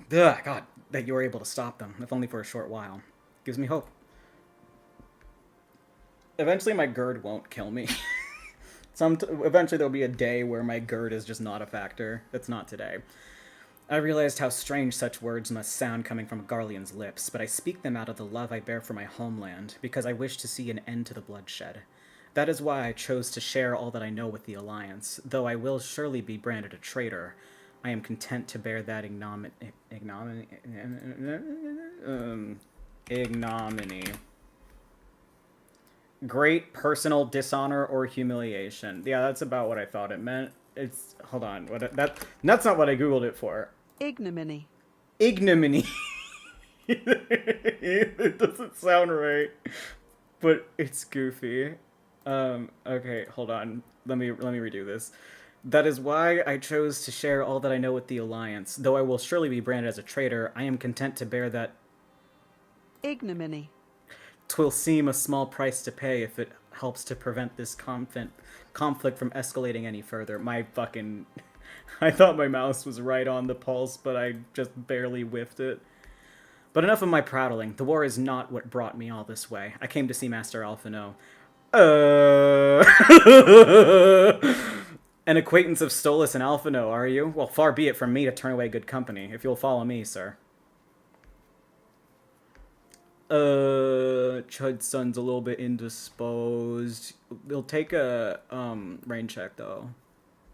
God, that you were able to stop them, if only for a short while. Gives me hope. Eventually my GERD won't kill me. Eventually there'll be a day where my GERD is just not a factor. That's not today. I realized how strange such words must sound coming from a Garlean's lips, but I speak them out of the love I bear for my homeland, because I wish to see an end to the bloodshed. That is why I chose to share all that I know with the Alliance. Though I will surely be branded a traitor, I am content to bear that ignominy. Great personal dishonor or humiliation. Yeah, that's about what I thought it meant. It's... hold on. That's not what I googled it for. Ignominy. Ignominy. It doesn't sound right, but it's goofy. Okay, hold on. Let me redo this. That is why I chose to share all that I know with the Alliance. Though I will surely be branded as a traitor, I am content to bear that ignominy. 'Twill seem a small price to pay if it helps to prevent this conflict from escalating any further. My fucking... I thought my mouse was right on the pulse, but I just barely whiffed it. But enough of my prattling. The war is not what brought me all this way. I came to see Master Alphino. An acquaintance of Stolas and Alphino, are you? Well, far be it from me to turn away good company, if you'll follow me, sir. Chud's son's a little bit indisposed. They'll take a, rain check, though.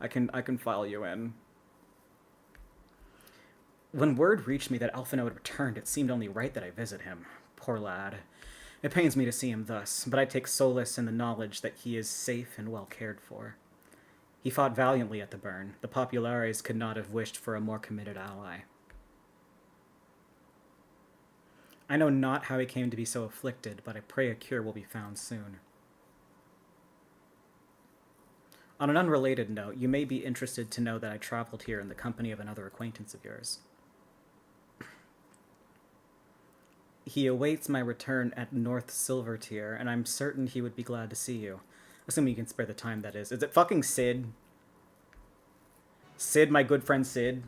I can file you in. When word reached me that Alphino had returned, it seemed only right that I visit him. Poor lad. It pains me to see him thus, but I take solace in the knowledge that he is safe and well cared for. He fought valiantly at the burn. The Populares could not have wished for a more committed ally. I know not how he came to be so afflicted, but I pray a cure will be found soon. On an unrelated note, you may be interested to know that I traveled here in the company of another acquaintance of yours. He awaits my return at North Silvertier, and I'm certain he would be glad to see you. Assuming you can spare the time, that is. Is it fucking Sid? Sid, my good friend Sid?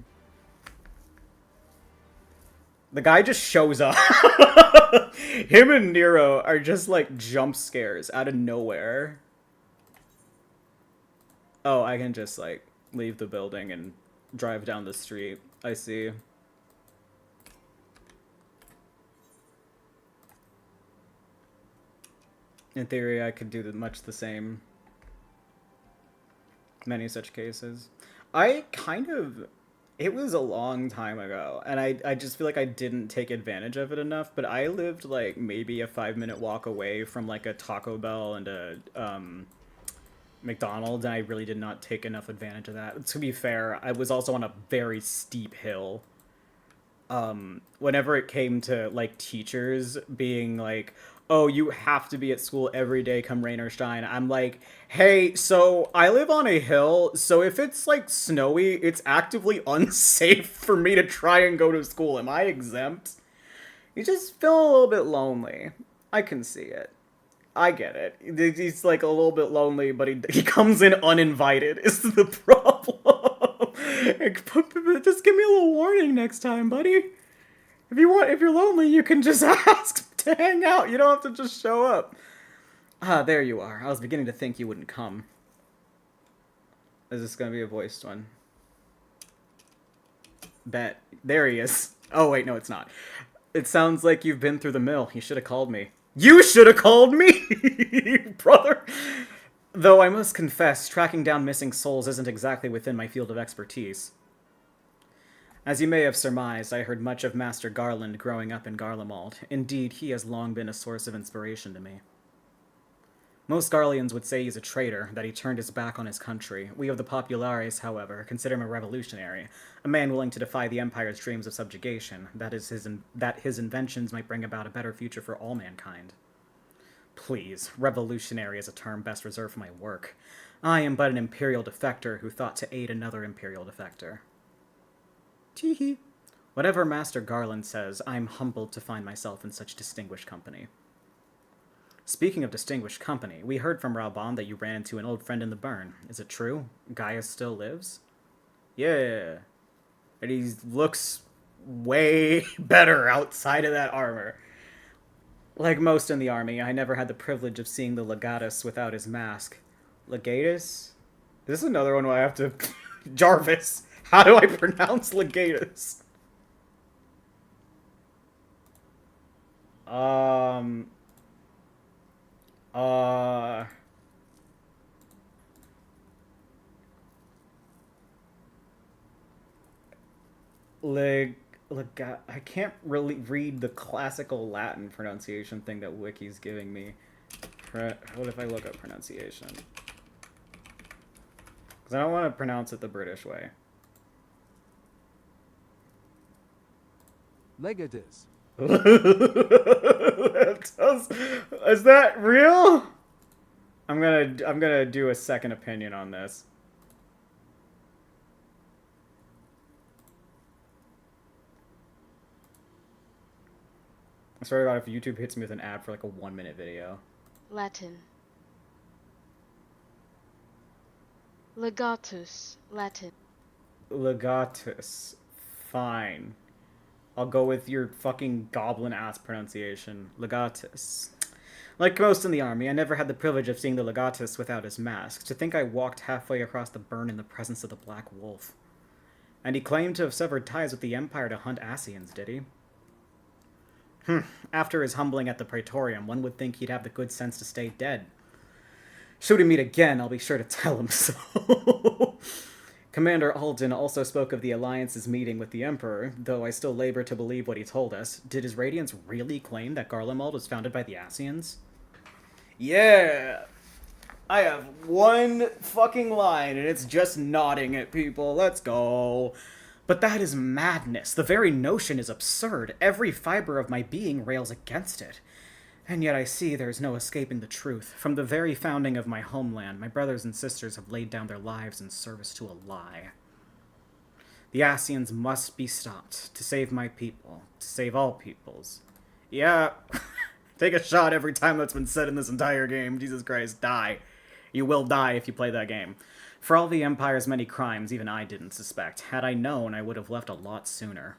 The guy just shows up. Him and Nero are just like jump scares out of nowhere. Oh, I can just like leave the building and drive down the street. I see. In theory, I could do much the same. Many such cases. I kind of... It was a long time ago, and I just feel like I didn't take advantage of it enough, but I lived, like, maybe a 5-minute walk away from, like, a Taco Bell and a, McDonald's, and I really did not take enough advantage of that. To be fair, I was also on a very steep hill. Whenever it came to, like, teachers being like, oh, you have to be at school every day, come rain or shine, I'm like, hey, so I live on a hill, so if it's, like, snowy, it's actively unsafe for me to try and go to school. Am I exempt? You just feel a little bit lonely. I can see it. I get it. He's, like, a little bit lonely, but he comes in uninvited, is the problem. Just give me a little warning next time, buddy. If you're lonely, you can just ask to hang out. You don't have to just show up. Ah, there you are. I was beginning to think you wouldn't come. Is this gonna be a voiced one? Bet. There he is. Oh, wait, no, it's not. It sounds like you've been through the mill. You should have called me. You should have called me, brother! Though I must confess, tracking down missing souls isn't exactly within my field of expertise. As you may have surmised, I heard much of Master Garland growing up in Garlemald. Indeed, he has long been a source of inspiration to me. Most Garleans would say he's a traitor, that he turned his back on his country. We of the Populares, however, consider him a revolutionary, a man willing to defy the Empire's dreams of subjugation, that his inventions might bring about a better future for all mankind. Please, revolutionary is a term best reserved for my work. I am but an Imperial defector who thought to aid another Imperial defector. Teehee. Whatever Master Garland says, I am humbled to find myself in such distinguished company. Speaking of distinguished company, we heard from Raubon that you ran into an old friend in the burn. Is it true? Gaius still lives? Yeah. And he looks way better outside of that armor. Like most in the army, I never had the privilege of seeing the legatus without his mask. Legatus? Is this another one where I have to... Jarvis! How do I pronounce legatus? I can't really read the classical Latin pronunciation thing that Wiki's giving me. What if I look up pronunciation? Because I don't want to pronounce it the British way. Legatus. Is that real? I'm gonna do a second opinion on this. I swear to God, if YouTube hits me with an ad for like a 1-minute video. Latin. Legatus. Latin. Legatus. Fine. I'll go with your fucking goblin-ass pronunciation. Legatus. Like most in the army, I never had the privilege of seeing the legatus without his mask. To think I walked halfway across the burn in the presence of the Black Wolf. And he claimed to have severed ties with the Empire to hunt Ascians, did he? After his humbling at the Praetorium, one would think he'd have the good sense to stay dead. Should we meet again, I'll be sure to tell him so. Commander Alden also spoke of the Alliance's meeting with the Emperor, though I still labor to believe what he told us. Did his Radiance really claim that Garlemald was founded by the Ascians? Yeah! I have one fucking line, and it's just nodding at people. Let's go. But that is madness. The very notion is absurd. Every fiber of my being rails against it. And yet I see there is no escaping the truth. From the very founding of my homeland, my brothers and sisters have laid down their lives in service to a lie. The Ascians must be stopped, to save my people, to save all peoples. Yeah, take a shot every time that's been said in this entire game. Jesus Christ, die. You will die if you play that game. For all the Empire's many crimes, even I didn't suspect. Had I known, I would have left a lot sooner.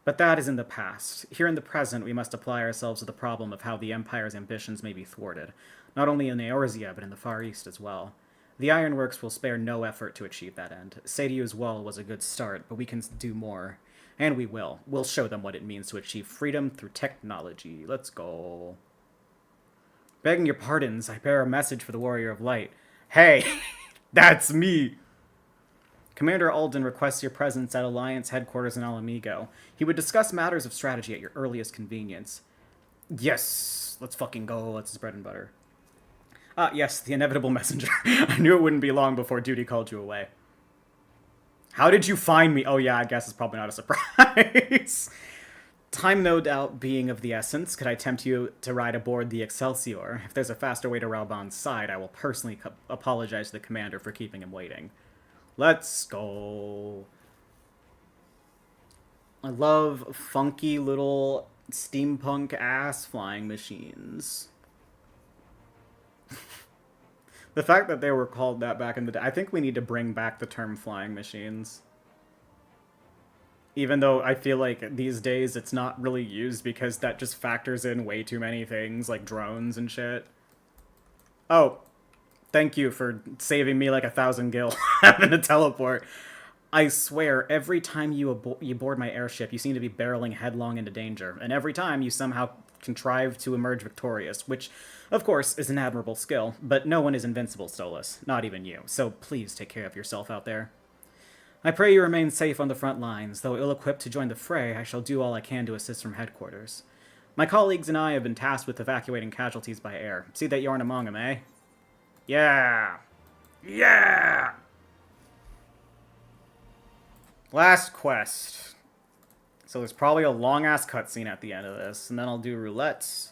But that is in the past. Here in the present, we must apply ourselves to the problem of how the Empire's ambitions may be thwarted, not only in Eorzea, but in the Far East as well. The Ironworks will spare no effort to achieve that end. Seiryu's Wall was a good start, but we can do more. And we will. We'll show them what it means to achieve freedom through technology. Let's go. Begging your pardons, I bear a message for the Warrior of Light. Hey, that's me! Commander Alden requests your presence at Alliance headquarters in Alamigo. He would discuss matters of strategy at your earliest convenience. Yes, let's fucking go. Let's bread and butter. Ah, yes, the inevitable messenger. I knew it wouldn't be long before duty called you away. How did you find me? Oh yeah, I guess it's probably not a surprise. Time no doubt being of the essence, could I tempt you to ride aboard the Excelsior? If there's a faster way to Ralban's side, I will personally apologize to the commander for keeping him waiting. Let's go. I love funky little steampunk ass flying machines. The fact that they were called that back in the day, I think we need to bring back the term flying machines. Even though I feel like these days it's not really used because that just factors in way too many things like drones and shit. Oh, thank you for saving me like 1,000 gil having to teleport. I swear, every time you board my airship, you seem to be barreling headlong into danger, and every time you somehow contrive to emerge victorious, which, of course, is an admirable skill, but no one is invincible, Stolas, not even you, so please take care of yourself out there. I pray you remain safe on the front lines. Though ill-equipped to join the fray, I shall do all I can to assist from headquarters. My colleagues and I have been tasked with evacuating casualties by air. See that yarn among them, eh? Yeah! Yeah! Last quest. So there's probably a long-ass cutscene at the end of this, and then I'll do roulettes,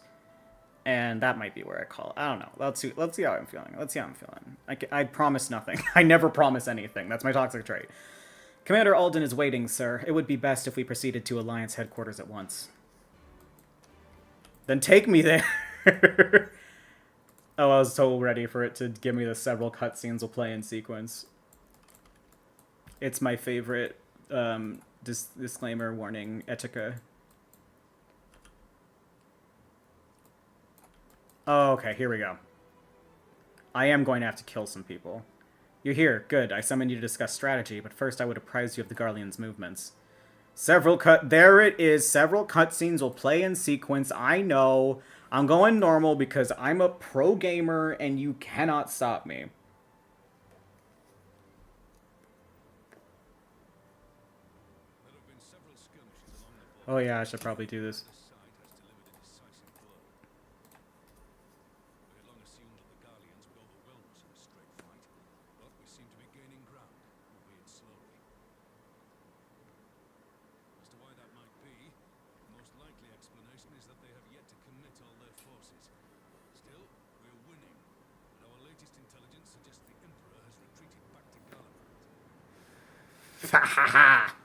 and that might be where I call it. I don't know. Let's see how I'm feeling. Let's see how I'm feeling. I promise nothing. I never promise anything. That's my toxic trait. Commander Alden is waiting, sir. It would be best if we proceeded to Alliance headquarters at once. Then take me there! Oh, I was so ready for it to give me the several cutscenes will play in sequence. It's my favorite disclaimer warning etika. Oh, okay, here we go. I am going to have to kill some people. You're here. Good. I summoned you to discuss strategy, but first I would apprise you of the Garlean's movements. There it is. Several cutscenes will play in sequence. I know. I'm going normal because I'm a pro gamer and you cannot stop me. Oh yeah, I should probably do this. Ha ha ha!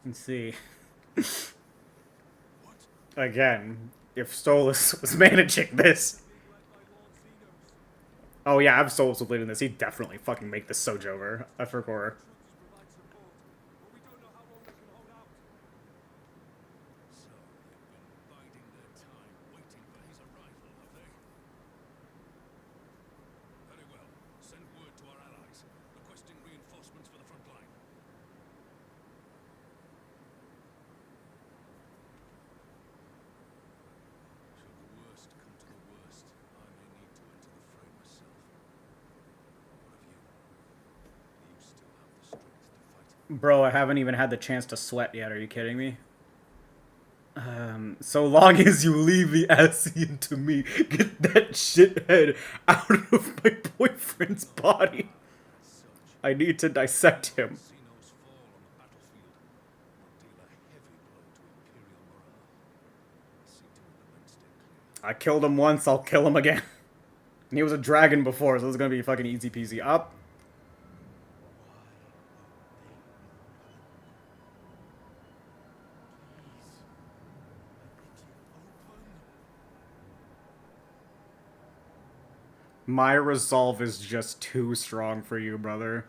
Let's see. Again, if Stolas was managing this. Oh yeah, if Stolas was leading this, he'd definitely fucking make this Sojourner for horror. Bro, I haven't even had the chance to sweat yet, are you kidding me? So long as you leave the Asian to me, get that shithead out of my boyfriend's body. I need to dissect him. I killed him once, I'll kill him again. And he was a dragon before, so it's gonna be fucking easy peasy. Up. My resolve is just too strong for you, brother.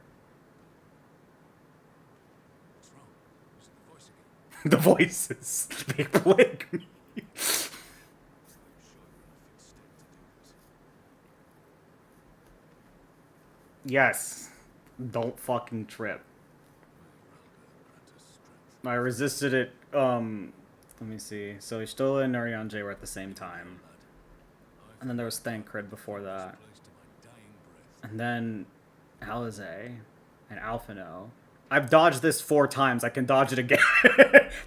What's wrong? Was it the voice again? The voices, they plague me. I'm sure you're in a fit state to do this. Yes. Don't fucking trip. I resisted it, let me see. So Ishtola and Norianje were at the same time. And then there was Thancred before that. And then Alize and Alphino. I've dodged this 4 times. I can dodge it again.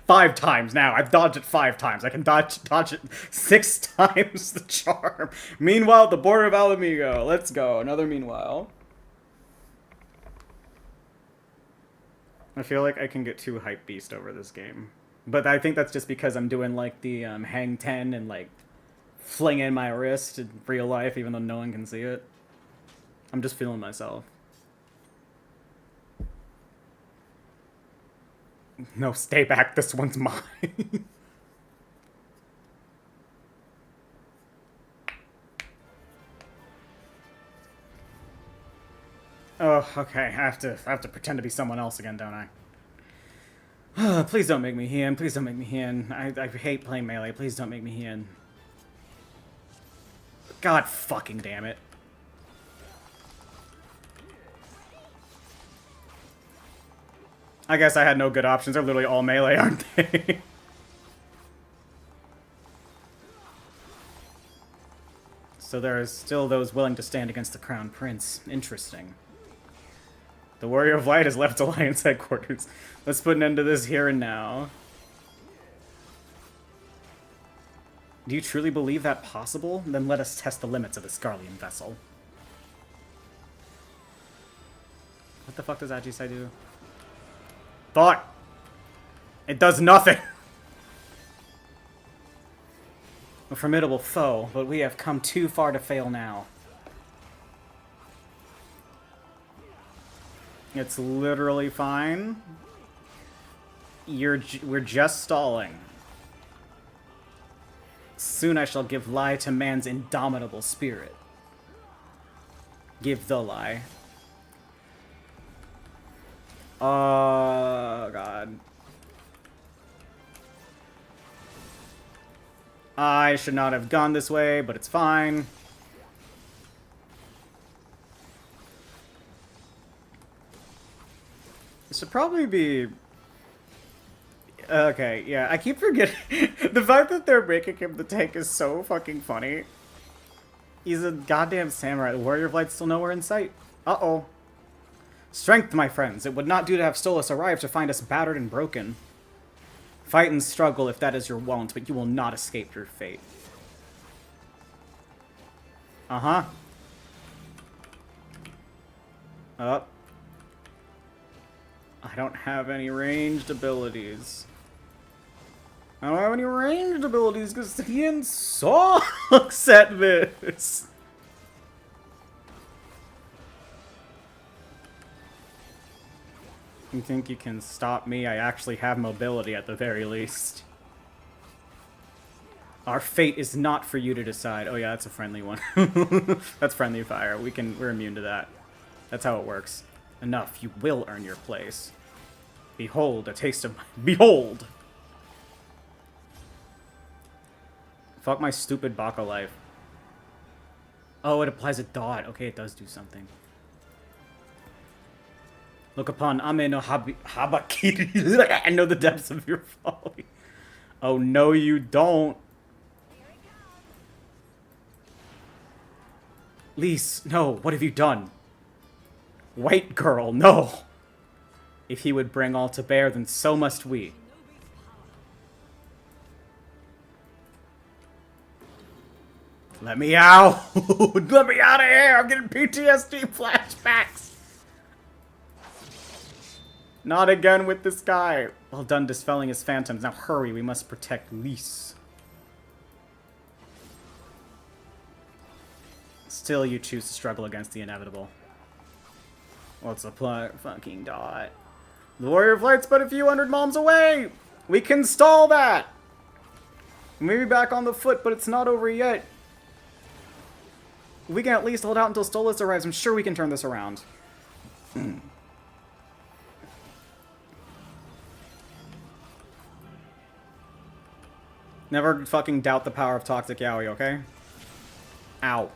5 times now. I've dodged it 5 times. I can dodge it 6 times the charm. Meanwhile, at the border of Alamigo. Let's go. Another meanwhile. I feel like I can get too hype beast over this game. But I think that's just because I'm doing like the hang 10 and like flinging my wrist in real life even though no one can see it. I'm just feeling myself. No, stay back. This one's mine. Oh, okay. I have to pretend to be someone else again, don't I? Please don't make me Hien. Please don't make me Hien. I hate playing melee. Please don't make me Hien. God fucking damn it. I guess I had no good options. They're literally all melee, aren't they? So there are still those willing to stand against the Crown Prince. Interesting. The Warrior of Light has left Alliance headquarters. Let's put an end to this here and now. Do you truly believe that possible? Then let us test the limits of the Scarlian vessel. What the fuck does Ajisai do? Thought! It does nothing! A formidable foe, but we have come too far to fail now. It's literally fine. We're just stalling. Soon I shall give lie to man's indomitable spirit. Give the lie. Oh, God. I should not have gone this way, but it's fine. This should probably be... Okay, yeah, I keep forgetting. The fact that they're making him the tank is so fucking funny. He's a goddamn samurai. The Warrior of Light's still nowhere in sight. Uh-oh. Strength, my friends. It would not do to have Stolas arrive to find us battered and broken. Fight and struggle if that is your wont, but you will not escape your fate. Uh-huh. Up. I don't have any ranged abilities. I don't have any ranged abilities because Hien sucks at this. You think you can stop me? I actually have mobility at the very least. Our fate is not for you to decide. Oh yeah, that's a friendly one. That's friendly fire. We're immune to that. That's how it works. Enough. You will earn your place. Behold, a taste of my... Behold! Fuck my stupid Baka life. Oh, it applies a dot. Okay, it does do something. Look upon Ame no Habakiri. I know the depths of your folly. Oh, no, you don't. Lise, no. What have you done? White girl, no. If he would bring all to bear, then so must we. Let me out! Let me out of here! I'm getting PTSD flashbacks! Not again with this guy. Well done dispelling his phantoms. Now hurry, we must protect Lise. Still, you choose to struggle against the inevitable. What's the fucking dot? The Warrior of Light's but a few hundred moms away! We can stall that! Maybe back on the foot, but it's not over yet. We can at least hold out until Stolas arrives. I'm sure we can turn this around. Never fucking doubt the power of toxic yaoi, okay? Ow.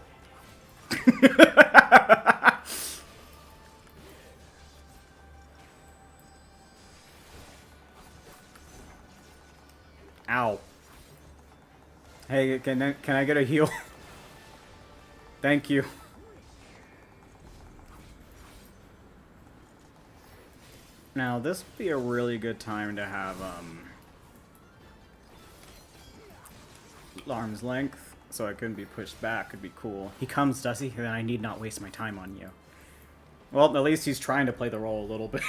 Ow. Hey, can I get a heal? Thank you. Now, this would be a really good time to have, arm's length, so I couldn't be pushed back. Could be cool. He comes, does he? Then I need not waste my time on you. Well, at least he's trying to play the role a little bit.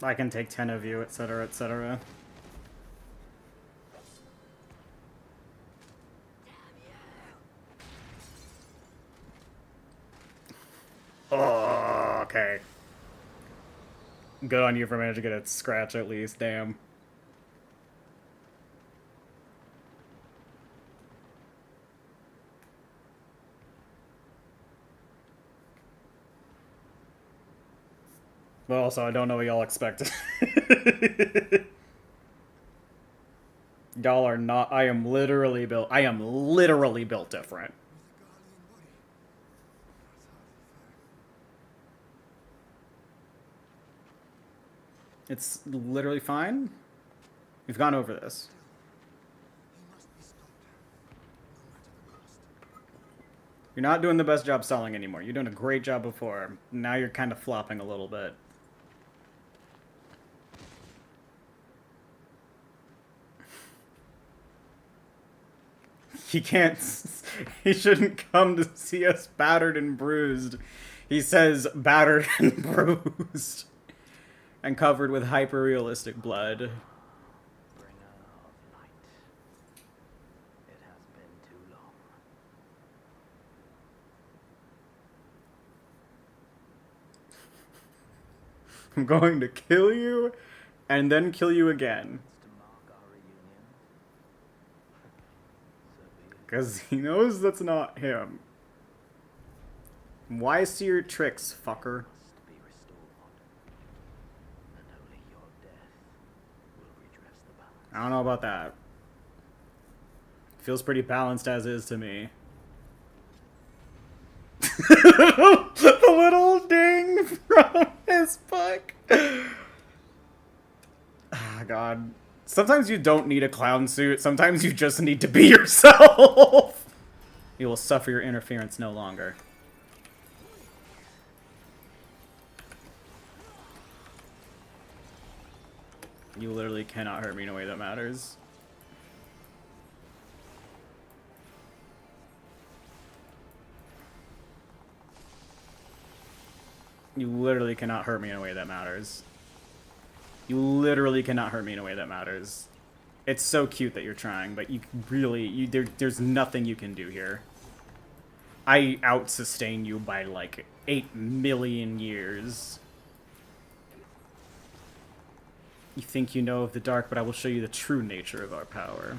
I can take 10 of you, etc., etc. Oh, okay. Good on you for managing to get a scratch at least, damn. But also, I don't know what y'all expected. Y'all are not. I am literally built different. It's literally fine. We've gone over this. You're not doing the best job selling anymore. You're doing a great job before. Now you're kind of flopping a little bit. He can't. He shouldn't come to see us battered and bruised. He says battered and bruised. And covered with hyper-realistic blood. Bringer of light. It has been too long. I'm going to kill you, and then kill you again. To mark our reunion. Because he knows that's not him. Why see your tricks, fucker? Must be restored. And only your death will redress the balance. I don't know about that. Feels pretty balanced as is to me. The little ding from his book. Ah, God. Sometimes you don't need a clown suit. Sometimes you just need to be yourself. You will suffer your interference no longer. You literally cannot hurt me in a way that matters. You literally cannot hurt me in a way that matters. You literally cannot hurt me in a way that matters. It's so cute that you're trying, but you really, there's nothing you can do here. I out-sustain you by like 8 million years. You think you know of the dark, but I will show you the true nature of our power.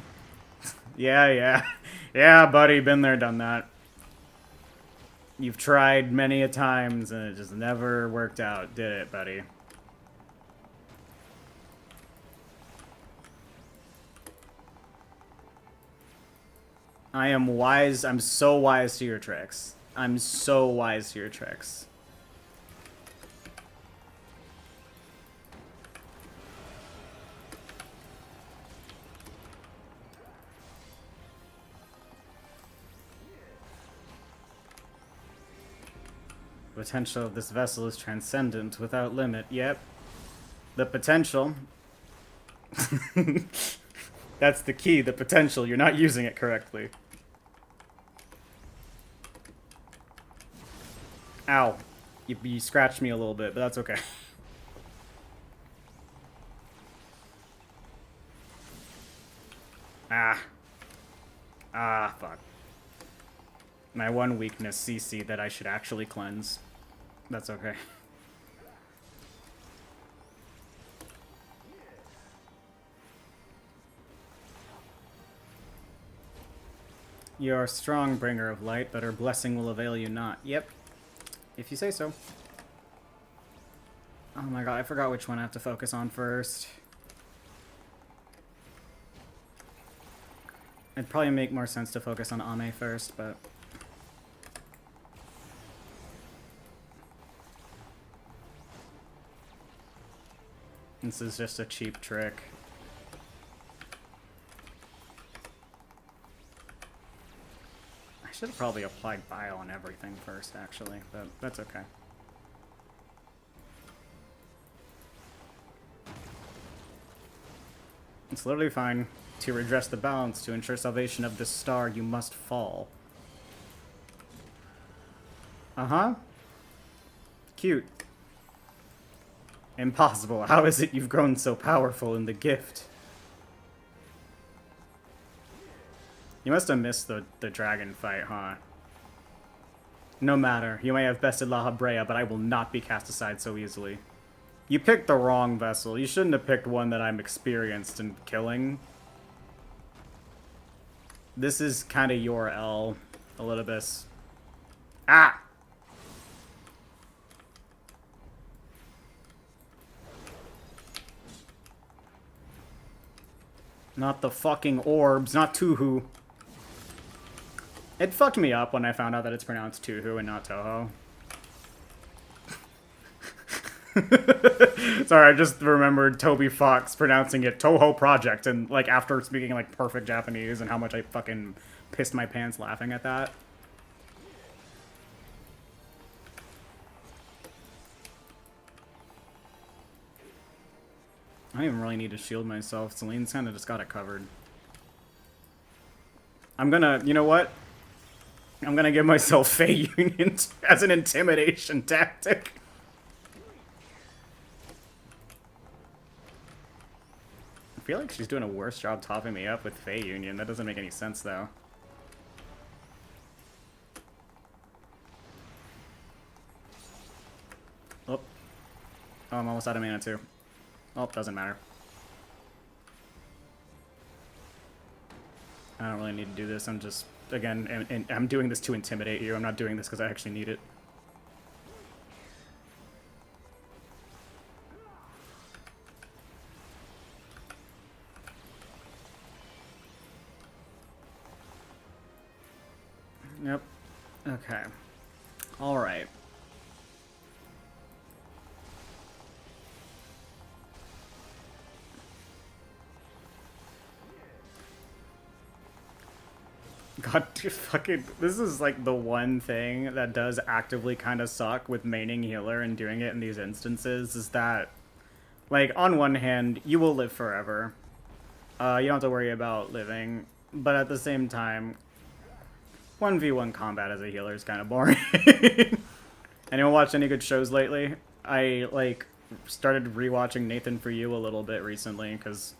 Yeah. Yeah, buddy, been there, done that. You've tried many a times, and it just never worked out, did it, buddy? I am wise. I'm so wise to your tricks. I'm so wise to your tricks. The potential of this vessel is transcendent, without limit. Yep. The potential. That's the key, the potential. You're not using it correctly. Ow. You scratched me a little bit, but that's okay. Ah. Ah, fuck. My one weakness, CC, that I should actually cleanse. That's okay. You are a strong bringer of light, but her blessing will avail you not. Yep. If you say so. Oh my god, I forgot which one I have to focus on first. It'd probably make more sense to focus on Ame first, but... This is just a cheap trick. I should have probably applied bio on everything first, actually, but that's okay. It's literally fine. To redress the balance, to ensure salvation of the star, you must fall. Uh-huh. Cute. Impossible. How is it you've grown so powerful in the gift? You must have missed the dragon fight, huh? No matter. You may have bested La Habrea, but I will not be cast aside so easily. You picked the wrong vessel. You shouldn't have picked one that I'm experienced in killing. This is kind of your L, Elidibus. Ah! Not the fucking orbs, not Tuhu. It fucked me up when I found out that it's pronounced Tuhu and not Toho. Sorry, I just remembered Toby Fox pronouncing it Toho Project, and like after speaking like perfect Japanese, and how much I fucking pissed my pants laughing at that. I don't even really need to shield myself. Celine's kind of just got it covered. I'm gonna, you know what? I'm gonna give myself Fey Union as an intimidation tactic. I feel like she's doing a worse job topping me up with Fey Union. That doesn't make any sense, though. Oh. Oh, I'm almost out of mana, too. Oh, doesn't matter. I don't really need to do this. I'm just, again, and I'm doing this to intimidate you. I'm not doing this because I actually need it. Yep. Okay. All right. God, dude, fucking, this is like the one thing that does actively kind of suck with maining healer and doing it in these instances is that, like, on one hand, you will live forever. You don't have to worry about living, but at the same time, 1v1 combat as a healer is kind of boring. Anyone watched any good shows lately? I, like, started rewatching Nathan For You a little bit recently, because,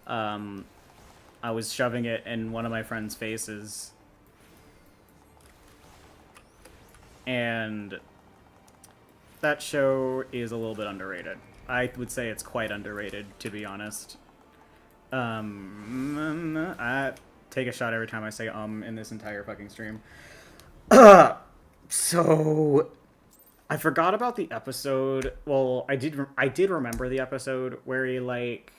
I was shoving it in one of my friend's faces. And that show is a little bit underrated. I would say it's quite underrated, to be honest. I take a shot every time I say in this entire fucking stream. So I forgot about the episode. Well, I did remember the episode where he, like,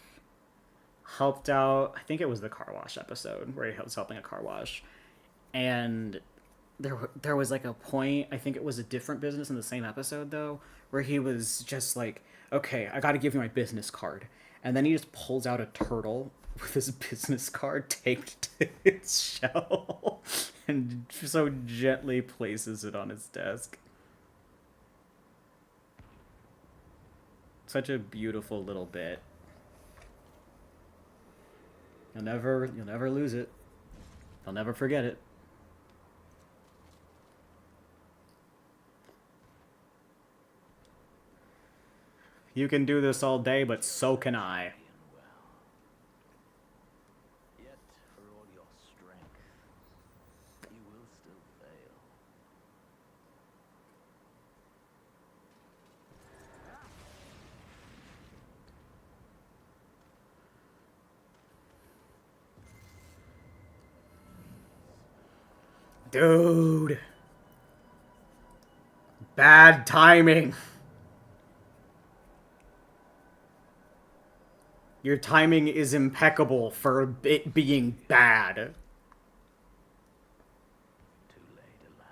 helped out. I think it was the car wash episode where he was helping a car wash, and there was like a point, I think it was a different business in the same episode though, where he was just like, okay, I gotta give you my business card, and then he just pulls out a turtle with his business card taped to its shell and so gently places it on his desk. Such a beautiful little bit. You'll never lose it. You'll never forget it. You can do this all day, but so can I. Yet, for all your strength, you will still fail. Dude. Bad timing. Your timing is impeccable for it being bad. Too late, alas.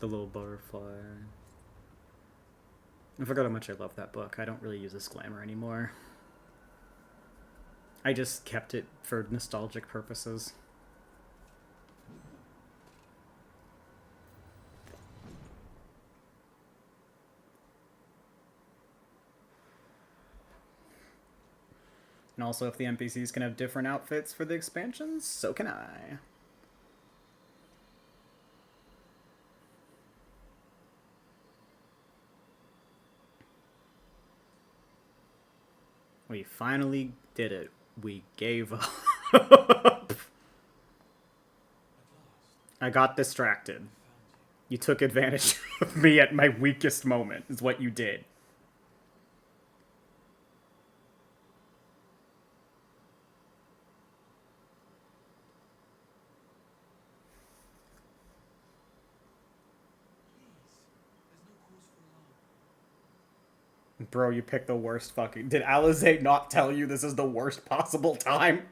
The little butterfly. I forgot how much I love that book. I don't really use disclaimer anymore. I just kept it for nostalgic purposes. And also, if the NPCs can have different outfits for the expansions, so can I. We finally did it. We gave up. I got distracted. You took advantage of me at my weakest moment, is what you did. Bro, you picked the worst fucking... Did Alizé not tell you this is the worst possible time? The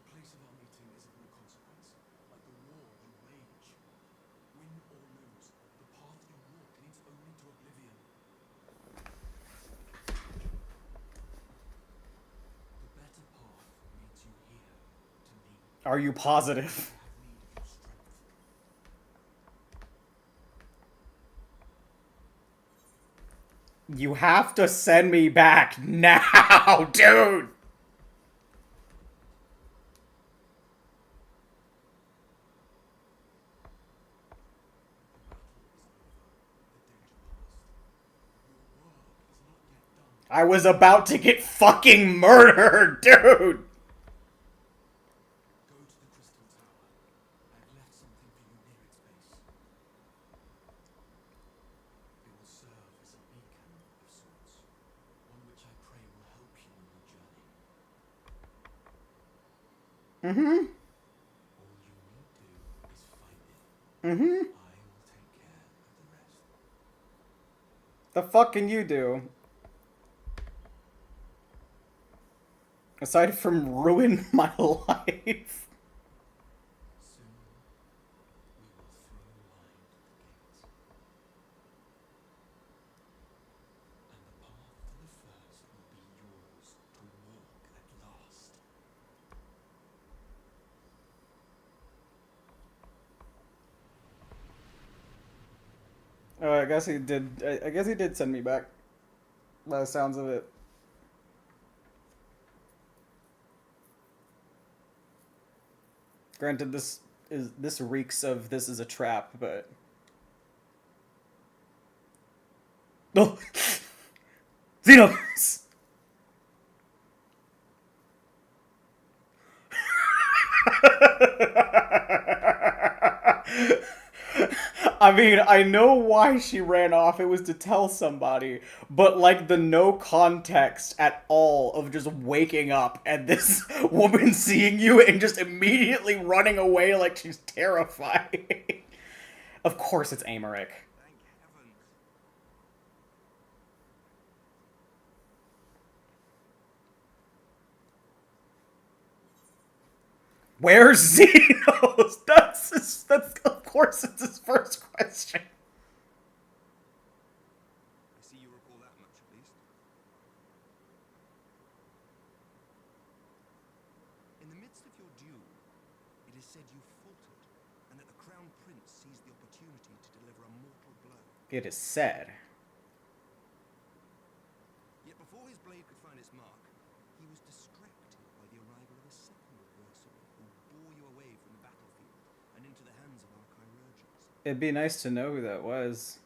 place of our meeting is of no consequence. Like the war you wage. Win or lose, the path you walk leads only to oblivion. The better path leads you here, to me. Are you positive? I have need of your strength. You have to send me back now, dude! I was about to get fucking murdered, dude! Go to the Crystal Tower. I've left something for you near its base. It will serve as a beacon of sorts, one which I pray will help you on your journey. Mm-hmm. All you need do is find it. Mm-hmm. I will take care of the rest. The fuck can you do? Aside from ruin my life. Soon, we will throw wide the gates. And the path to the first will be yours to walk at last. Oh, I guess he did. I guess he did send me back. By the sounds of it. Granted, this reeks of this is a trap, but no, Xenos. I mean, I know why she ran off. It was to tell somebody. But, like, the no context at all of just waking up and this woman seeing you and just immediately running away like she's terrified. Of course it's Amaric. Thank heavens. Where's Xenos? That's of course it's his first question. I see you recall that much, at least. In the midst of your duel, it is said you faltered, and that the Crown Prince seized the opportunity to deliver a mortal blow. It is said. Yet before his blade could find its mark, he was distracted by the arrival of a second adversary who bore you away from the battlefield and into the hands of our chirurgeons. It'd be nice to know who that was.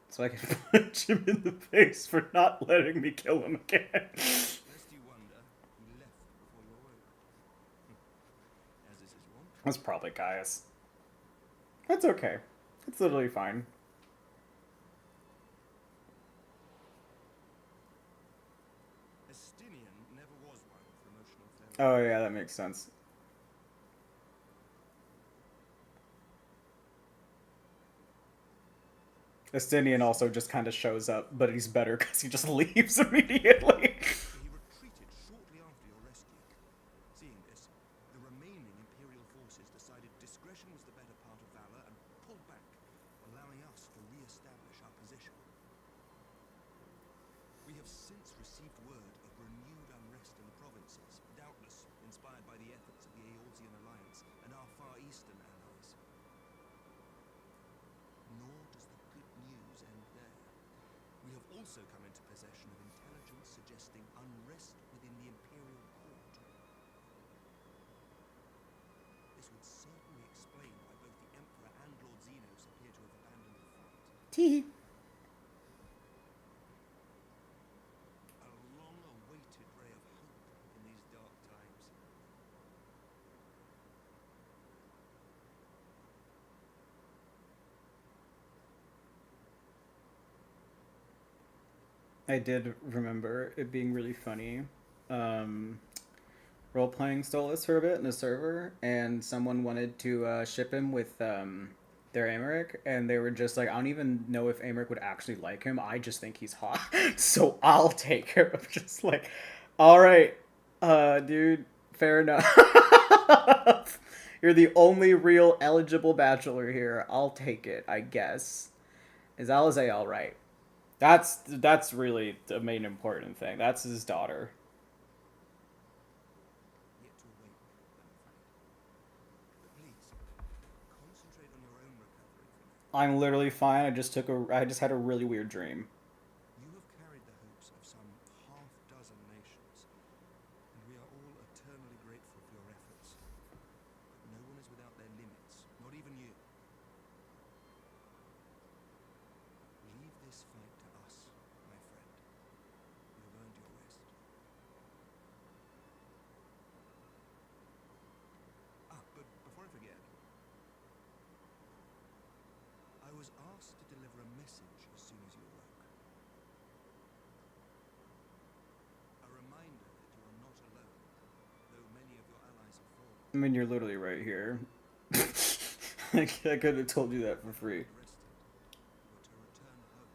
So I can punch him in the face for not letting me kill him again. Lest you wonder, he left before you awoke. As is his wont. That's probably Caius. That's okay. It's literally fine. Estinian never was one for emotional failure. Oh yeah, that makes sense. Estinian also just kind of shows up, but he's better because he just leaves immediately. He retreated shortly after your rescue. Seeing this, the remaining Imperial forces decided discretion was the better part of valor and pulled back, allowing us to re-establish our position. We have since received word of renewed unrest in the provinces, doubtless inspired by the efforts of the Eorzean Alliance and our Far Eastern allies. Nor does the good news end there. We have also come into possession of intelligence suggesting unrest within the Imperial court. This would certainly explain why both the Emperor and Lord Xenos appear to have abandoned the fight. Tee. A long-awaited ray of hope in these dark times. I did remember it being really funny. Role-playing Stolas for a bit in a server, and someone wanted to ship him with their Americ, and they were just like, I don't even know if Americ would actually like him. I just think he's hot, so I'll take her. I'm just like, all right, dude, fair enough. You're the only real eligible bachelor here. I'll take it, I guess. Is Alizé all right? That's really the main important thing. That's his daughter. Yet to await, I'm afraid. But please, concentrate on your own recovery for now. I'm literally fine. I just had a really weird dream. You have carried the hopes of some half-dozen nations, and we are all eternally grateful for your efforts. But no one is without their limits, not even you. Leave this fight to us, my friend. You have earned your rest. But before I forget, I was asked to deliver a message as soon as you awoke. A reminder that you are not alone, though many of your allies have fallen. I mean, you're literally right here. I could have told you that for free. Rested, or to return home,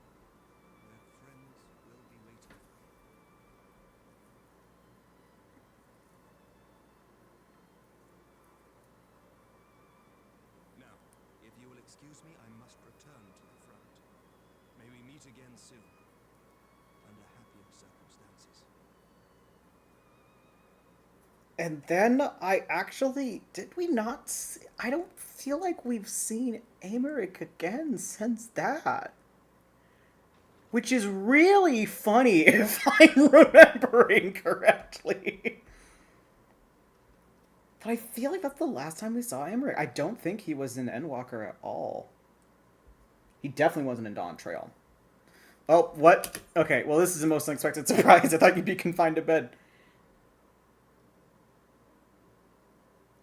where friends will be waiting for you. Now, if you will excuse me, I must return to the front. May we meet again soon, under happier circumstances. And then did we not see, I don't feel like we've seen Americ again since that. Which is really funny if I'm remembering correctly. But I feel like that's the last time we saw Americ. I don't think he was in Endwalker at all. He definitely wasn't in Dawn Trail. Oh, what? Okay, well this is the most unexpected surprise. I thought you'd be confined to bed.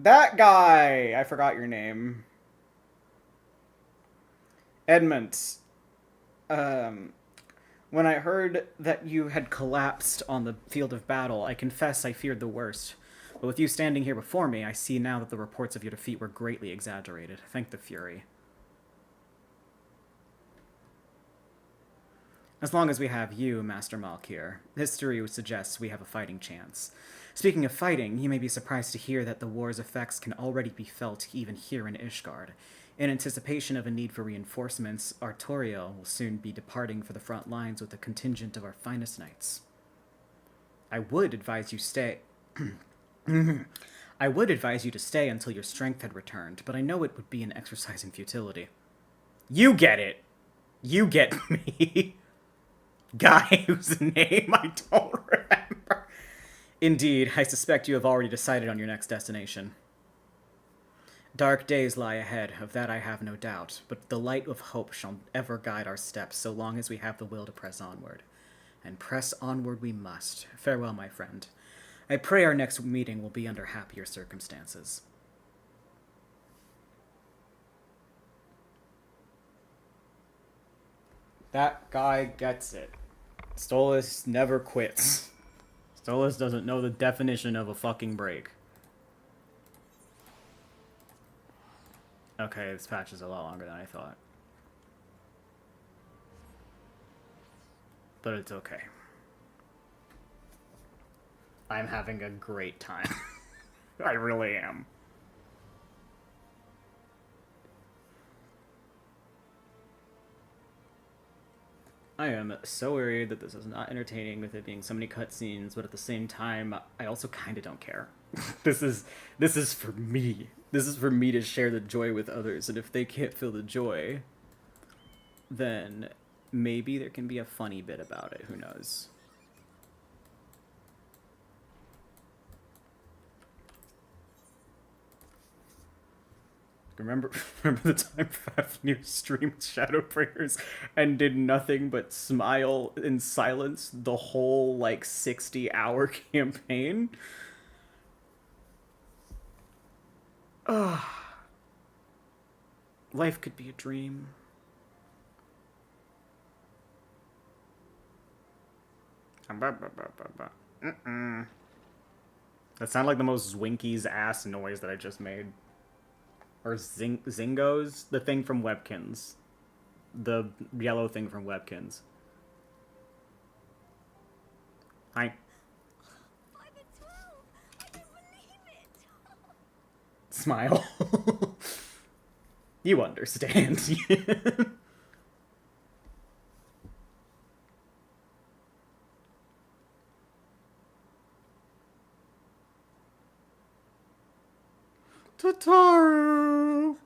That guy! I forgot your name. Edmund. When I heard that you had collapsed on the field of battle, I confess I feared the worst. But with you standing here before me, I see now that the reports of your defeat were greatly exaggerated. Thank the Fury. As long as we have you, Master Malk here, history suggests we have a fighting chance. Speaking of fighting, you may be surprised to hear that the war's effects can already be felt even here in Ishgard. In anticipation of a need for reinforcements, Artoriel will soon be departing for the front lines with a contingent of our finest knights. I would advise you stay... I would advise you to stay until your strength had returned, but I know it would be an exercise in futility. You get it! You get me! Guy whose name I don't remember. Indeed, I suspect you have already decided on your next destination. Dark days lie ahead, of that I have no doubt, but the light of hope shall ever guide our steps so long as we have the will to press onward. And press onward we must. Farewell, my friend. I pray our next meeting will be under happier circumstances. That guy gets it. Stolas never quits. Stolas doesn't know the definition of a fucking break. Okay, this patch is a lot longer than I thought. But it's okay. I'm having a great time. I really am. I am so worried that this is not entertaining with it being so many cutscenes, but at the same time, I also kind of don't care. This is for me. This is for me to share the joy with others, and if they can't feel the joy, then maybe there can be a funny bit about it. Who knows? Remember the time Fafnir streamed Shadowbringers and did nothing but smile in silence the whole, like, 60-hour campaign? Ugh. Life could be a dream. Mm-mm. That sounded like the most Zwinkies ass noise that I just made. Or Zingos? The thing from Webkins. The yellow thing from Webkins. Hi. 5 and 12! I don't believe it! Smile. You understand. Tataru!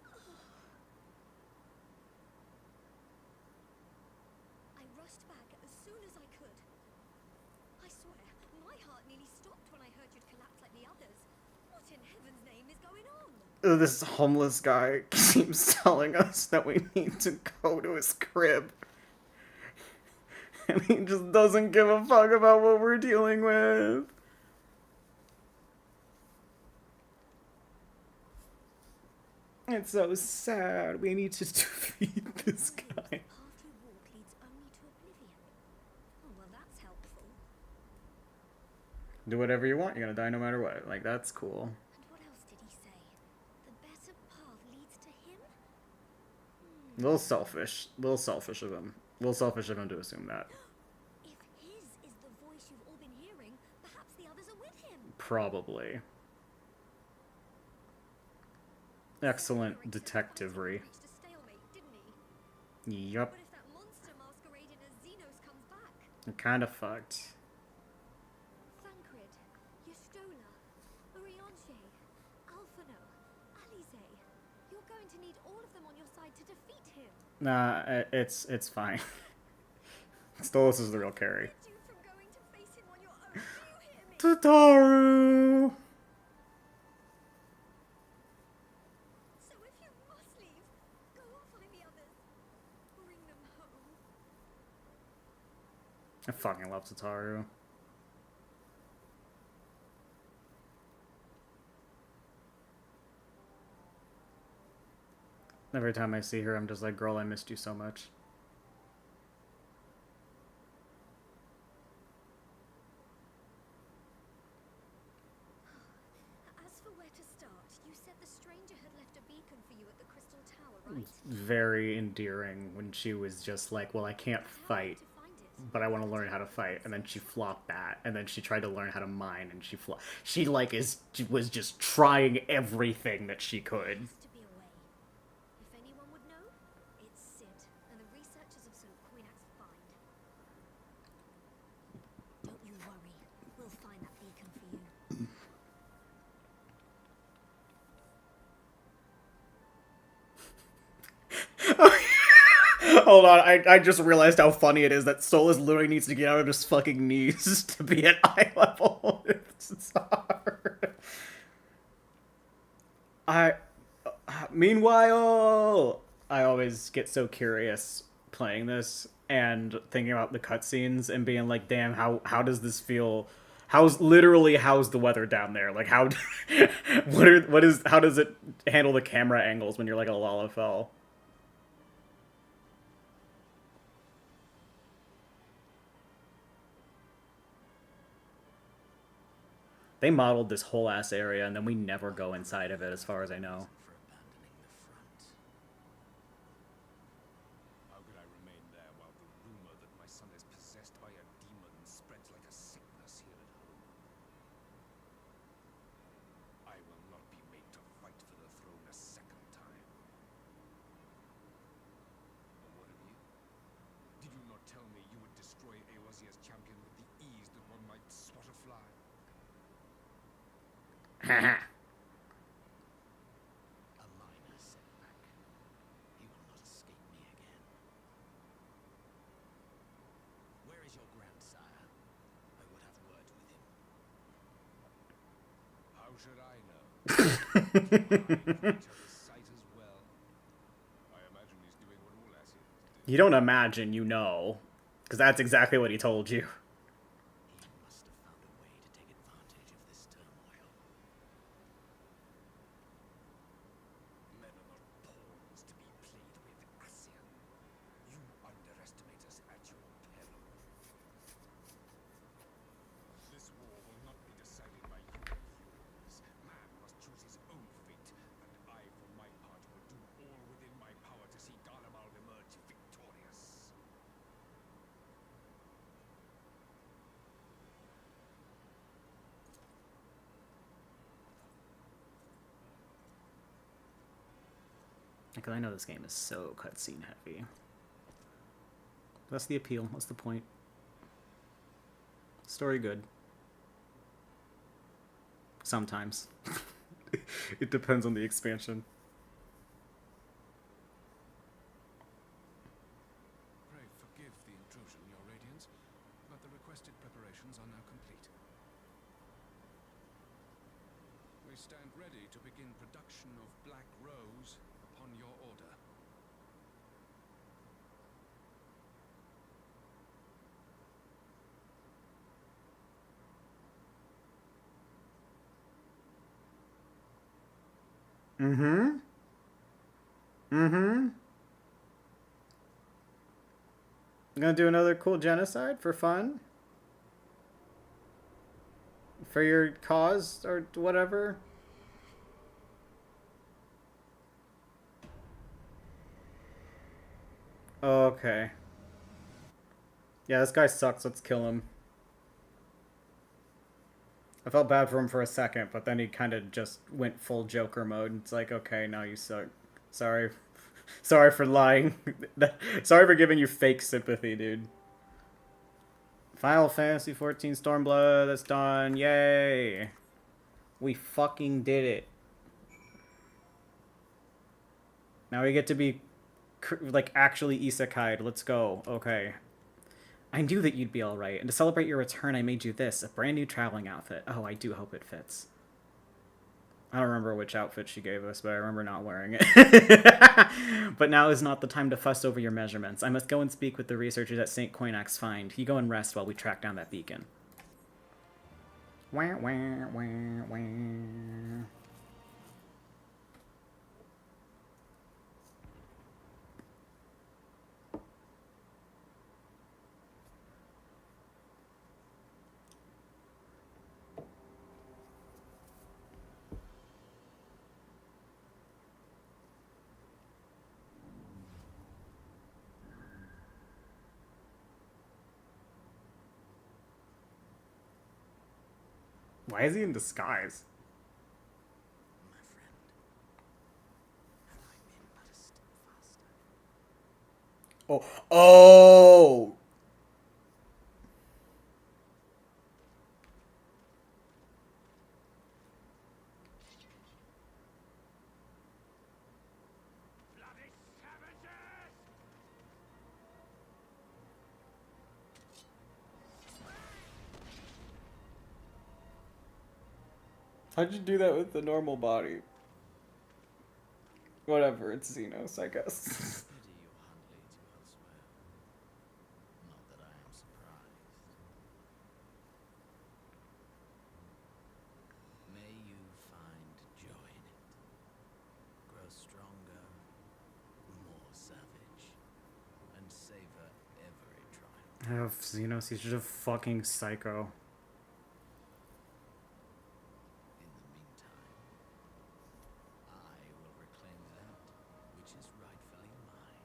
I rushed back as soon as I could. I swear, my heart nearly stopped when I heard you'd collapsed like the others. What in heaven's name is going on? This homeless guy keeps telling us that we need to go to his crib. And he just doesn't give a fuck about what we're dealing with. It's so sad. We need to defeat this guy. The path you walk leads only to oblivion. Oh, well, that's helpful. Do whatever you want. You're gonna die no matter what. Like, that's cool. And what else did he say? The better path leads to him? A little selfish. A little selfish of him. A little selfish of him to assume that. If his is the voice you've all been hearing, perhaps the others are with him. Probably. Excellent detectivery. Reached a stalemate, didn't he? Yup. But if that monster masqueraded as Xenos comes back? You're kinda fucked. Thancred, Yestola, Urianshe, Alphano, Alize. You're going to need all of them on your side to defeat him. Nah, it's fine. Stolas is the real carry. Prevent you from going to face him on your own. Do you hear me? Tataru! So if you must leave, go and find the others. Bring them home. I fucking love Tataru. Every time I see her, I'm just like, girl, I missed you so much. As for where to start, you said the stranger had left a beacon for you at the Crystal Tower, right? Very endearing when she was just like, well, I can't fight, To find it. but I want to learn how to fight. And then she flopped that, and then she tried to learn how to mine, and she like was just trying everything that she could. Has to be a way. If anyone would know, it's Sid and the researchers of St. Coinac's find. Don't you worry. We'll find that beacon for you. Hold on, I just realized how funny it is that Solus literally needs to get out of his fucking knees to be at eye level. It's hard. I. Meanwhile, I always get so curious playing this and thinking about the cutscenes and being like, damn, how does this feel? How's the weather down there? Like how how does it handle the camera angles when you're like a Lalafell? They modeled this whole ass area and then we never go inside of it as far as I know. For abandoning the front. How could I remain there while the rumor that my son is possessed by a demon spreads like a sickness here at home? I will not be made to fight for the throne a second time. And what of you? Did you not tell me you would destroy Eorzea's champion with the ease that one might swat a fly? A minor setback. He will not escape me again. Where is your grandsire? I would have words with him. How should I know? His sight as well. I imagine he's doing what all Asians do. You don't imagine, you know. Because that's exactly what he told you. He must have found a way to take advantage of this turmoil. Men are not pawns to be played with, Asian. You underestimate us at your peril. This war will not be decided by you and yours. Man must choose his own fate, and I, for my part, will do all within my power to see Garlemald emerge victorious. Because I know this game is so cutscene heavy. That's the appeal. That's the point. Story good. Sometimes. It depends on the expansion. Pray forgive the intrusion, Your Radiance, but the requested preparations are now complete. We stand ready to begin production of Black Rose upon your order. Mm-hmm. Mm-hmm. Gonna do another cool genocide for fun? For your cause or whatever? Okay. Yeah, this guy sucks. Let's kill him. I felt bad for him for a second, but then he kind of just went full Joker mode. It's like, okay, now you suck. Sorry. Sorry for lying. Sorry for giving you fake sympathy, dude. Final Fantasy 14 Stormblood, that's done. Yay. We fucking did it. Now we get to be, like, actually isekai'd. Let's go. Okay. I knew that you'd be alright, and to celebrate your return, I made you this, a brand new traveling outfit. Oh, I do hope it fits. I don't remember which outfit she gave us, but I remember not wearing it. But now is not the time to fuss over your measurements. I must go and speak with the researchers at St. Coinac's Find. You go and rest while we track down that beacon. Wah, wah, wah, wah. Why is he in disguise? My friend, have I been but a step faster? Oh. Oh! Bloody savages! How'd you do that with the normal body? Whatever, it's Xenos, I guess. Pity your hunt leads you elsewhere. Not that I am surprised. May you find joy in it. Grow stronger, more savage, and savor every triumph. Oh, Xenos, he's just a fucking psycho. In the meantime, I will reclaim that which is rightfully mine.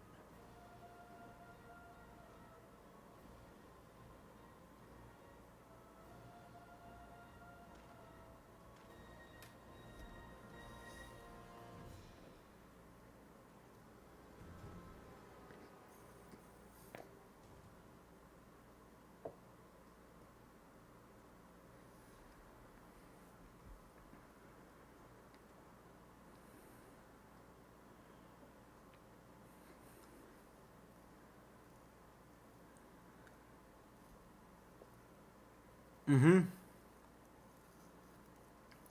Mm-hmm.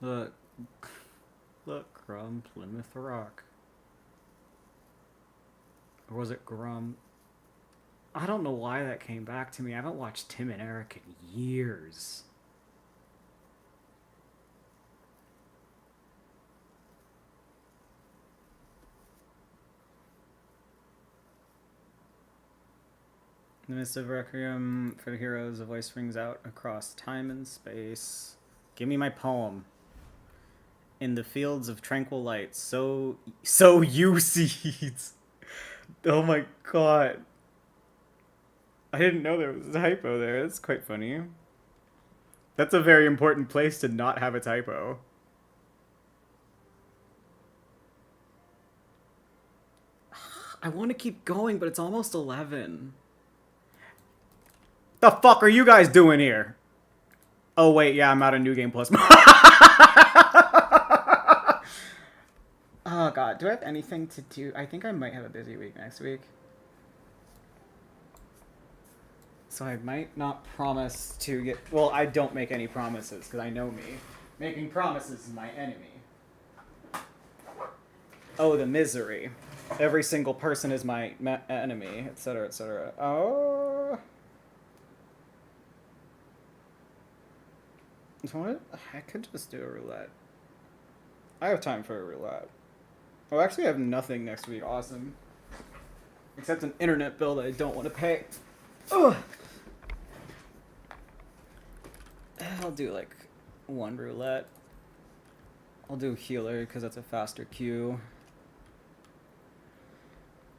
Look. Look, Grum, Plymouth Rock. Or was it Grum? I don't know why that came back to me. I haven't watched Tim and Eric in years. In the midst of Requiem for the Heroes, a voice rings out across time and space. Give me my poem. In the fields of tranquil light, sow you seeds. Oh my god. I didn't know there was a typo there. That's quite funny. That's a very important place to not have a typo. I want to keep going, but it's almost 11. The fuck are you guys doing here? Oh wait, yeah, I'm out of New Game Plus. Oh god, do I have anything to do? I think I might have a busy week next week. So I might not promise to get... Well, I don't make any promises, because I know me. Making promises is my enemy. Oh, the misery. Every single person is my enemy, etc., etc. Oh... What? I could just do a roulette. I have time for a roulette. Oh, actually, I have nothing next week. Awesome. Except an internet bill that I don't want to pay. Ugh. I'll do like one roulette. I'll do healer because that's a faster queue.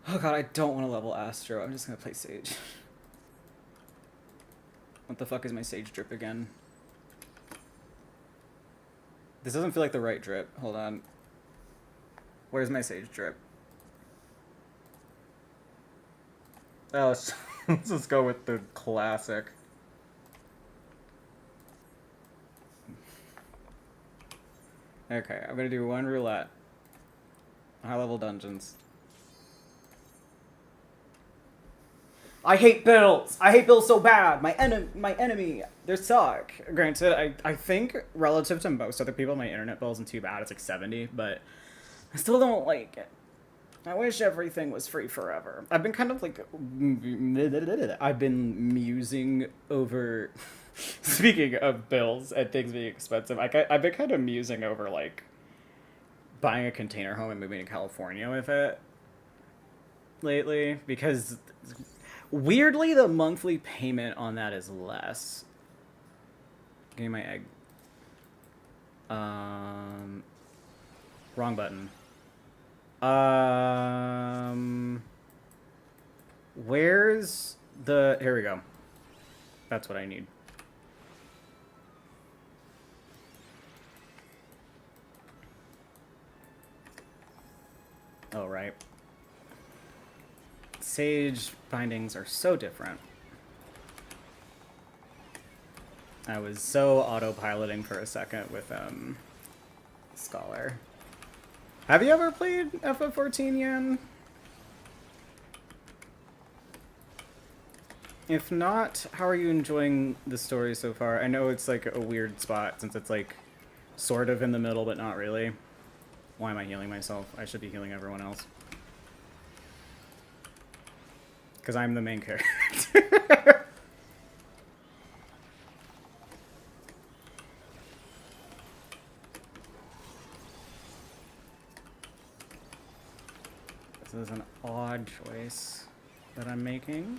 Oh god, I don't want to level Astro. I'm just gonna play Sage. What the fuck is my Sage drip again? This doesn't feel like the right drip. Hold on. Where's my Sage drip? Oh, let's just go with the classic. Okay, I'm gonna do one roulette. High level dungeons. I hate bills! I hate bills so bad! My enemy! They suck. Granted, I think relative to most other people, my internet bill isn't too bad. It's like 70, but I still don't like it. I wish everything was free forever. I've been kind of like... I've been musing over... Speaking of bills and things being expensive, I've been kind of musing over, like, buying a container home and moving to California with it lately, because weirdly the monthly payment on that is less. Give me my egg. Wrong button. Where's the... Here we go. That's what I need. Oh, right. Sage bindings are so different. I was so autopiloting for a second with Scholar. Have you ever played FF14 Yan? If not, how are you enjoying the story so far? I know it's like a weird spot since it's like Sort of in the middle, but not really. Why am I healing myself? I should be healing everyone else. Because I'm the main character. This is an odd choice that I'm making.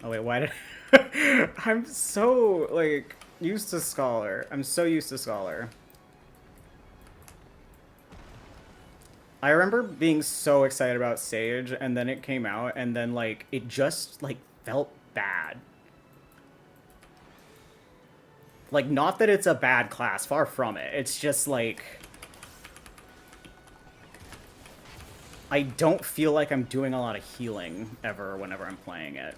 Oh wait, why did I'm so, like, used to Scholar. I'm so used to Scholar. I remember being so excited about Sage, and then it came out, and then, like, it just, like, felt bad. Like, not that it's a bad class, far from it. It's just, like... I don't feel like I'm doing a lot of healing, ever, whenever I'm playing it.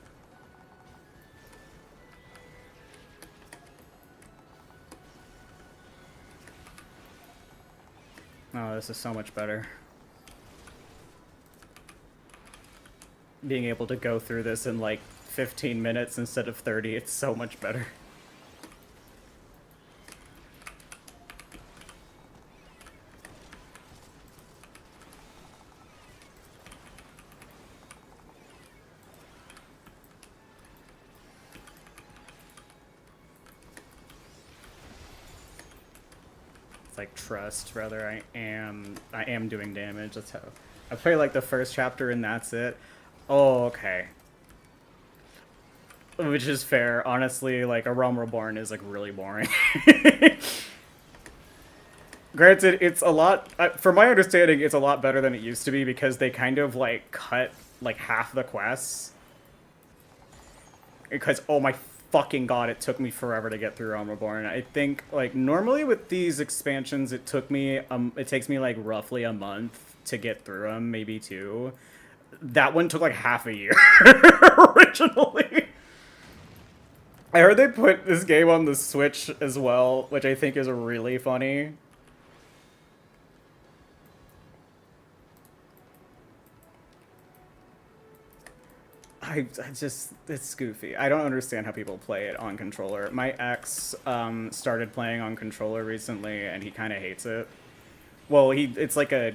Oh, this is so much better. Being able to go through this in, like, 15 minutes instead of 30, it's so much better. It's like trust, rather. I am doing damage. That's how I play, like, the first chapter and that's it. Oh, okay. Which is fair. Honestly, like, A Realm Reborn is, like, really boring. Granted, it's a lot, from my understanding, it's a lot better than it used to be because they kind of, like, cut, like, half the quests. Because, oh my fucking god, it took me forever to get through Realm Reborn. I think, like, normally with these expansions, it takes me, like, roughly a month to get through them, maybe 2. That one took, like, half a year, originally. I heard they put this game on the Switch as well, which I think is really funny. I just, it's goofy. I don't understand how people play it on controller. My ex started playing on controller recently, and he kind of hates it. Well, it's like a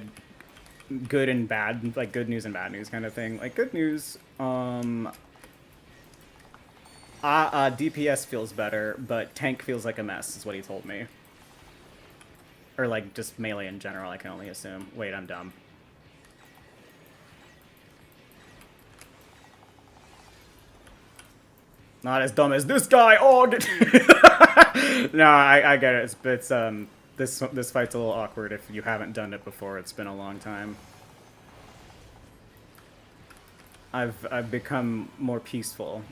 good and bad, like good news and bad news kind of thing. Like, good news, DPS feels better, but tank feels like a mess, is what he told me. Or, like, just melee in general, I can only assume. Wait, I'm dumb. Not as dumb as this guy. Oh, no, I get it. This fight's a little awkward if you haven't done it before. It's been a long time. I've become more peaceful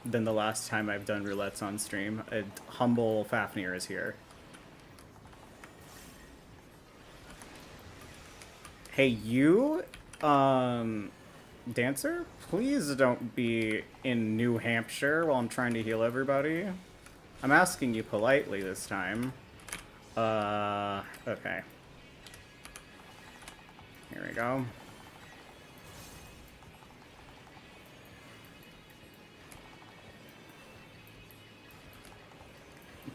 than the last time I've done roulettes on stream. Humble Fafnir is here. Hey, you, Dancer? Please don't be in New Hampshire while I'm trying to heal everybody. I'm asking you politely this time. Okay. Here we go.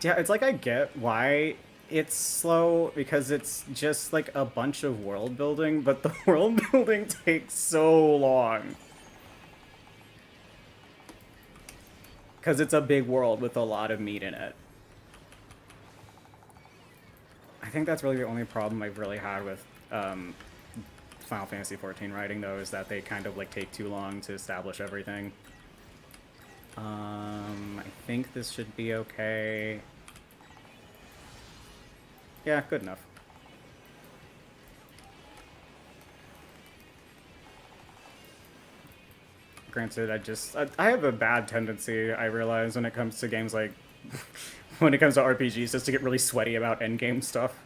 Yeah, it's like I get why it's slow, because it's just like a bunch of world building, but the world building takes so long. Because it's a big world with a lot of meat in it. I think that's really the only problem I've really had with Final Fantasy XIV writing, though, is that they kind of, like, take too long to establish everything. I think this should be okay. Yeah, good enough. Granted, I have a bad tendency, I realize, when it comes to games like, when it comes to RPGs, just to get really sweaty about endgame stuff.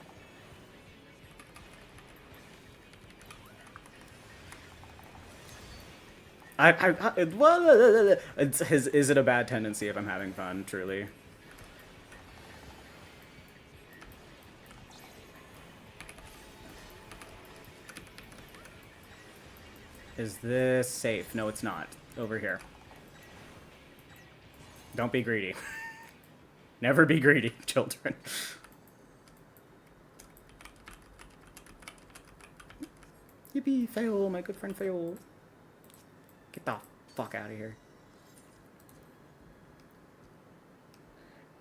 Is it a bad tendency if I'm having fun, truly? Is this safe? No, it's not. Over here. Don't be greedy. Never be greedy, children. Yippee, fail, my good friend failed. Get the fuck out of here.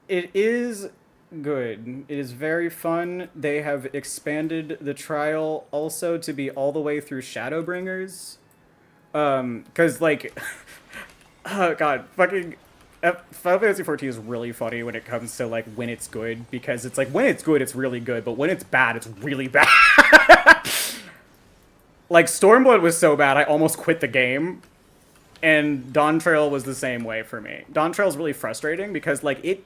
It is good. It is very fun. They have expanded the trial also to be all the way through Shadowbringers. Cause like, oh god, fucking Final Fantasy XIV is really funny when it comes to like when it's good, because it's like when it's good it's really good, but when it's bad it's really bad. Like Stormblood was so bad I almost quit the game, and Dawn Trail was the same way for me. Dawn Trail is really frustrating because like it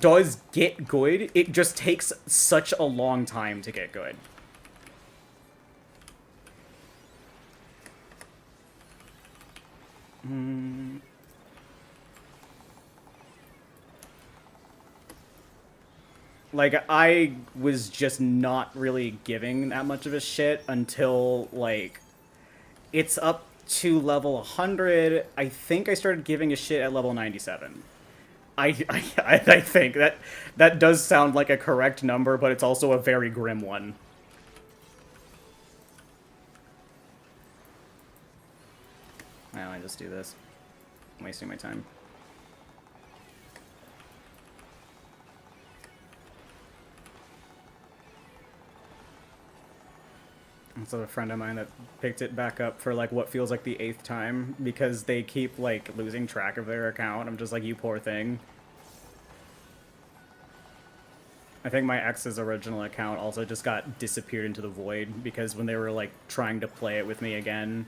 does get good, it just takes such a long time to get good. Like, I was just not really giving that much of a shit until, like, it's up to level 100. I think I started giving a shit at level 97. I think that does sound like a correct number, but it's also a very grim one. Why don't I just do this? I'm wasting my time. So a friend of mine that picked it back up for like what feels like the 8th time because they keep like losing track of their account. I'm just like, you poor thing. I think my ex's original account also just got disappeared into the void because when they were like trying to play it with me again,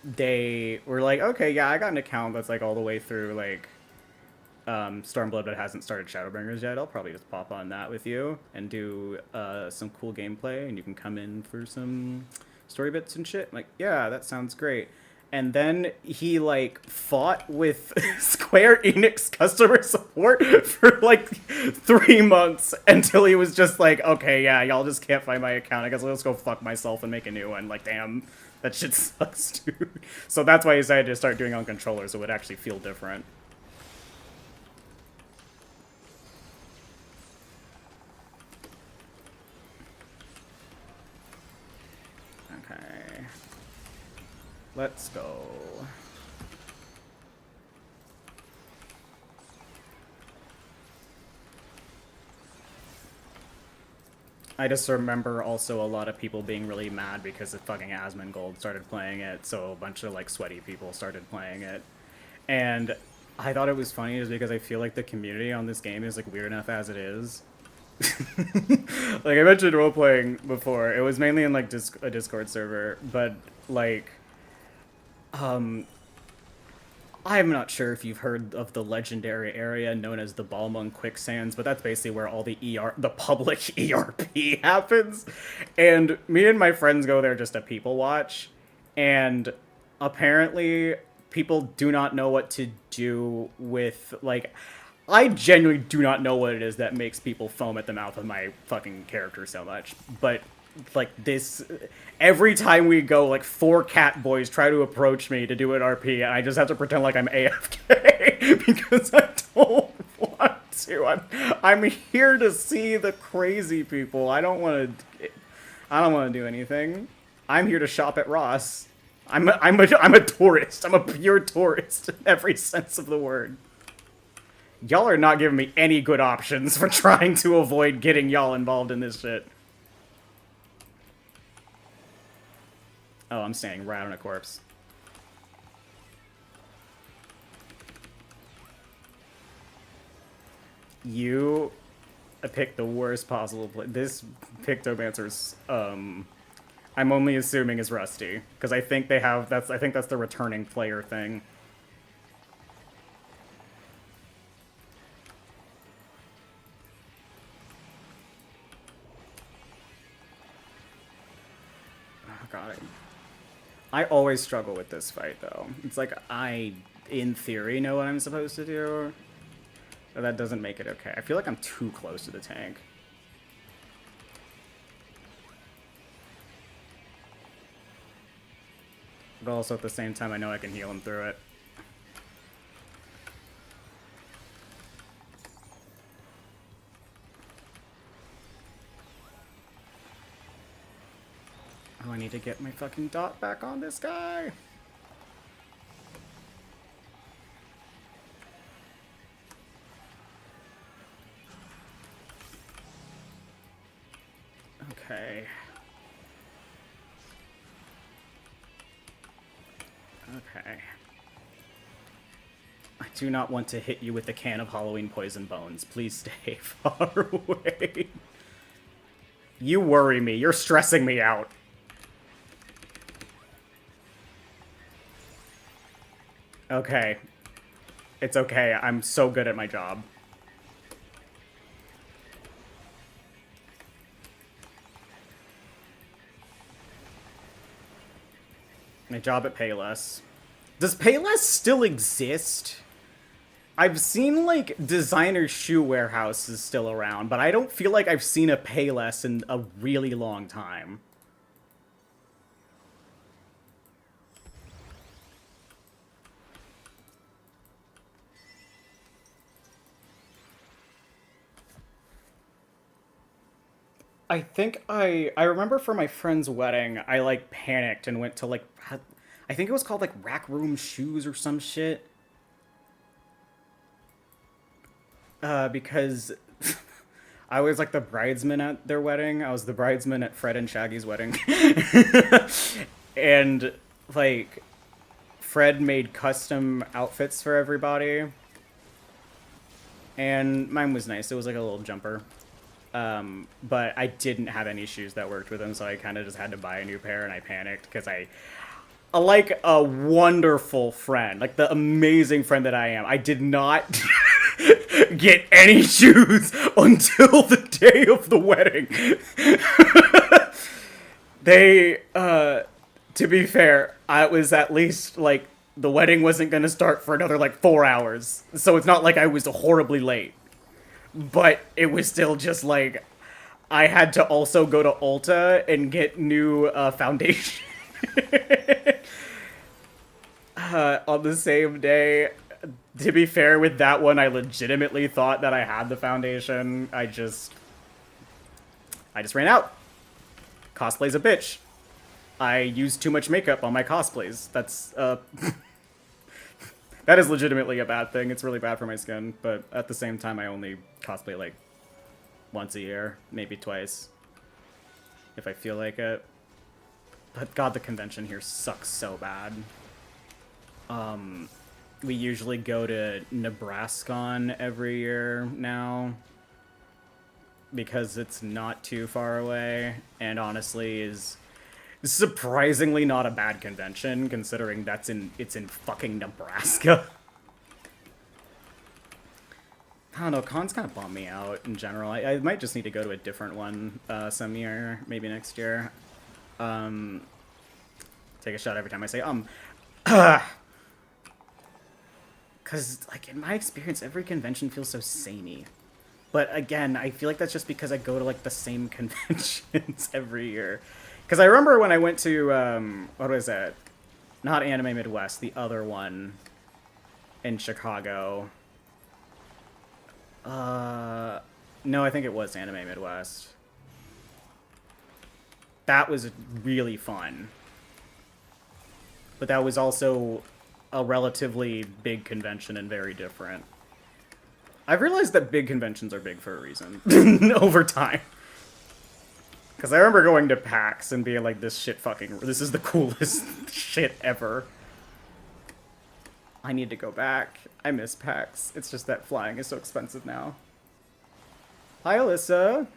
they were like, okay, yeah, I got an account that's like all the way through like Stormblood, but hasn't started Shadowbringers yet. I'll probably just pop on that with you and do some cool gameplay, and you can come in for some story bits and shit. I'm like, yeah, that sounds great. And then he like fought with Square Enix customer support for like 3 months until he was just like, okay, yeah, y'all just can't find my account. I guess I'll just go fuck myself and make a new one. Like, damn, that shit sucks, dude. So that's why he decided to start doing it on controller, so it would actually feel different. Okay. Let's go. I just remember also a lot of people being really mad because the fucking Asmongold started playing it, so a bunch of like sweaty people started playing it. And I thought it was funny just because I feel like the community on this game is like weird enough as it is. Like I mentioned role-playing before, it was mainly in like a Discord server, but like I'm not sure if you've heard of the legendary area known as the Balmung Quicksands, but that's basically where all the public ERP happens. And me and my friends go there just to people watch, and apparently people do not know what to do with, like, I genuinely do not know what it is that makes people foam at the mouth of my fucking character so much, but like this, every time we go, like 4 cat boys try to approach me to do an RP, and I just have to pretend like I'm AFK because I don't want to. I'm here to see the crazy people. I don't want to do anything. I'm here to shop at Ross. I'm a tourist. I'm a pure tourist in every sense of the word. Y'all are not giving me any good options for trying to avoid getting y'all involved in this shit. Oh, I'm standing right on a corpse. You picked the worst possible play. This Pictomancer's, I'm only assuming is Rusty, because I think they have, I think that's the returning player thing. Oh god, I always struggle with this fight, though. It's like, I, in theory, know what I'm supposed to do, but that doesn't make it okay. I feel like I'm too close to the tank. But also at the same time, I know I can heal him through it. Oh, I need to get my fucking dot back on this guy. Okay. Okay. I do not want to hit you with a can of Halloween poison bones. Please stay far away. You worry me. You're stressing me out. Okay. It's okay. I'm so good at my job. My job at Payless. Does Payless still exist? I've seen, like, designer shoe warehouses still around, but I don't feel like I've seen a Payless in a really long time. I think I remember for my friend's wedding, I, like, panicked and went to, like, I think it was called, like, Rack Room Shoes or some shit. Because I was, like, the bridesman at their wedding. I was the bridesman at Fred and Shaggy's wedding. And, like, Fred made custom outfits for everybody. And mine was nice. It was, like, a little jumper. But I didn't have any shoes that worked with them, so I kind of just had to buy a new pair, and I panicked because I like a wonderful friend, like the amazing friend that I am. I did not get any shoes until the day of the wedding. They, to be fair, I was at least, like, the wedding wasn't going to start for another, like, 4 hours, so it's not like I was horribly late. But it was still just, like, I had to also go to Ulta and get new foundation on the same day. To be fair, with that one, I legitimately thought that I had the foundation. I just ran out. Cosplay's a bitch. I used too much makeup on my cosplays. That's, that is legitimately a bad thing. It's really bad for my skin, but at the same time, I only cosplay, like, once a year, maybe twice, if I feel like it. But god, the convention here sucks so bad. We usually go to Nebraska every year now, because it's not too far away, and honestly is surprisingly not a bad convention, considering it's in fucking Nebraska. I don't know, cons kind of bum me out in general. I might just need to go to a different one some year, maybe next year. Take a shot every time I say because, like, in my experience, every convention feels so samey. But again, I feel like that's just because I go to, like, the same conventions every year. Because I remember when I went to, what was it? Not Anime Midwest, the other one in Chicago. No, I think it was Anime Midwest. That was really fun. But that was also a relatively big convention and very different. I've realized that big conventions are big for a reason over time. Because I remember going to PAX and being like, this is the coolest shit ever. I need to go back. I miss PAX. It's just that flying is so expensive now. Hi, Alyssa.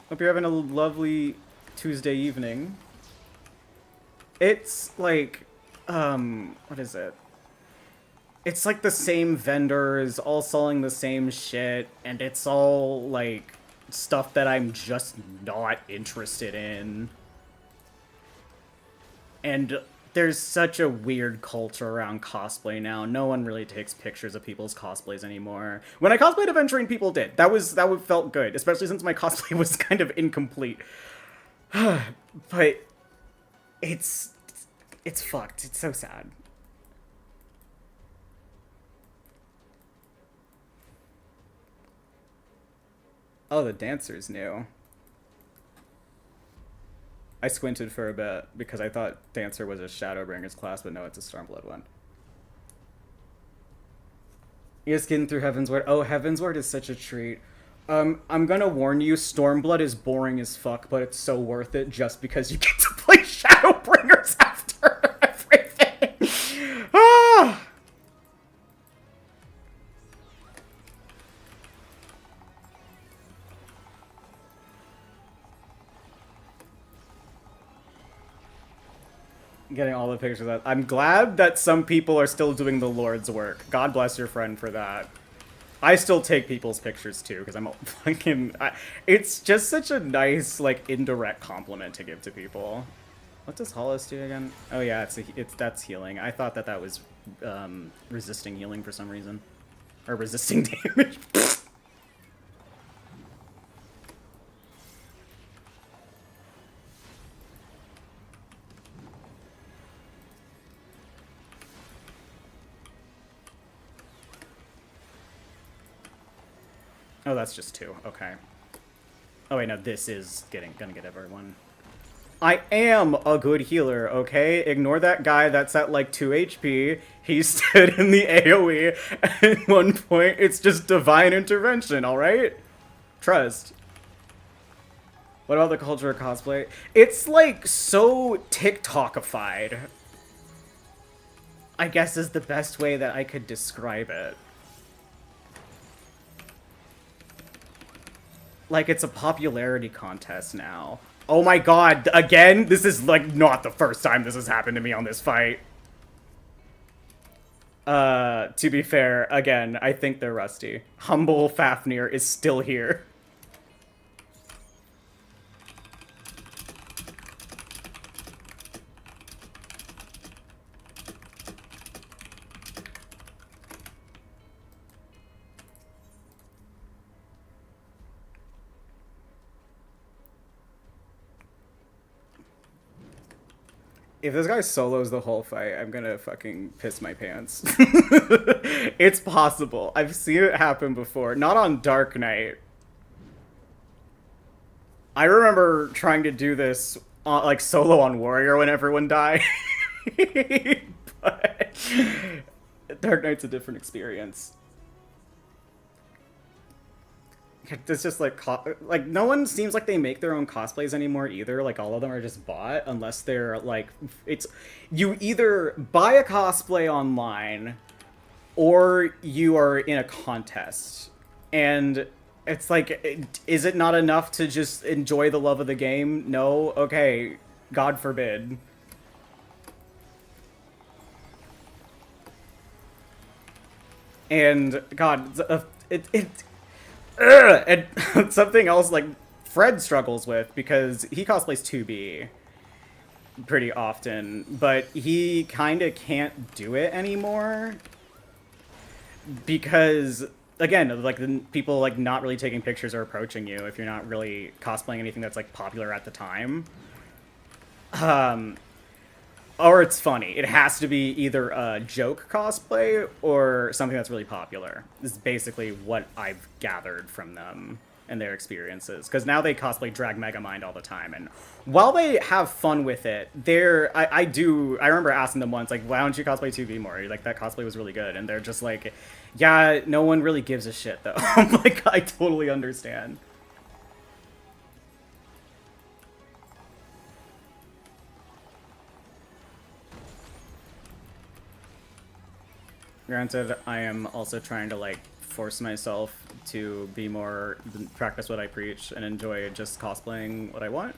Hope you're having a lovely Tuesday evening. It's like, what is it? It's like the same vendors, all selling the same shit, and it's all, like, stuff that I'm just not interested in. And there's such a weird culture around cosplay now. No one really takes pictures of people's cosplays anymore. When I cosplayed Adventuring, people did. That felt good, especially since my cosplay was kind of incomplete. But it's It's fucked. It's so sad. Oh, the dancer's new. I squinted for a bit because I thought Dancer was a Shadowbringers class, but no, it's a Stormblood one. You're just getting through Heavensward. Oh, Heavensward is such a treat. I'm gonna warn you, Stormblood is boring as fuck, but it's so worth it just because you get to play Shadowbringers after everything. Ah! Getting all the pictures of that. I'm glad that some people are still doing the Lord's work. God bless your friend for that. I still take people's pictures too, because I'm fucking... it's just such a nice, like, indirect compliment to give to people. What does Hollis do again? Oh yeah, that's healing. I thought that was resisting healing for some reason. Or resisting damage. Oh, that's just 2. Okay. Oh wait, no, this is gonna get everyone. I am a good healer, okay? Ignore that guy that's at like 2 HP. He stood in the AoE at one point. It's just divine intervention, alright? Trust. What about the culture of cosplay? It's like so TikTokified, I guess is the best way that I could describe it. Like, it's a popularity contest now. Oh my god, again? This is, like, not the first time this has happened to me on this fight. To be fair, again, I think they're rusty. Humble Fafnir is still here. If this guy solos the whole fight, I'm gonna fucking piss my pants. It's possible. I've seen it happen before. Not on Dark Knight. I remember trying to do this like solo on Warrior when everyone died. But Dark Knight's a different experience. It's just like no one seems like they make their own cosplays anymore either. Like all of them are just bought unless they're like you either buy a cosplay online or you are in a contest. And it's like, is it not enough to just enjoy the love of the game? No? Okay. God forbid. And God, and something else like Fred struggles with because he cosplays 2B pretty often, but he kind of can't do it anymore because, again, like the people like not really taking pictures or approaching you if you're not really cosplaying anything that's like popular at the time. Or it's funny. It has to be either a joke cosplay or something that's really popular. This is basically what I've gathered from them and their experiences. Because now they cosplay Drag Megamind all the time. And while they have fun with it, I remember asking them once, like, why don't you cosplay 2V more? Like, that cosplay was really good. And they're just like, yeah, no one really gives a shit, though. I'm like, I totally understand. Granted, I am also trying to, like, force myself to be more, practice what I preach and enjoy just cosplaying what I want.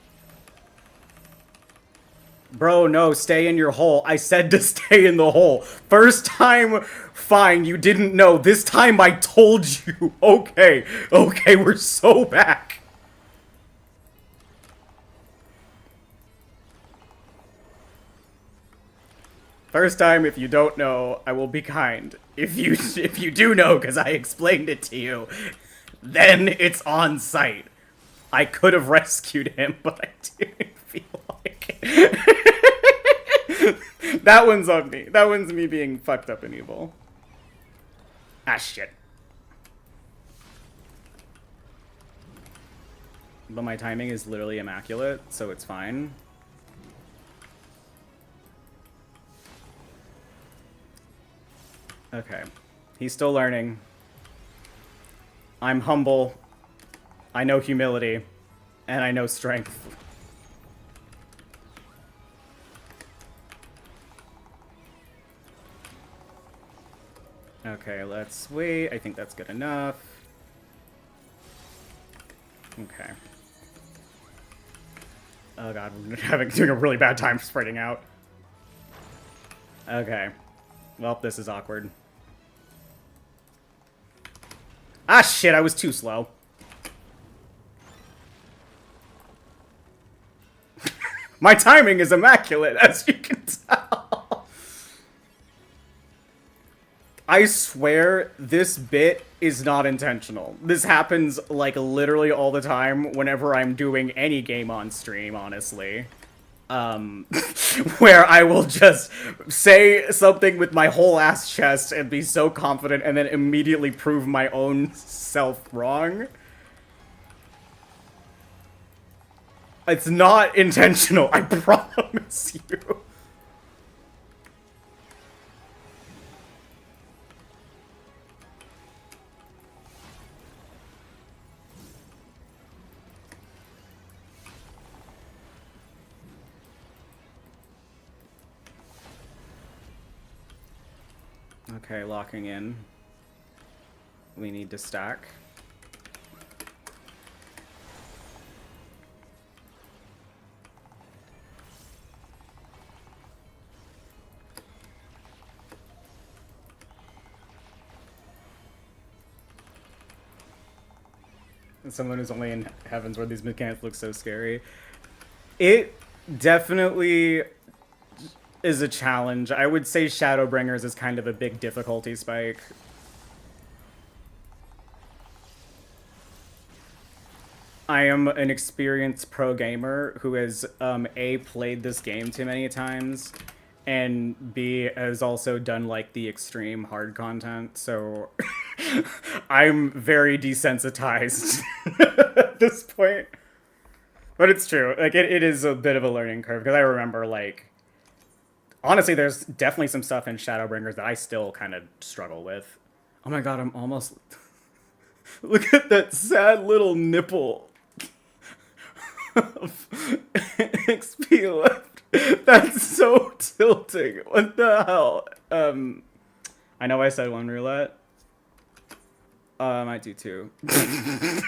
Bro, no, stay in your hole. I said to stay in the hole. First time, fine, you didn't know. This time I told you. Okay, we're so back. First time, if you don't know, I will be kind. If you do know, because I explained it to you, then it's on site. I could have rescued him, but I didn't feel like it. That one's on me. That one's me being fucked up and evil. Ah, shit. But my timing is literally immaculate, so it's fine. Okay. He's still learning. I'm humble. I know humility. And I know strength. Okay, let's wait. I think that's good enough. Okay. Oh god, we're doing a really bad time spreading out. Okay. Well, this is awkward. Ah, shit, I was too slow. My timing is immaculate, as you can tell. I swear this bit is not intentional. This happens, like, literally all the time whenever I'm doing any game on stream, honestly. Where I will just say something with my whole ass chest and be so confident and then immediately prove my own self wrong. It's not intentional, I promise you. Okay, locking in. We need to stack. Someone who's only in Heavens where these mechanics look so scary. It definitely is a challenge. I would say Shadowbringers is kind of a big difficulty spike. I am an experienced pro gamer who has A, played this game too many times, and B, has also done like the extreme hard content, so I'm very desensitized at this point. But it's true, like it is a bit of a learning curve, because I remember like, honestly, there's definitely some stuff in Shadowbringers that I still kind of struggle with. Oh my god, I'm almost... Look at that sad little nipple of XP left. That's so tilting. What the hell? I know I said one roulette. I might do two. It's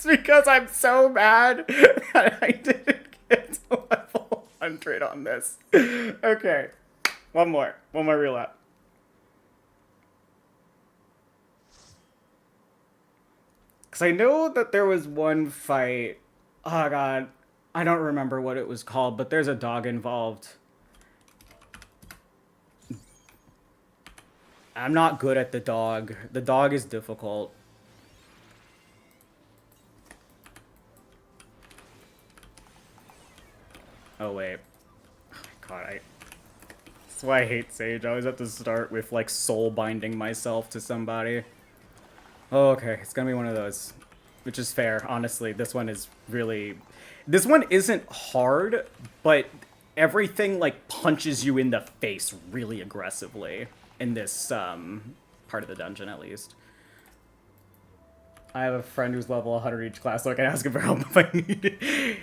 because I'm so mad that I didn't get to level 100 on this. Okay. One more roulette. Because I know that there was one fight. Oh god. I don't remember what it was called, but there's a dog involved. I'm not good at the dog. The dog is difficult. Oh wait. Oh my god, that's why I hate Sage. I always have to start with like soul binding myself to somebody. Oh, okay, it's gonna be one of those. Which is fair, honestly. This one is really... This one isn't hard, but everything, like, punches you in the face really aggressively. In this, part of the dungeon, at least. I have a friend who's level 100 each class, so I can ask him for help if I need it.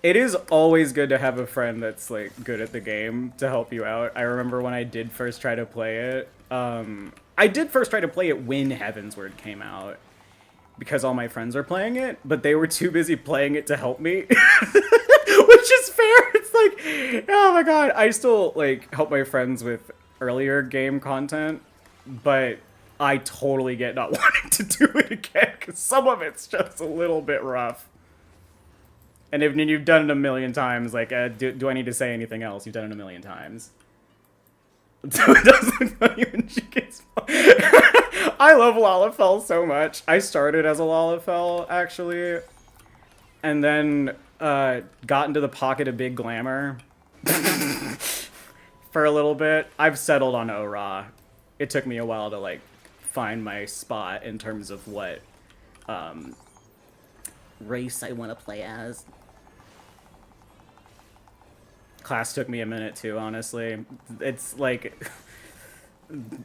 It is always good to have a friend that's, like, good at the game to help you out. I remember when I did first try to play it. I did first try to play it when Heavensward came out. Because all my friends are playing it, but they were too busy playing it to help me. Which is fair. It's like, oh my god. I still, like, help my friends with earlier game content, but I totally get not wanting to do it again, because some of it's just a little bit rough. And if you've done it a million times, like, do I need to say anything else? You've done it a million times. So it does look funny when she gets... I love Lalafell so much. I started as a Lalafell, actually. And then got into the pocket of Big Glamour. for a little bit. I've settled on Ora. It took me a while to like find my spot in terms of what race I want to play as. Class took me a minute too, honestly. It's like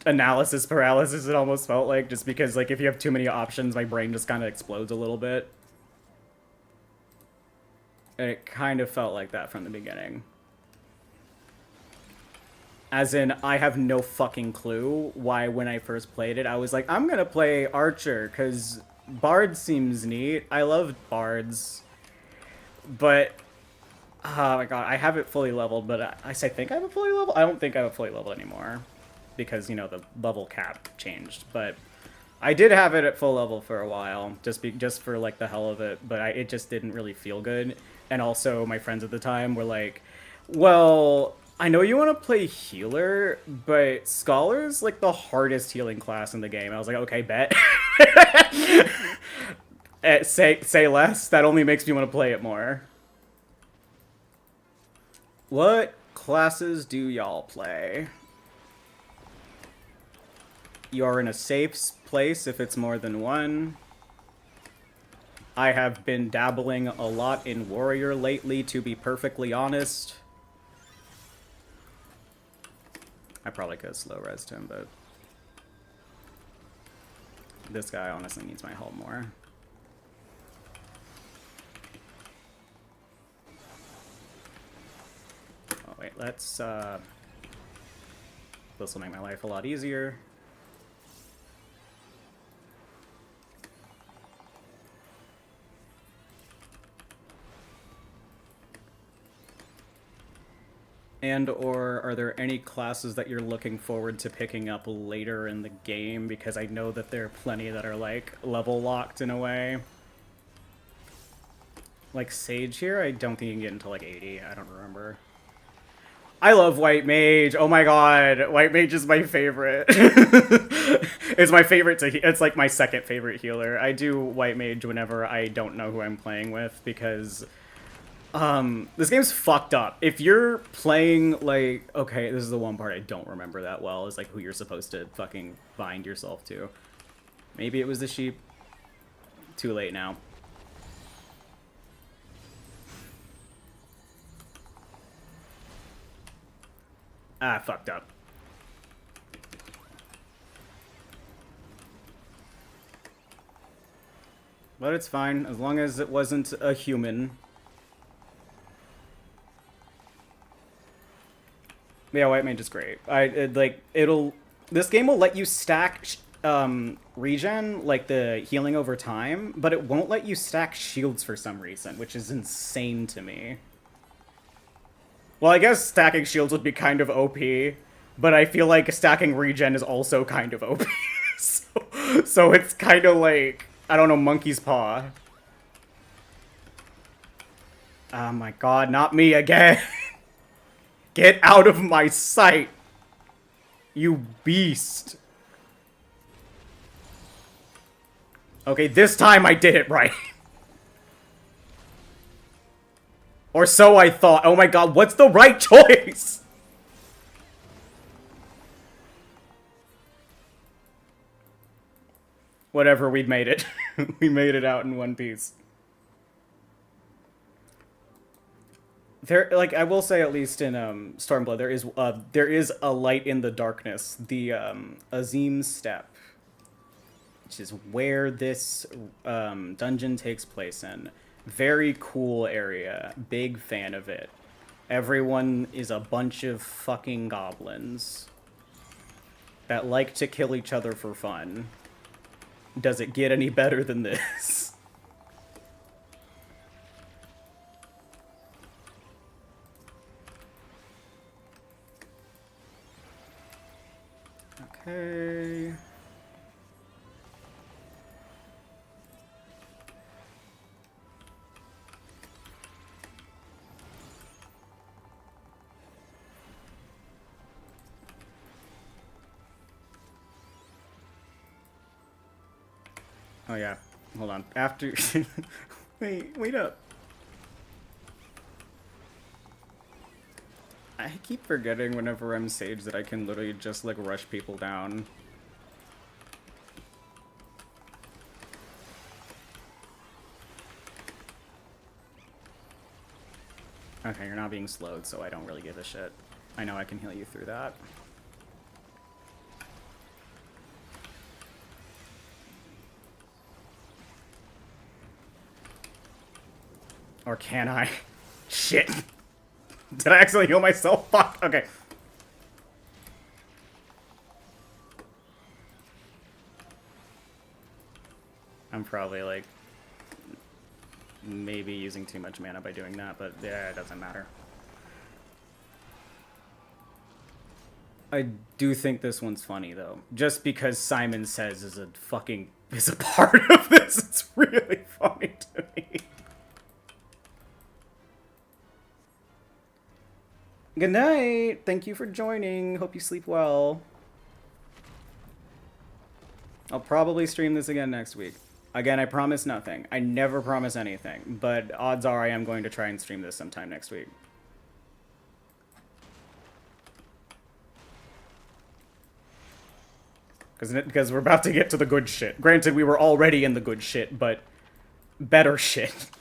analysis paralysis, it almost felt like, just because like if you have too many options, my brain just kind of explodes a little bit. And it kind of felt like that from the beginning. As in, I have no fucking clue why when I first played it, I was like, I'm gonna play Archer, because Bard seems neat. I love Bards. But, oh my god, I have it fully leveled, but I think I have it fully leveled? I don't think I have it fully leveled anymore. Because, you know, the level cap changed. But I did have it at full level for a while, just for, like, the hell of it. But it just didn't really feel good. And also, my friends at the time were like, well, I know you want to play healer, but Scholar's like the hardest healing class in the game. I was like, okay, bet. Say less. That only makes me want to play it more. What classes do y'all play? You are in a safe place if it's more than one. I have been dabbling a lot in warrior lately, to be perfectly honest. I probably could have slow resed him, but this guy honestly needs my help more. Oh wait, let's this will make my life a lot easier. And or are there any classes that you're looking forward to picking up later in the game? Because I know that there are plenty that are like level locked in a way. Like Sage here, I don't think you can get until like 80. I don't remember. I love White Mage. Oh my god, White Mage is my favorite. It's my favorite it's like my second favorite healer. I do White Mage whenever I don't know who I'm playing with because this game's fucked up. If you're playing, like, okay, this is the one part I don't remember that well, is, like, who you're supposed to fucking bind yourself to. Maybe it was the sheep. Too late now. Ah, fucked up. But it's fine, as long as it wasn't a human. Yeah, White Mage is great. This game will let you stack regen, like the healing over time, but it won't let you stack shields for some reason, which is insane to me. Well, I guess stacking shields would be kind of OP, but I feel like stacking regen is also kind of OP. so it's kind of like, I don't know, monkey's paw. Oh my god, not me again. Get out of my sight, you beast. Okay, this time I did it right. Or so I thought. Oh my god, what's the right choice? Whatever, we made it. We made it out in one piece. There, like, I will say, at least in Stormblood, there is a light in the darkness. The Azim Step, which is where this dungeon takes place in. Very cool area. Big fan of it. Everyone is a bunch of fucking goblins that like to kill each other for fun. Does it get any better than this? Okay. Oh yeah. Hold on. After wait up. I keep forgetting whenever I'm Sage that I can literally just, like, rush people down. Okay, you're not being slowed, so I don't really give a shit. I know I can heal you through that. Or can I? Shit! Did I accidentally heal myself? Fuck! Okay. I'm probably, like, maybe using too much mana by doing that, but yeah, it doesn't matter. I do think this one's funny, though. Just because Simon Says is a part of this, it's really funny to me. Good night! Thank you for joining. Hope you sleep well. I'll probably stream this again next week. Again, I promise nothing. I never promise anything, but odds are I am going to try and stream this sometime next week. Because we're about to get to the good shit. Granted, we were already in the good shit, but better shit.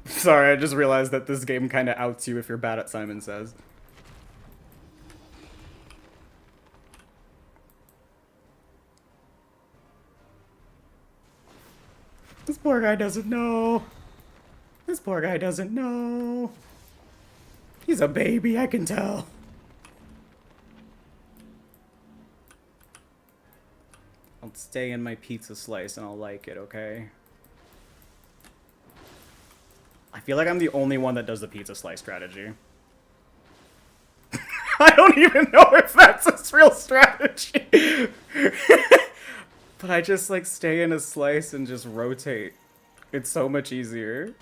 Sorry, I just realized that this game kind of outs you if you're bad at Simon Says. This poor guy doesn't know. This poor guy doesn't know. He's a baby, I can tell. I'll stay in my pizza slice and I'll like it, okay? I feel like I'm the only one that does the pizza slice strategy. I don't even know if that's a real strategy. But I just, like, stay in a slice and just rotate. It's so much easier.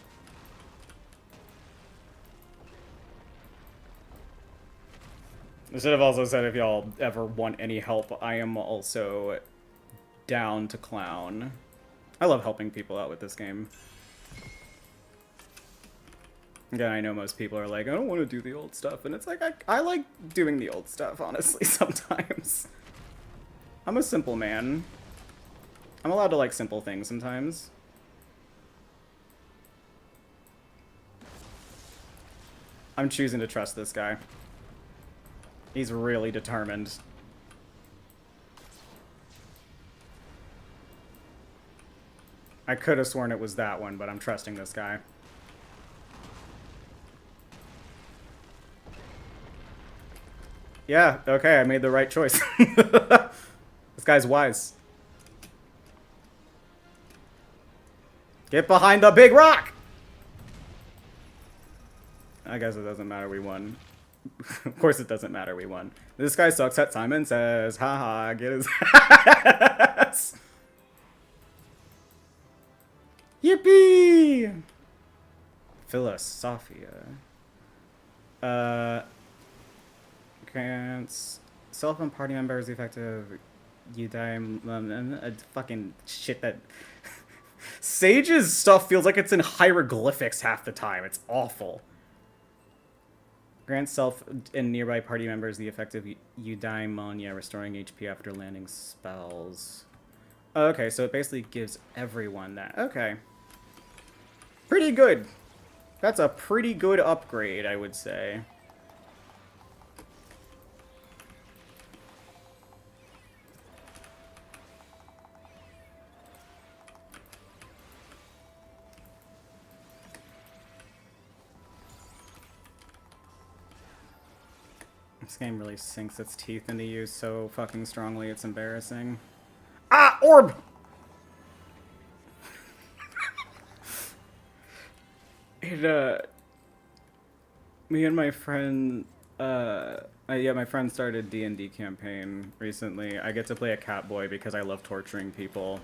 I should have also said if y'all ever want any help, I am also down to clown. I love helping people out with this game. Again, I know most people are like, I don't want to do the old stuff, and it's like, I like doing the old stuff, honestly, sometimes. I'm a simple man. I'm allowed to like simple things sometimes. I'm choosing to trust this guy. He's really determined. I could have sworn it was that one, but I'm trusting this guy. Yeah, okay, I made the right choice. This guy's wise. Get behind the big rock! I guess it doesn't matter, we won. Of course it doesn't matter, we won. This guy sucks at Simon Says. Haha, get his ass! Yippee! Philosophia. Grants self and party members effective. You die. Fucking shit that. Sage's stuff feels like it's in hieroglyphics half the time. It's awful. Grants self and nearby party members the effective eudaimonia, restoring HP after landing spells. Okay, so it basically gives everyone that. Okay. Pretty good. That's a pretty good upgrade, I would say. This game really sinks its teeth into you so fucking strongly, it's embarrassing. Ah! Orb! Me and my friend, yeah, my friend started D&D campaign recently. I get to play a Catboy because I love torturing people.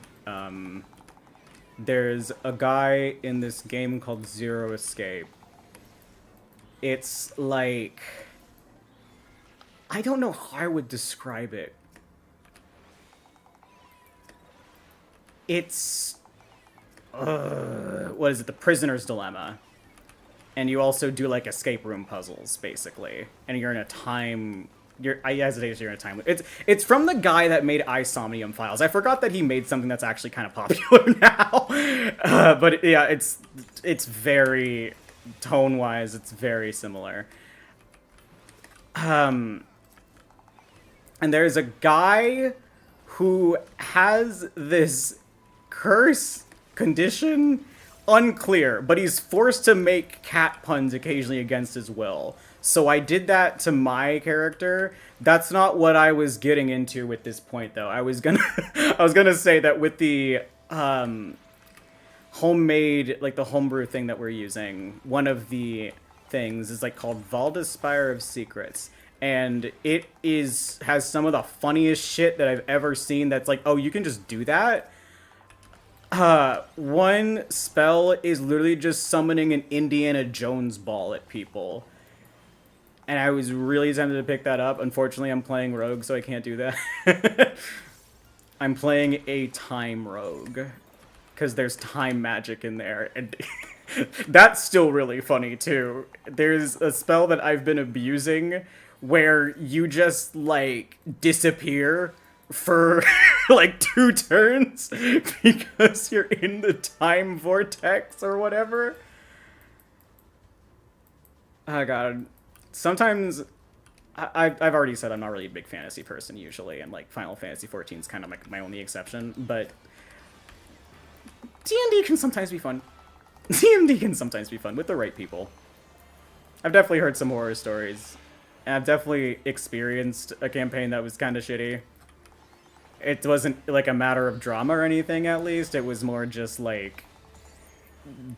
There's a guy in this game called Zero Escape It's like... I don't know how I would describe it. It's... what is it? The Prisoner's Dilemma. And you also do, like, escape room puzzles, basically. And you're in a time... I hesitate to say you're in a time... It's from the guy that made Isomnium Files. I forgot that he made something that's actually kind of popular now. But, yeah, it's very... Tone-wise, it's very similar. And there's a guy who has this curse condition, unclear, but he's forced to make cat puns occasionally against his will. So I did that to my character. That's not what I was getting into with this point, though. I was gonna say that with the homemade, like the homebrew thing that we're using, one of the things is like called Valda's Spire of Secrets. And it has some of the funniest shit that I've ever seen that's like, oh, you can just do that? One spell is literally just summoning an Indiana Jones ball at people. And I was really tempted to pick that up. Unfortunately, I'm playing Rogue, so I can't do that. I'm playing a time Rogue. Because there's time magic in there. And that's still really funny, too. There's a spell that I've been abusing where you just, like, disappear for, like, 2 turns because you're in the time vortex or whatever. Oh, God. Sometimes, I've already said I'm not really a big fantasy person, usually, and, like, Final Fantasy XIV is kind of, like, my only exception, but D&D can sometimes be fun. D&D can sometimes be fun with the right people. I've definitely heard some horror stories. And I've definitely experienced a campaign that was kind of shitty. It wasn't, like, a matter of drama or anything, at least. It was more just, like,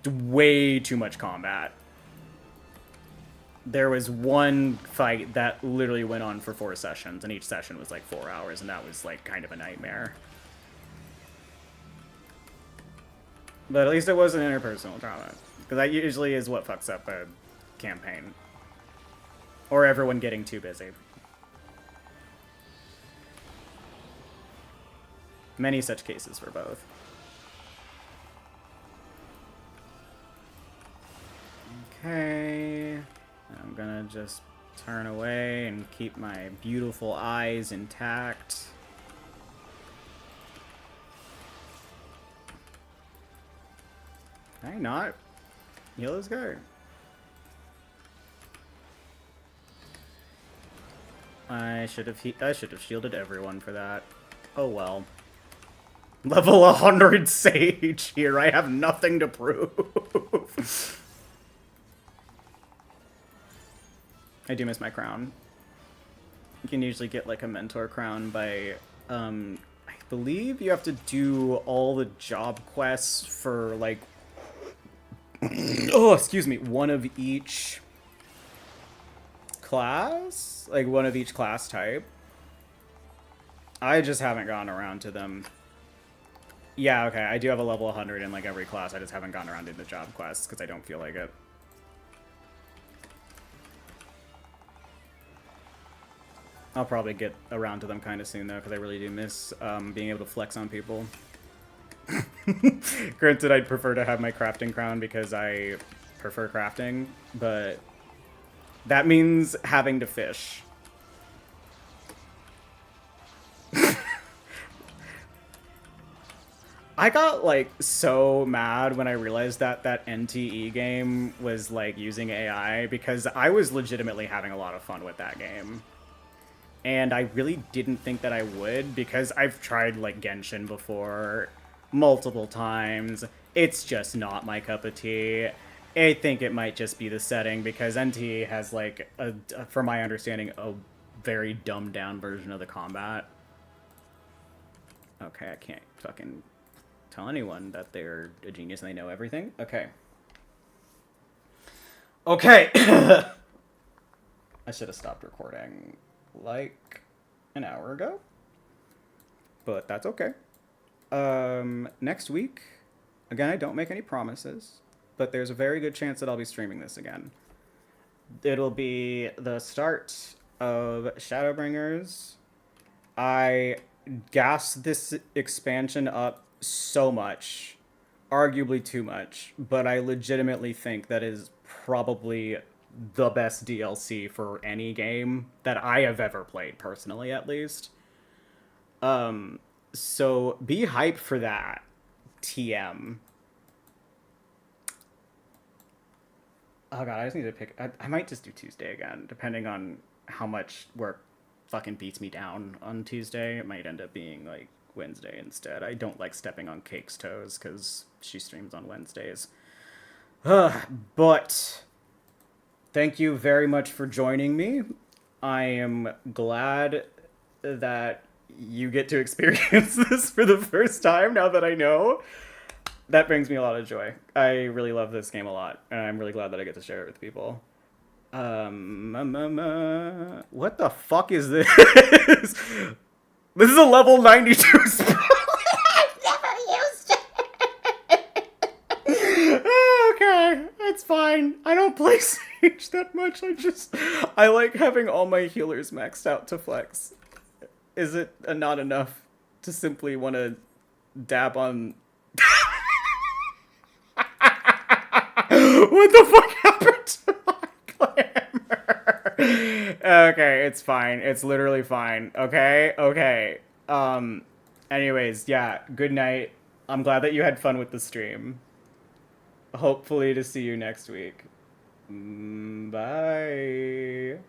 way too much combat. There was one fight that literally went on for 4 sessions, and each session was, like, 4 hours, and that was, like, kind of a nightmare. But at least it wasn't interpersonal drama. Because that usually is what fucks up a campaign. Or everyone getting too busy. Many such cases for both. Okay. I'm gonna just turn away and keep my beautiful eyes intact. Can I not heal this guy? I should have shielded everyone for that. Oh well. Level 100 Sage here. I have nothing to prove. I do miss my crown. You can usually get like a mentor crown by I believe you have to do all the job quests for like oh, excuse me, one of each class? Like, one of each class type. I just haven't gotten around to them. Yeah, okay, I do have a level 100 in, like, every class. I just haven't gotten around to the job quests, because I don't feel like it. I'll probably get around to them kind of soon, though, because I really do miss being able to flex on people. Granted, I'd prefer to have my crafting crown because I prefer crafting, but that means having to fish. I got, like, so mad when I realized that that NTE game was, like, using AI, because I was legitimately having a lot of fun with that game. And I really didn't think that I would, because I've tried, like, Genshin before multiple times. It's just not my cup of tea. I think it might just be the setting, because NTE has, like, from my understanding, a very dumbed down version of the combat. Okay, I can't fucking tell anyone that they're a genius and they know everything. Okay. Okay! I should have stopped recording, like, an hour ago. But that's okay. Next week, again, I don't make any promises, but there's a very good chance that I'll be streaming this again. it'll be the start of Shadowbringers. I gassed this expansion up so much, arguably too much, but I legitimately think that is probably the best DLC for any game that I have ever played, personally at least. So be hyped for that, TM. Oh god, I just need to pick. I might just do Tuesday again, depending on how much work fucking beats me down on Tuesday. It might end up being like Wednesday instead. I don't like stepping on Cake's toes because she streams on Wednesdays. But thank you very much for joining me. I am glad that you get to experience this for the first time now that I know. That brings me a lot of joy. I really love this game a lot, and I'm really glad that I get to share it with people. What the fuck is this? This is a level 92 spell. I've never used it. Okay, it's fine. I don't play Sage that much. I like having all my healers maxed out to flex. Is it not enough to simply want to dab on... What the fuck happened to my glamour? Okay, it's fine. It's literally fine. Okay? Okay. Anyways, yeah, good night. I'm glad that you had fun with the stream. Hopefully to see you next week. Bye.